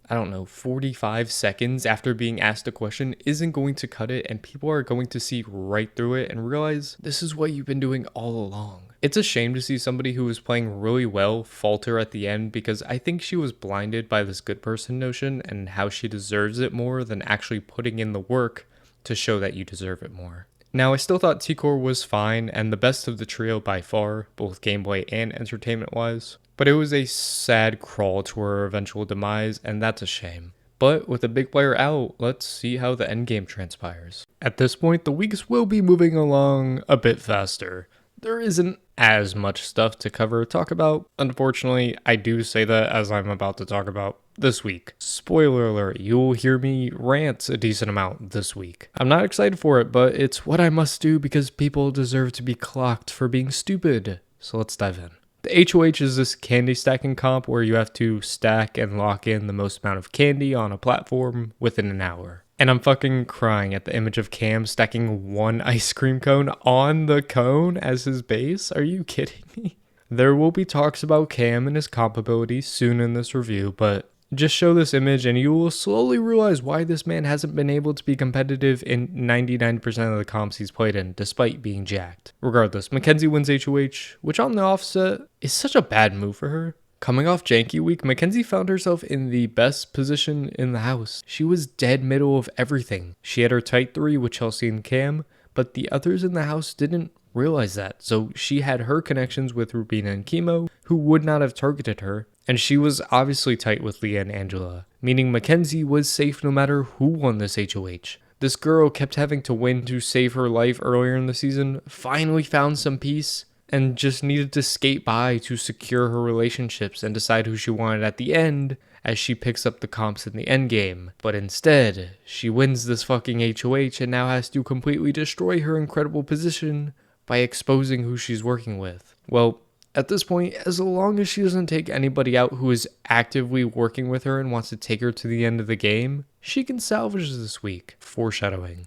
45 seconds after being asked a question isn't going to cut it, and people are going to see right through it and realize this is what you've been doing all along. It's a shame to see somebody who was playing really well falter at the end, because I think she was blinded by this good person notion and how she deserves it more than actually putting in the work to show that you deserve it more. Now, I still thought Tikor was fine and the best of the trio by far, both gameplay and entertainment-wise, but it was a sad crawl to her eventual demise, and that's a shame. But with the big player out, let's see how the endgame transpires. At this point, the weeks will be moving along a bit faster. There isn't as much stuff to cover or talk about. Unfortunately, I do say that as I'm about to talk about this week. Spoiler alert, you will hear me rant a decent amount this week. I'm not excited for it, but it's what I must do because people deserve to be clocked for being stupid. So let's dive in. The HOH is this candy stacking comp where you have to stack and lock in the most amount of candy on a platform within an hour. And I'm fucking crying at the image of Cam stacking one ice cream cone on the cone as his base. Are you kidding me? There will be talks about Cam and his comp abilities soon in this review, but just show this image and you will slowly realize why this man hasn't been able to be competitive in 99% of the comps he's played in, despite being jacked. Regardless, Mackenzie wins HOH, which on the offset is such a bad move for her. Coming off Janky Week, Mackenzie found herself in the best position in the house. She was dead middle of everything. She had her tight 3 with Chelsea and Cam, but the others in the house didn't realize that. So she had her connections with Rubina and Chemo, who would not have targeted her, and she was obviously tight with Leah and Angela, meaning Mackenzie was safe no matter who won this HOH. This girl kept having to win to save her life earlier in the season, finally found some peace, and just needed to skate by to secure her relationships and decide who she wanted at the end as she picks up the comps in the endgame. But instead, she wins this fucking HOH and now has to completely destroy her incredible position by exposing who she's working with. Well, at this point, as long as she doesn't take anybody out who is actively working with her and wants to take her to the end of the game, she can salvage this week. Foreshadowing.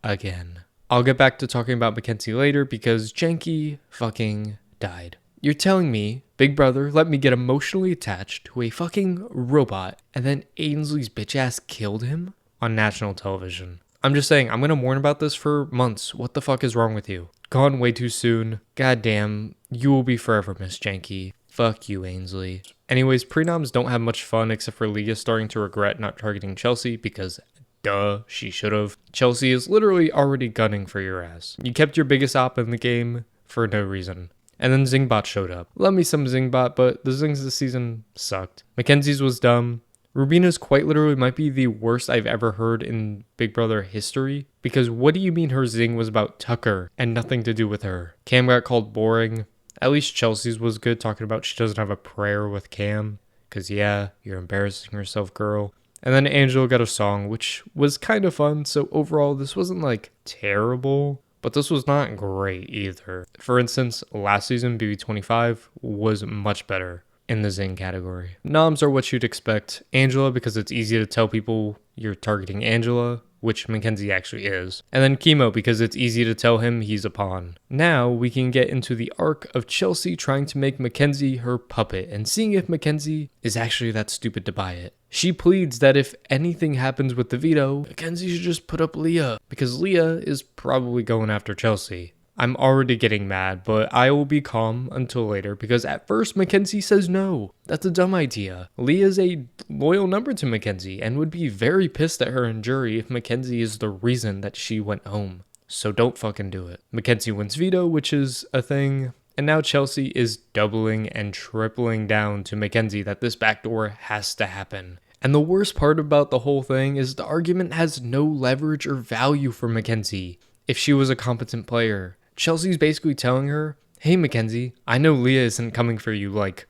Again. I'll get back to talking about Mackenzie later because Janky fucking died. You're telling me Big Brother let me get emotionally attached to a fucking robot and then Ainsley's bitch ass killed him on national television. I'm just saying, I'm gonna warn about this for months. What the fuck is wrong with you? Gone way too soon. Goddamn, you will be forever Miss Janky. Fuck you, Ainsley. Anyways, prenoms don't have much fun except for Leah starting to regret not targeting Chelsea because duh, she should've. Chelsea is literally already gunning for your ass. You kept your biggest op in the game for no reason. And then Zingbot showed up. Love me some Zingbot, but the Zings this season sucked. Mackenzie's was dumb. Rubina's quite literally might be the worst I've ever heard in Big Brother history. Because what do you mean her Zing was about Tucker and nothing to do with her? Cam got called boring. At least Chelsea's was good, talking about she doesn't have a prayer with Cam. Because yeah, you're embarrassing yourself, girl. And then Angela got a song, which was kind of fun. So overall, this wasn't like terrible, but this was not great either. For instance, last season, BB25 was much better in the Zing category. Noms are what you'd expect. Angela, because it's easy to tell people you're targeting Angela, which Mackenzie actually is. And then Chemo, because it's easy to tell him he's a pawn. Now we can get into the arc of Chelsea trying to make Mackenzie her puppet and seeing if Mackenzie is actually that stupid to buy it. She pleads that if anything happens with the veto, Mackenzie should just put up Leah, because Leah is probably going after Chelsea. I'm already getting mad, but I will be calm until later because at first Mackenzie says no. That's a dumb idea. Leah's a loyal number to Mackenzie and would be very pissed at her and jury if Mackenzie is the reason that she went home. So don't fucking do it. Mackenzie wins veto, which is a thing. And now Chelsea is doubling and tripling down to Mackenzie that this backdoor has to happen. And the worst part about the whole thing is the argument has no leverage or value for Mackenzie if she was a competent player. Chelsea's basically telling her, hey Mackenzie, I know Leah isn't coming for you like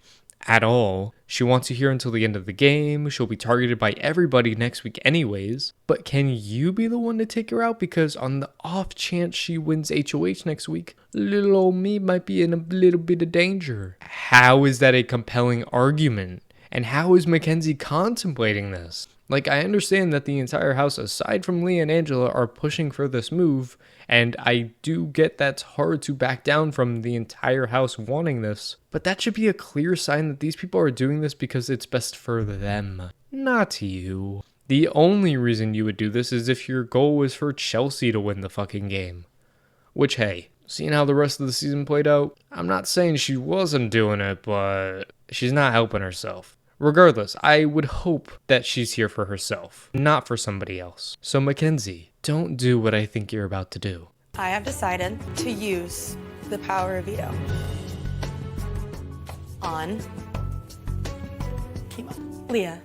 at all. She wants you here until the end of the game. She'll be targeted by everybody next week anyways. But can you be the one to take her out? Because on the off chance she wins HOH next week, little old me might be in a little bit of danger. How is that a compelling argument? And how is Mackenzie contemplating this? Like, I understand that the entire house, aside from Leah and Angela, are pushing for this move, and I do get that's hard to back down from the entire house wanting this, but that should be a clear sign that these people are doing this because it's best for them, not you. The only reason you would do this is if your goal was for Chelsea to win the fucking game. Which, hey, seeing how the rest of the season played out, I'm not saying she wasn't doing it, but she's not helping herself. Regardless, I would hope that she's here for herself, not for somebody else. So Mackenzie, don't do what I think you're about to do. I have decided to use the power of veto on Chemo. Leah,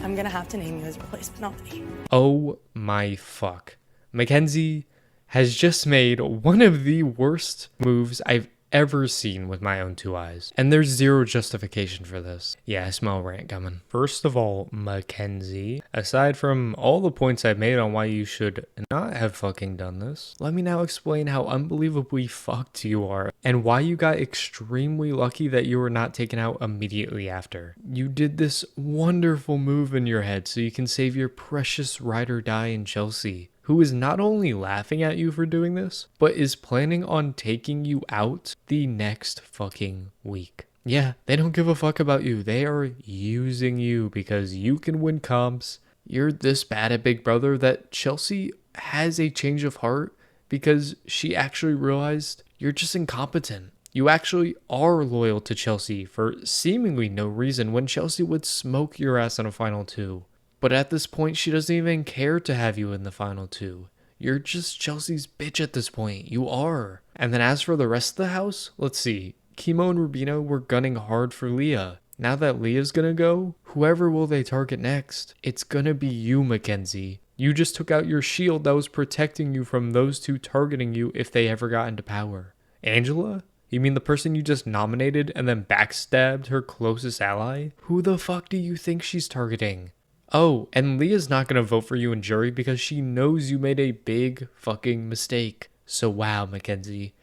I'm gonna have to name you as replacement nominee. Oh my fuck. Mackenzie has just made one of the worst moves I've ever seen with my own two eyes. And there's zero justification for this. Yeah, I smell rant coming. First of all, Mackenzie, aside from all the points I've made on why you should not have fucking done this, let me now explain how unbelievably fucked you are and why you got extremely lucky that you were not taken out immediately after. You did this wonderful move in your head so you can save your precious ride or die in Chelsea, who is not only laughing at you for doing this, but is planning on taking you out the next fucking week. Yeah, they don't give a fuck about you. They are using you because you can win comps. You're this bad at Big Brother that Chelsea has a change of heart because she actually realized you're just incompetent. You actually are loyal to Chelsea for seemingly no reason when Chelsea would smoke your ass in a final two. But at this point, she doesn't even care to have you in the final two. You're just Chelsea's bitch at this point. You are. And then as for the rest of the house, let's see. Chemo and Rubino were gunning hard for Leah. Now that Leah's gonna go, whoever will they target next? It's gonna be you, Mackenzie. You just took out your shield that was protecting you from those two targeting you if they ever got into power. Angela? You mean the person you just nominated and then backstabbed her closest ally? Who the fuck do you think she's targeting? Oh, and Leah's not going to vote for you in jury because she knows you made a big fucking mistake. So wow, Mackenzie.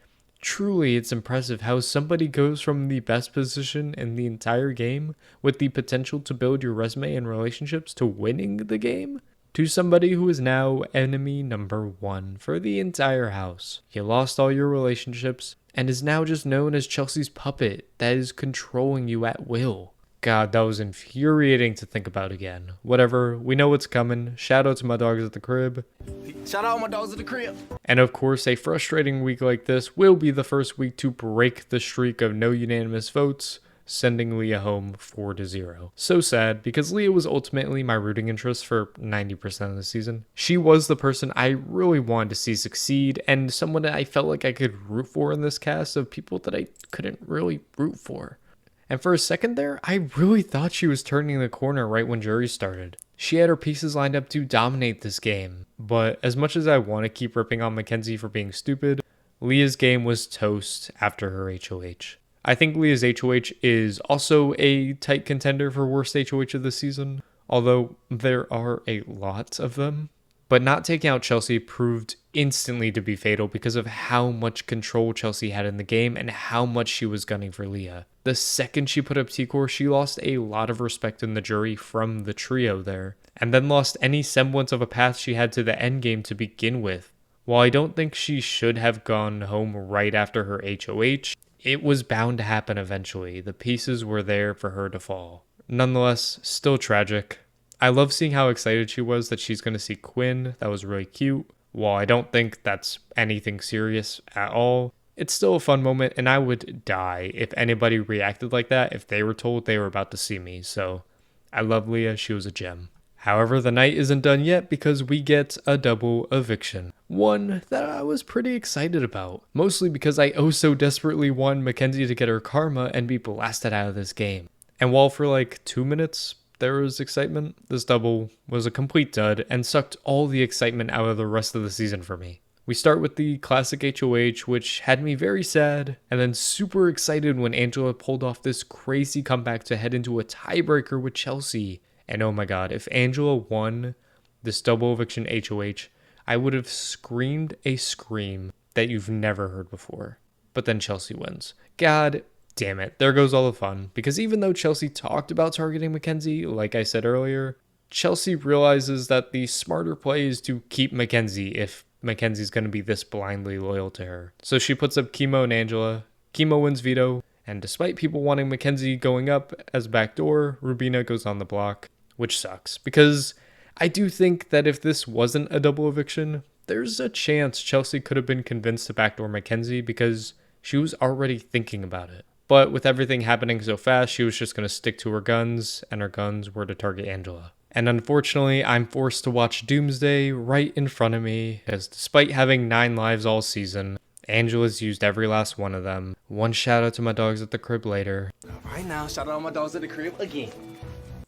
Truly, it's impressive how somebody goes from the best position in the entire game with the potential to build your resume and relationships to winning the game to somebody who is now enemy number one for the entire house. You lost all your relationships and is now just known as Chelsea's puppet that is controlling you at will. God, that was infuriating to think about again. Whatever, we know what's coming. Shout out to my dogs at the crib. Shout out my dogs at the crib. And of course, a frustrating week like this will be the first week to break the streak of no unanimous votes. sending Leah home 4-0. So sad, because Leah was ultimately my rooting interest for 90% of the season. She was the person I really wanted to see succeed, and someone that I felt like I could root for in this cast of people that I couldn't really root for. And for a second there, I really thought she was turning the corner right when jury started. She had her pieces lined up to dominate this game. But as much as I want to keep ripping on Mackenzie for being stupid, Leah's game was toast after her HOH. I think Leah's HOH is also a tight contender for worst HOH of the season, although there are a lot of them. But not taking out Chelsea proved instantly to be fatal because of how much control Chelsea had in the game and how much she was gunning for Leah. The second she put up T-Core, she lost a lot of respect in the jury from the trio there, and then lost any semblance of a path she had to the endgame to begin with. While I don't think she should have gone home right after her HOH, it was bound to happen eventually. The pieces were there for her to fall. Nonetheless, still tragic. I love seeing how excited she was that she's going to see Quinn. That was really cute. While I don't think that's anything serious at all, it's still a fun moment, and I would die if anybody reacted like that if they were told they were about to see me. So I love Leah. She was a gem. However, the night isn't done yet because we get a double eviction. One that I was pretty excited about, mostly because I oh so desperately want Mackenzie to get her karma and be blasted out of this game. And while for like 2 minutes there was excitement, this double was a complete dud and sucked all the excitement out of the rest of the season for me. We start with the classic HOH, which had me very sad, and then super excited when Angela pulled off this crazy comeback to head into a tiebreaker with Chelsea. And oh my god, if Angela won this double eviction HOH, I would have screamed a scream that you've never heard before. But then Chelsea wins. God damn it, there goes all the fun. Because even though Chelsea talked about targeting Mackenzie, like I said earlier, Chelsea realizes that the smarter play is to keep Mackenzie if Mackenzie's going to be this blindly loyal to her. So she puts up Chemo and Angela. Chemo wins veto, and despite people wanting Mackenzie going up as backdoor, Rubina goes on the block, which sucks. Because I do think that if this wasn't a double eviction, there's a chance Chelsea could have been convinced to backdoor Mackenzie because she was already thinking about it. But with everything happening so fast, she was just going to stick to her guns, and her guns were to target Angela. And unfortunately, I'm forced to watch Doomsday right in front of me, as despite having 9 lives all season, Angela's used every last one of them. One shout out to my dogs at the crib later. Right now, shout out to my dogs at the crib again.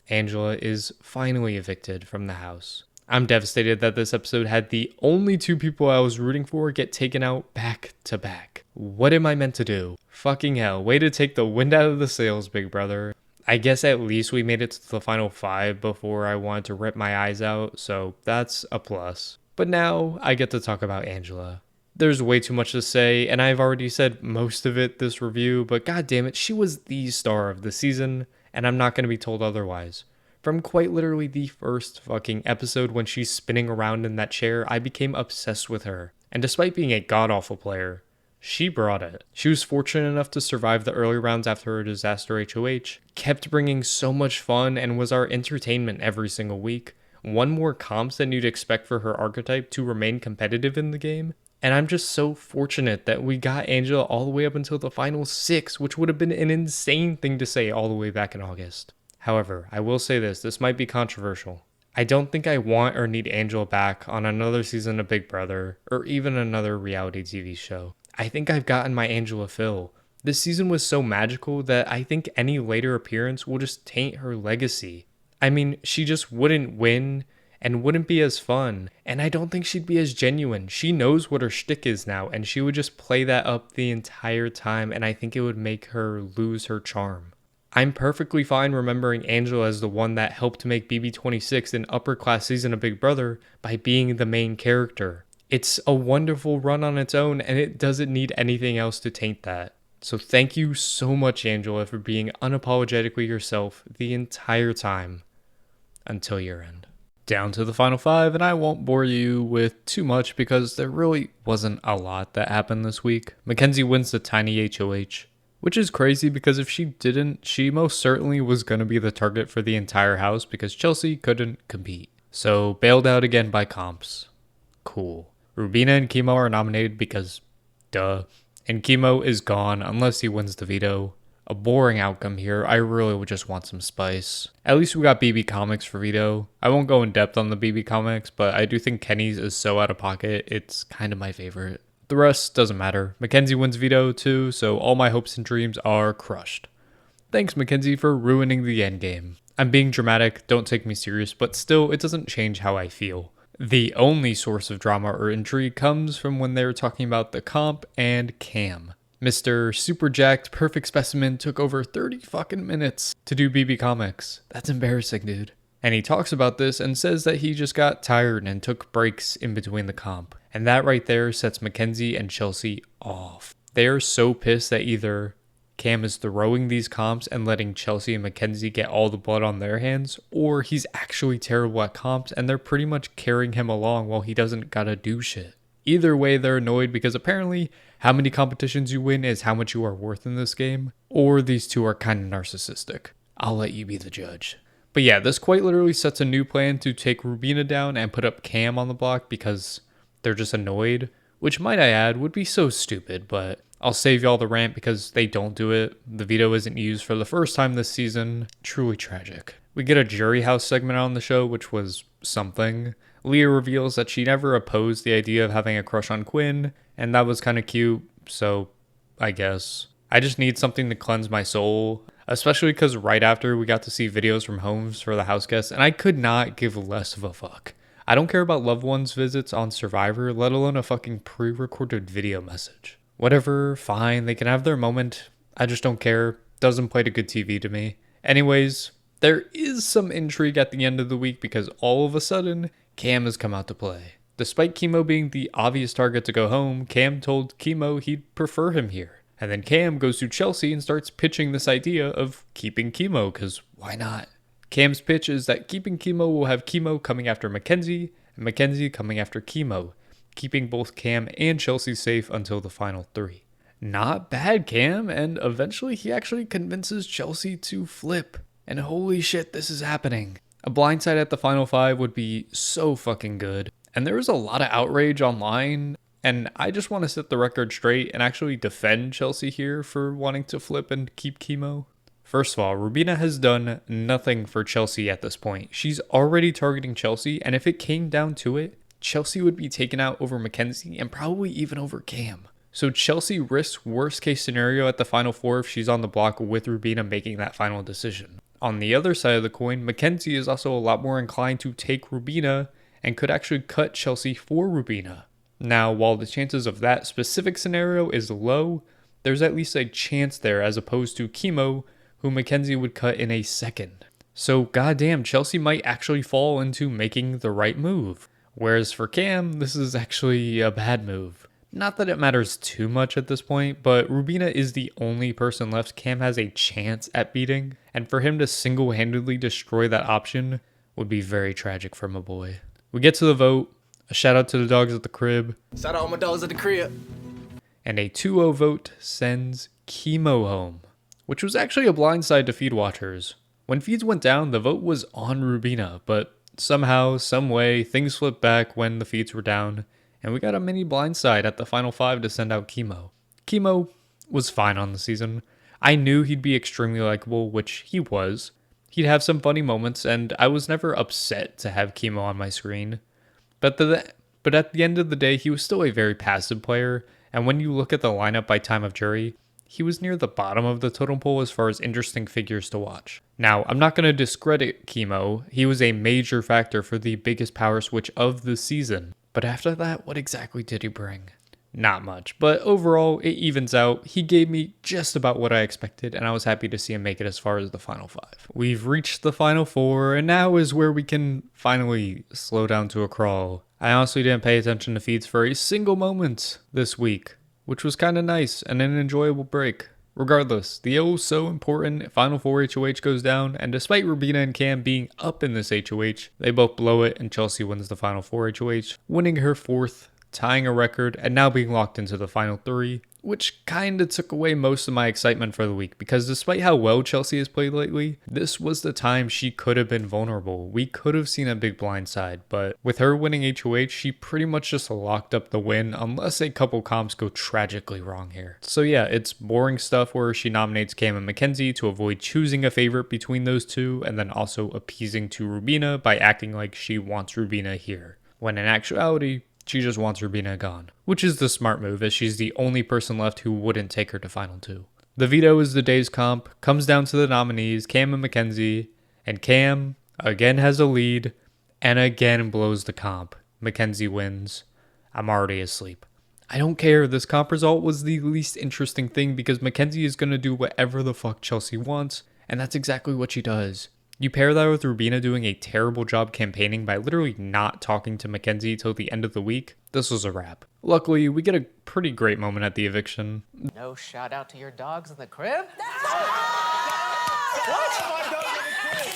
Angela is finally evicted from the house. I'm devastated that this episode had the only 2 people I was rooting for get taken out back to back. What am I meant to do? Fucking hell, way to take the wind out of the sails, big brother. I guess at least we made it to the final 5 before I wanted to rip my eyes out, so that's a plus. But now I get to talk about Angela. There's way too much to say, and I've already said most of it this review, but god damn it, she was the star of the season, and I'm not going to be told otherwise. From quite literally the first fucking episode when she's spinning around in that chair, I became obsessed with her. And despite being a god-awful player, she brought it. She was fortunate enough to survive the early rounds after her disaster HOH, kept bringing so much fun, and was our entertainment every single week. Won more comps than you'd expect for her archetype to remain competitive in the game. And I'm just so fortunate that we got Angela all the way up until the final 6, which would have been an insane thing to say all the way back in August. However, I will say this might be controversial. I don't think I want or need Angela back on another season of Big Brother, or even another reality TV show. I think I've gotten my Angela fill. This season was so magical that I think any later appearance will just taint her legacy. I mean, she just wouldn't win and wouldn't be as fun, and I don't think she'd be as genuine. She knows what her shtick is now, and she would just play that up the entire time, and I think it would make her lose her charm. I'm perfectly fine remembering Angela as the one that helped make BB26 an upper class season of Big Brother by being the main character. It's a wonderful run on its own, and it doesn't need anything else to taint that. So thank you so much, Angela, for being unapologetically yourself the entire time until your end. Down to the final 5, and I won't bore you with too much because there really wasn't a lot that happened this week. Mackenzie wins the tiny HOH, which is crazy because if she didn't, she most certainly was going to be the target for the entire house because Chelsea couldn't compete. So bailed out again by comps. Cool. Rubina and Chemo are nominated because duh. And Chemo is gone unless he wins the veto. a boring outcome here. I really would just want some spice. At least we got BB Comics for veto. I won't go in depth on the BB Comics, but I do think Kenny's is so out of pocket, it's kind of my favorite. The rest doesn't matter. Mackenzie wins veto too, so all my hopes and dreams are crushed. Thanks, Mackenzie, for ruining the endgame. I'm being dramatic, don't take me serious, but still, it doesn't change how I feel. The only source of drama or intrigue comes from when they're talking about the comp and Cam. Mr. Super Jacked Perfect Specimen took over 30 fucking minutes to do BB Comics. That's embarrassing, dude. And he talks about this and says that he just got tired and took breaks in between the comp. And that right there sets Mackenzie and Chelsea off. They're so pissed that either Cam is throwing these comps and letting Chelsea and Mackenzie get all the blood on their hands, or he's actually terrible at comps and they're pretty much carrying him along while he doesn't gotta do shit. Either way, they're annoyed because apparently how many competitions you win is how much you are worth in this game, or these two are kind of narcissistic. I'll let you be the judge. But yeah, this quite literally sets a new plan to take Rubina down and put up Cam on the block because they're just annoyed, which might I add would be so stupid, but I'll save y'all the rant because they don't do it. The veto isn't used for the first time this season. Truly tragic. We get a jury house segment on the show, which was something. Leah reveals that she never opposed the idea of having a crush on Quinn, and that was kind of cute, so I guess. I just need something to cleanse my soul, especially because right after we got to see videos from homes for the house guests, and I could not give less of a fuck. I don't care about loved ones' visits on Survivor, let alone a fucking pre-recorded video message. Whatever, fine, they can have their moment. I just don't care. Doesn't play to good TV to me. Anyways, there is some intrigue at the end of the week because all of a sudden, Cam has come out to play. Despite Chemo being the obvious target to go home, Cam told Chemo he'd prefer him here. And then Cam goes to Chelsea and starts pitching this idea of keeping Chemo, because why not? Cam's pitch is that keeping Chemo will have Chemo coming after Mackenzie, and Mackenzie coming after Chemo, keeping both Cam and Chelsea safe until the final 3. Not bad, Cam, and eventually he actually convinces Chelsea to flip. And holy shit, this is happening. A blindside at the final 5 would be so fucking good. And there was a lot of outrage online, and I just want to set the record straight and actually defend Chelsea here for wanting to flip and keep Chemo. First of all, Rubina has done nothing for Chelsea at this point. She's already targeting Chelsea, and if it came down to it, Chelsea would be taken out over Mackenzie and probably even over Cam. So Chelsea risks worst case scenario at the final 4 if she's on the block with Rubina making that final decision. On the other side of the coin, Mackenzie is also a lot more inclined to take Rubina and could actually cut Chelsea for Rubina. Now, while the chances of that specific scenario is low, there's at least a chance there as opposed to Chemo, who Mackenzie would cut in a second. So goddamn, Chelsea might actually fall into making the right move. Whereas for Cam, this is actually a bad move. Not that it matters too much at this point, but Rubina is the only person left Cam has a chance at beating, and for him to single-handedly destroy that option would be very tragic for my boy. We get to the vote, a shout out to the dogs at the crib. Shout out all my dogs at the crib. And a 2-0 vote sends Chemo home, which was actually a blindside to feed watchers. When feeds went down, the vote was on Rubina, but somehow, some way, things flipped back when the feeds were down, and we got a mini blindside at the final 5 to send out Chemo. Chemo was fine on the season. I knew he'd be extremely likable, which he was. He'd have some funny moments, and I was never upset to have Chemo on my screen. But at the end of the day, he was still a very passive player, and when you look at the lineup by time of jury, he was near the bottom of the totem pole as far as interesting figures to watch. Now, I'm not going to discredit Chemo. He was a major factor for the biggest power switch of the season. But after that, what exactly did he bring? Not much, but overall, it evens out. He gave me just about what I expected, and I was happy to see him make it as far as the final 5. We've reached the final 4, and now is where we can finally slow down to a crawl. I honestly didn't pay attention to feeds for a single moment this week, which was kind of nice and an enjoyable break. Regardless, the so important Final 4 HOH goes down, and despite Rubina and Cam being up in this HOH, they both blow it and Chelsea wins the Final 4 HOH, winning her 4th tying a record, and now being locked into the final 3, which kinda took away most of my excitement for the week, because despite how well Chelsea has played lately, this was the time she could have been vulnerable. We could have seen a big blindside, but with her winning HOH, she pretty much just locked up the win, unless a couple comps go tragically wrong here. So yeah, it's boring stuff where she nominates Cam and Mackenzie to avoid choosing a favorite between those two, and then also appeasing to Rubina by acting like she wants Rubina here, when in actuality, she just wants Rubina gone, which is the smart move as she's the only person left who wouldn't take her to final 2. The veto is the day's comp, comes down to the nominees, Cam and Mackenzie, and Cam again has a lead and again blows the comp. Mackenzie wins. I'm already asleep. I don't care, this comp result was the least interesting thing because Mackenzie is going to do whatever the fuck Chelsea wants, and that's exactly what she does. You pair that with Rubina doing a terrible job campaigning by literally not talking to Mackenzie till the end of the week, this was a wrap. Luckily, we get a pretty great moment at the eviction. No shout out to your dogs in the crib?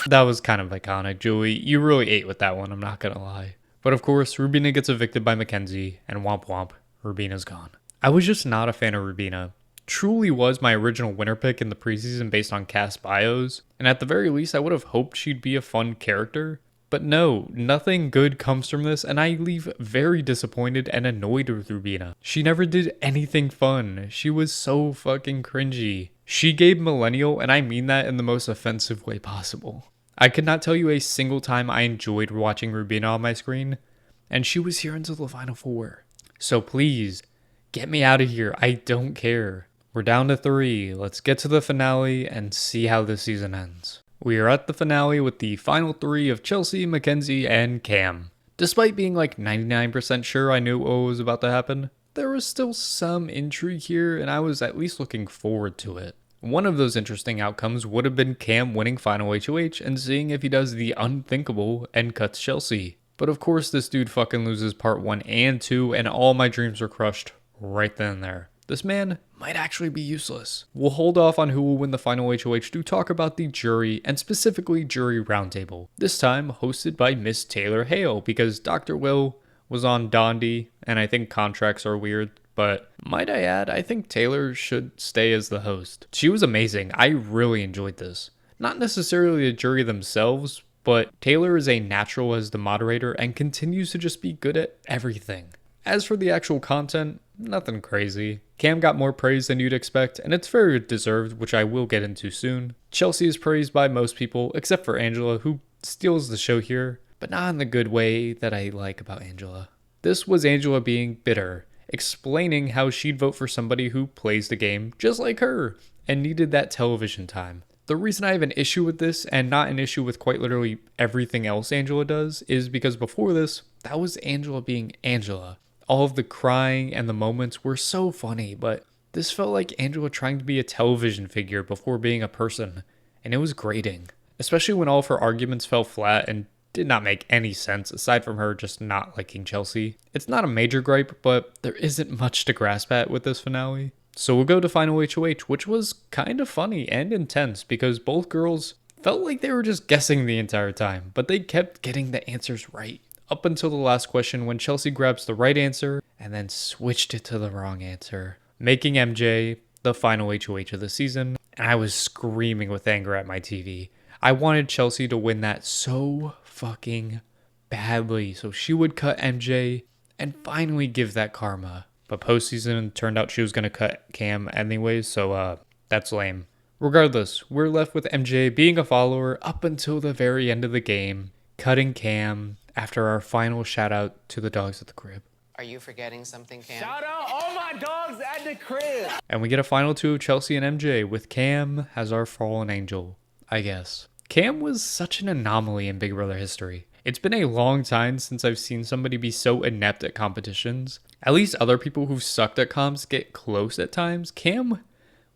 That was kind of iconic, Julie. You really ate with that one, I'm not gonna lie. But of course, Rubina gets evicted by Mackenzie, and womp womp, Rubina's gone. I was just not a fan of Rubina. Truly was my original winner pick in the preseason based on cast bios, and at the very least I would have hoped she'd be a fun character. But no, nothing good comes from this, and I leave very disappointed and annoyed with Rubina. She never did anything fun. She was so fucking cringy. She gave millennial, and I mean that in the most offensive way possible. I could not tell you a single time I enjoyed watching Rubina on my screen, and she was here until the final 4. So please, get me out of here. I don't care. We're down to 3. Let's get to the finale and see how this season ends. We are at the finale with the final 3 of Chelsea, Mackenzie, and Cam. Despite being like 99% sure I knew what was about to happen, there was still some intrigue here and I was at least looking forward to it. One of those interesting outcomes would have been Cam winning final HOH and seeing if he does the unthinkable and cuts Chelsea. But of course this dude fucking loses part 1 and 2 and all my dreams were crushed right then and there. This man might actually be useless. We'll hold off on who will win the final HOH to talk about the jury, and specifically jury roundtable. This time hosted by Miss Taylor Hale, because Dr. Will was on Dondi, and I think contracts are weird, but might I add, I think Taylor should stay as the host. She was amazing. I really enjoyed this. Not necessarily the jury themselves, but Taylor is a natural as the moderator and continues to just be good at everything. As for the actual content, nothing crazy. Cam got more praise than you'd expect, and it's very deserved, which I will get into soon. Chelsea is praised by most people, except for Angela, who steals the show here, but not in the good way that I like about Angela. This was Angela being bitter, explaining how she'd vote for somebody who plays the game just like her, and needed that television time. The reason I have an issue with this, and not an issue with quite literally everything else Angela does, is because before this, that was Angela being Angela. All of the crying and the moments were so funny, but this felt like Angela trying to be a television figure before being a person, and it was grating. Especially when all of her arguments fell flat and did not make any sense aside from her just not liking Chelsea. It's not a major gripe, but there isn't much to grasp at with this finale. So we'll go to final HOH, which was kind of funny and intense because both girls felt like they were just guessing the entire time, but they kept getting the answers right. Up until the last question when Chelsea grabs the right answer and then switched it to the wrong answer, making MJ the final HOH of the season, and I was screaming with anger at my TV. I wanted Chelsea to win that so fucking badly so she would cut MJ and finally give that karma. But postseason turned out she was going to cut Cam anyways, so that's lame. Regardless, we're left with MJ being a follower up until the very end of the game, cutting Cam after our final shout out to the dogs at the crib. Are you forgetting something, Cam? Shout out all my dogs at the crib. And we get a final 2 of Chelsea and MJ with Cam as our fallen angel, I guess. Cam was such an anomaly in Big Brother history. It's been a long time since I've seen somebody be so inept at competitions. At least other people who've sucked at comps get close at times. Cam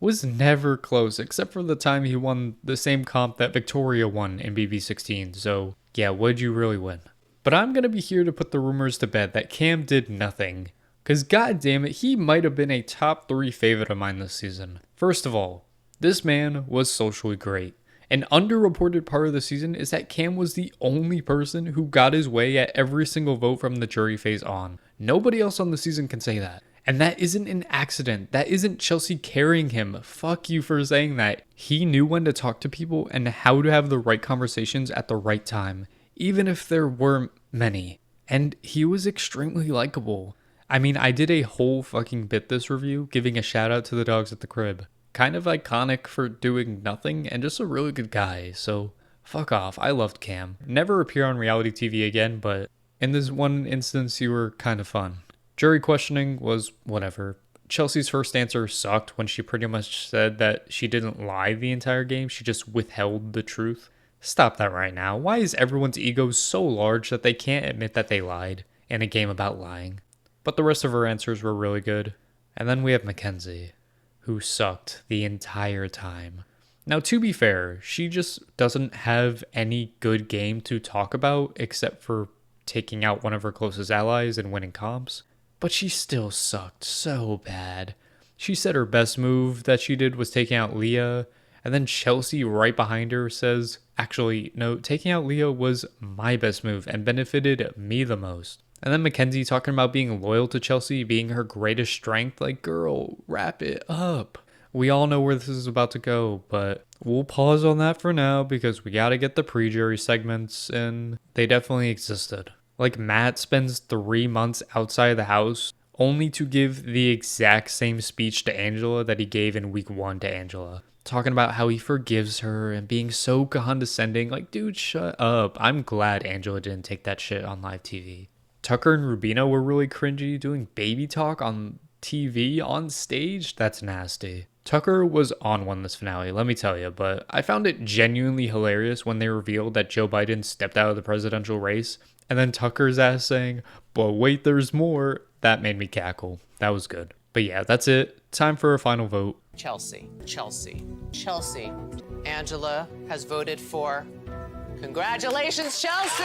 was never close, except for the time he won the same comp that Victoria won in BB16. So yeah, what'd you really win? But I'm going to be here to put the rumors to bed that Cam did nothing. Because goddammit, he might have been a top 3 favorite of mine this season. First of all, this man was socially great. An underreported part of the season is that Cam was the only person who got his way at every single vote from the jury phase on. Nobody else on the season can say that. And that isn't an accident. That isn't Chelsea carrying him. Fuck you for saying that. He knew when to talk to people and how to have the right conversations at the right time, even if there weren't many. And he was extremely likable. I mean, I did a whole fucking bit this review giving a shout out to the dogs at the crib. Kind of iconic for doing nothing and just a really good guy, so fuck off. I loved Cam. Never appear on reality TV again, but in this one instance you were kind of fun. Jury questioning was whatever. Chelsea's first answer sucked when she pretty much said that she didn't lie the entire game, she just withheld the truth. Stop that right now. Why is everyone's ego so large that they can't admit that they lied in a game about lying? But the rest of her answers were really good. And then we have Mackenzie, who sucked the entire time. Now, to be fair, she just doesn't have any good game to talk about except for taking out one of her closest allies and winning comps. But she still sucked so bad. She said her best move that she did was taking out Leah, and then Chelsea right behind her says, actually, no, taking out Leah was my best move and benefited me the most. And then Mackenzie talking about being loyal to Chelsea being her greatest strength. Like, girl, wrap it up. We all know where this is about to go, but we'll pause on that for now because we gotta get the pre-jury segments, and they definitely existed. Like, Matt spends 3 months outside the house only to give the exact same speech to Angela that he gave in week 1 to Angela. Talking about how he forgives her and being so condescending. Like, dude, shut up. I'm glad Angela didn't take that shit on live TV. Tucker and Rubino were really cringy doing baby talk on TV on stage. That's nasty. Tucker was on one this finale, let me tell you, but I found it genuinely hilarious when they revealed that Joe Biden stepped out of the presidential race, and then Tucker's ass saying, but wait, there's more. That made me cackle. That was good. But yeah, that's it. Time for a final vote. Chelsea. Angela has voted for. Congratulations, Chelsea!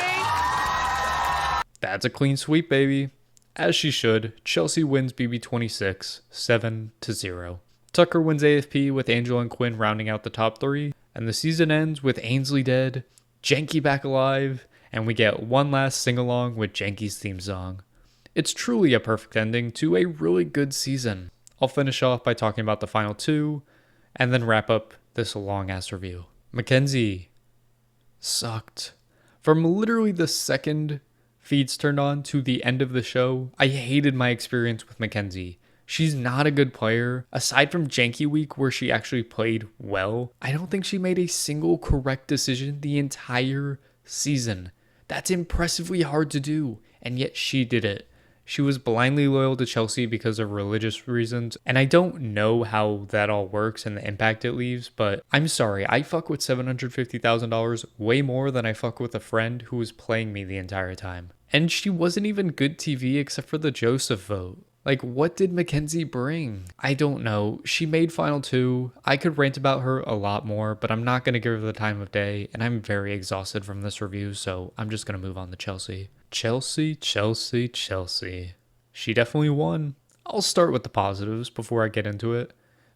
That's a clean sweep, baby. As she should. Chelsea wins BB26, 7-0. Tucker wins AFP with Angela and Quinn rounding out the top 3, and the season ends with Ainsley dead, Janky back alive, and we get one last sing-along with Janky's theme song. It's truly a perfect ending to a really good season. I'll finish off by talking about the final 2, and then wrap up this long-ass review. Mackenzie sucked. From literally the second feeds turned on to the end of the show, I hated my experience with Mackenzie. She's not a good player. Aside from Janky Week where she actually played well, I don't think she made a single correct decision the entire season. That's impressively hard to do, and yet she did it. She was blindly loyal to Chelsea because of religious reasons, and I don't know how that all works and the impact it leaves, but I'm sorry, I fuck with $750,000 way more than I fuck with a friend who was playing me the entire time. And she wasn't even good TV except for the Joseph vote. Like, what did Mackenzie bring? I don't know. She made Final 2. I could rant about her a lot more, but I'm not going to give her the time of day, and I'm very exhausted from this review, so I'm just going to move on to Chelsea. Chelsea. She definitely won. I'll start with the positives before I get into it.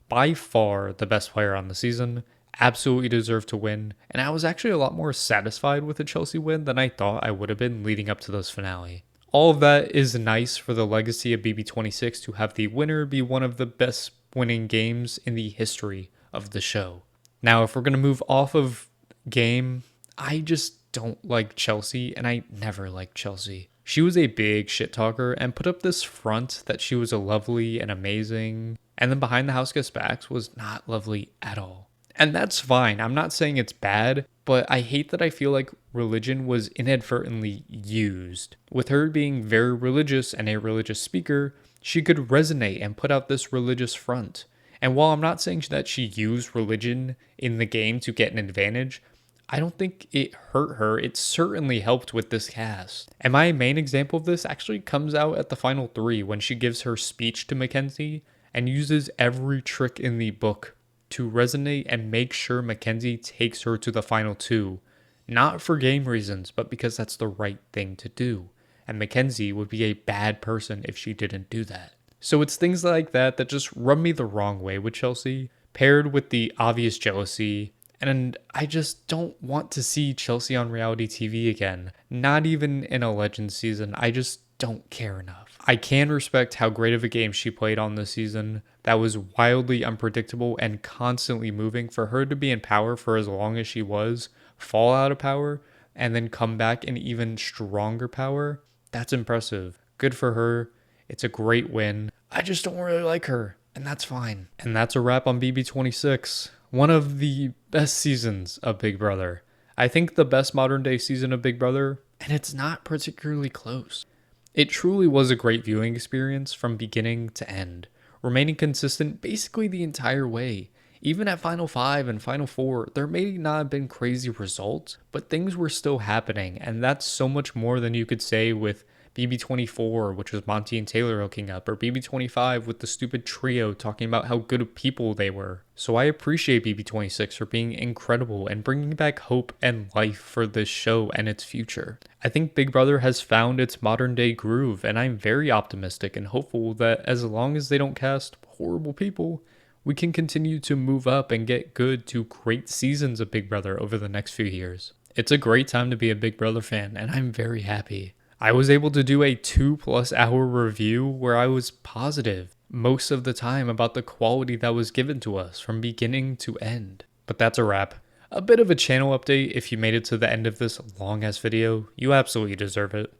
By far the best player on the season. Absolutely deserved to win, and I was actually a lot more satisfied with the Chelsea win than I thought I would have been leading up to this finale. All of that is nice for the legacy of BB26 to have the winner be one of the best winning games in the history of the show. Now, if we're going to move off of game, I just don't like Chelsea, and I never liked Chelsea. She was a big shit talker and put up this front that she was a lovely and amazing, and then behind the house guest backs was not lovely at all. And that's fine. I'm not saying it's bad, but I hate that I feel like religion was inadvertently used. With her being very religious and a religious speaker, she could resonate and put out this religious front. And while I'm not saying that she used religion in the game to get an advantage, I don't think it hurt her. It certainly helped with this cast. And my main example of this actually comes out at the final 3 when she gives her speech to Mackenzie and uses every trick in the book to resonate and make sure Mackenzie takes her to the final 2. Not for game reasons, but because that's the right thing to do. And Mackenzie would be a bad person if she didn't do that. So it's things like that that just rub me the wrong way with Chelsea, paired with the obvious jealousy And I just don't want to see Chelsea on reality TV again. Not even in a Legends season. I just don't care enough. I can respect how great of a game she played on this season. That was wildly unpredictable and constantly moving. For her to be in power for as long as she was, fall out of power, and then come back in even stronger power, that's impressive. Good for her. It's a great win. I just don't really like her, and that's fine. And that's a wrap on BB26. One of the best seasons of Big Brother. I think the best modern day season of Big Brother, and it's not particularly close. It truly was a great viewing experience from beginning to end, remaining consistent basically the entire way. Even at Final 5 and Final 4, there may not have been crazy results, but things were still happening, and that's so much more than you could say with BB24, which was Monty and Taylor hooking up, or BB25 with the stupid trio talking about how good of people they were. So I appreciate BB26 for being incredible and bringing back hope and life for this show and its future. I think Big Brother has found its modern day groove, and I'm very optimistic and hopeful that as long as they don't cast horrible people, we can continue to move up and get good to great seasons of Big Brother over the next few years. It's a great time to be a Big Brother fan, and I'm very happy. I was able to do a 2+ hour review where I was positive most of the time about the quality that was given to us from beginning to end. But that's a wrap. A bit of a channel update. If you made it to the end of this long ass video, you absolutely deserve it.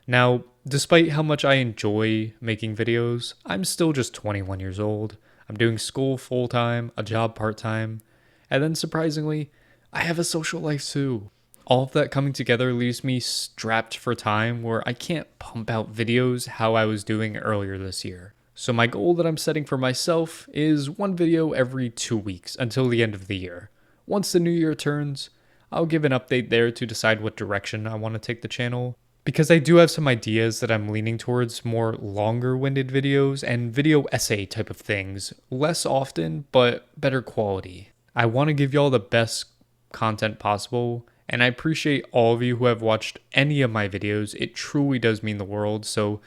Now, despite how much I enjoy making videos, I'm still just 21 years old. I'm doing school full-time, a job part-time, and then surprisingly, I have a social life too. All of that coming together leaves me strapped for time where I can't pump out videos how I was doing earlier this year. So my goal that I'm setting for myself is one video every 2 weeks until the end of the year. Once the new year turns, I'll give an update there to decide what direction I want to take the channel. Because I do have some ideas that I'm leaning towards more longer-winded videos and video essay type of things, less often, but better quality. I want to give y'all the best content possible, and I appreciate all of you who have watched any of my videos. It truly does mean the world, so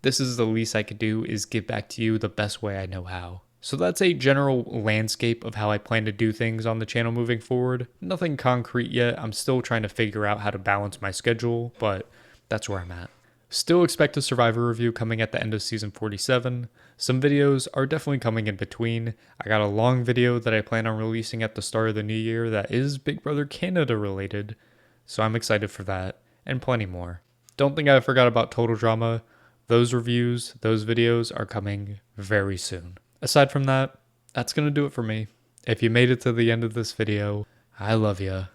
this is the least I could do is give back to you the best way I know how. So that's a general landscape of how I plan to do things on the channel moving forward. Nothing concrete yet. I'm still trying to figure out how to balance my schedule, but that's where I'm at. Still expect a Survivor review coming at the end of season 47. Some videos are definitely coming in between. I got a long video that I plan on releasing at the start of the new year that is Big Brother Canada related, so I'm excited for that, and plenty more. Don't think I forgot about Total Drama. Those reviews, those videos are coming very soon. Aside from that, that's gonna do it for me. If you made it to the end of this video, I love ya.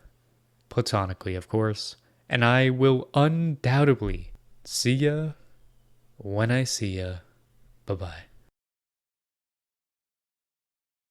Platonically, of course. And I will undoubtedly see ya when I see ya. Bye-bye.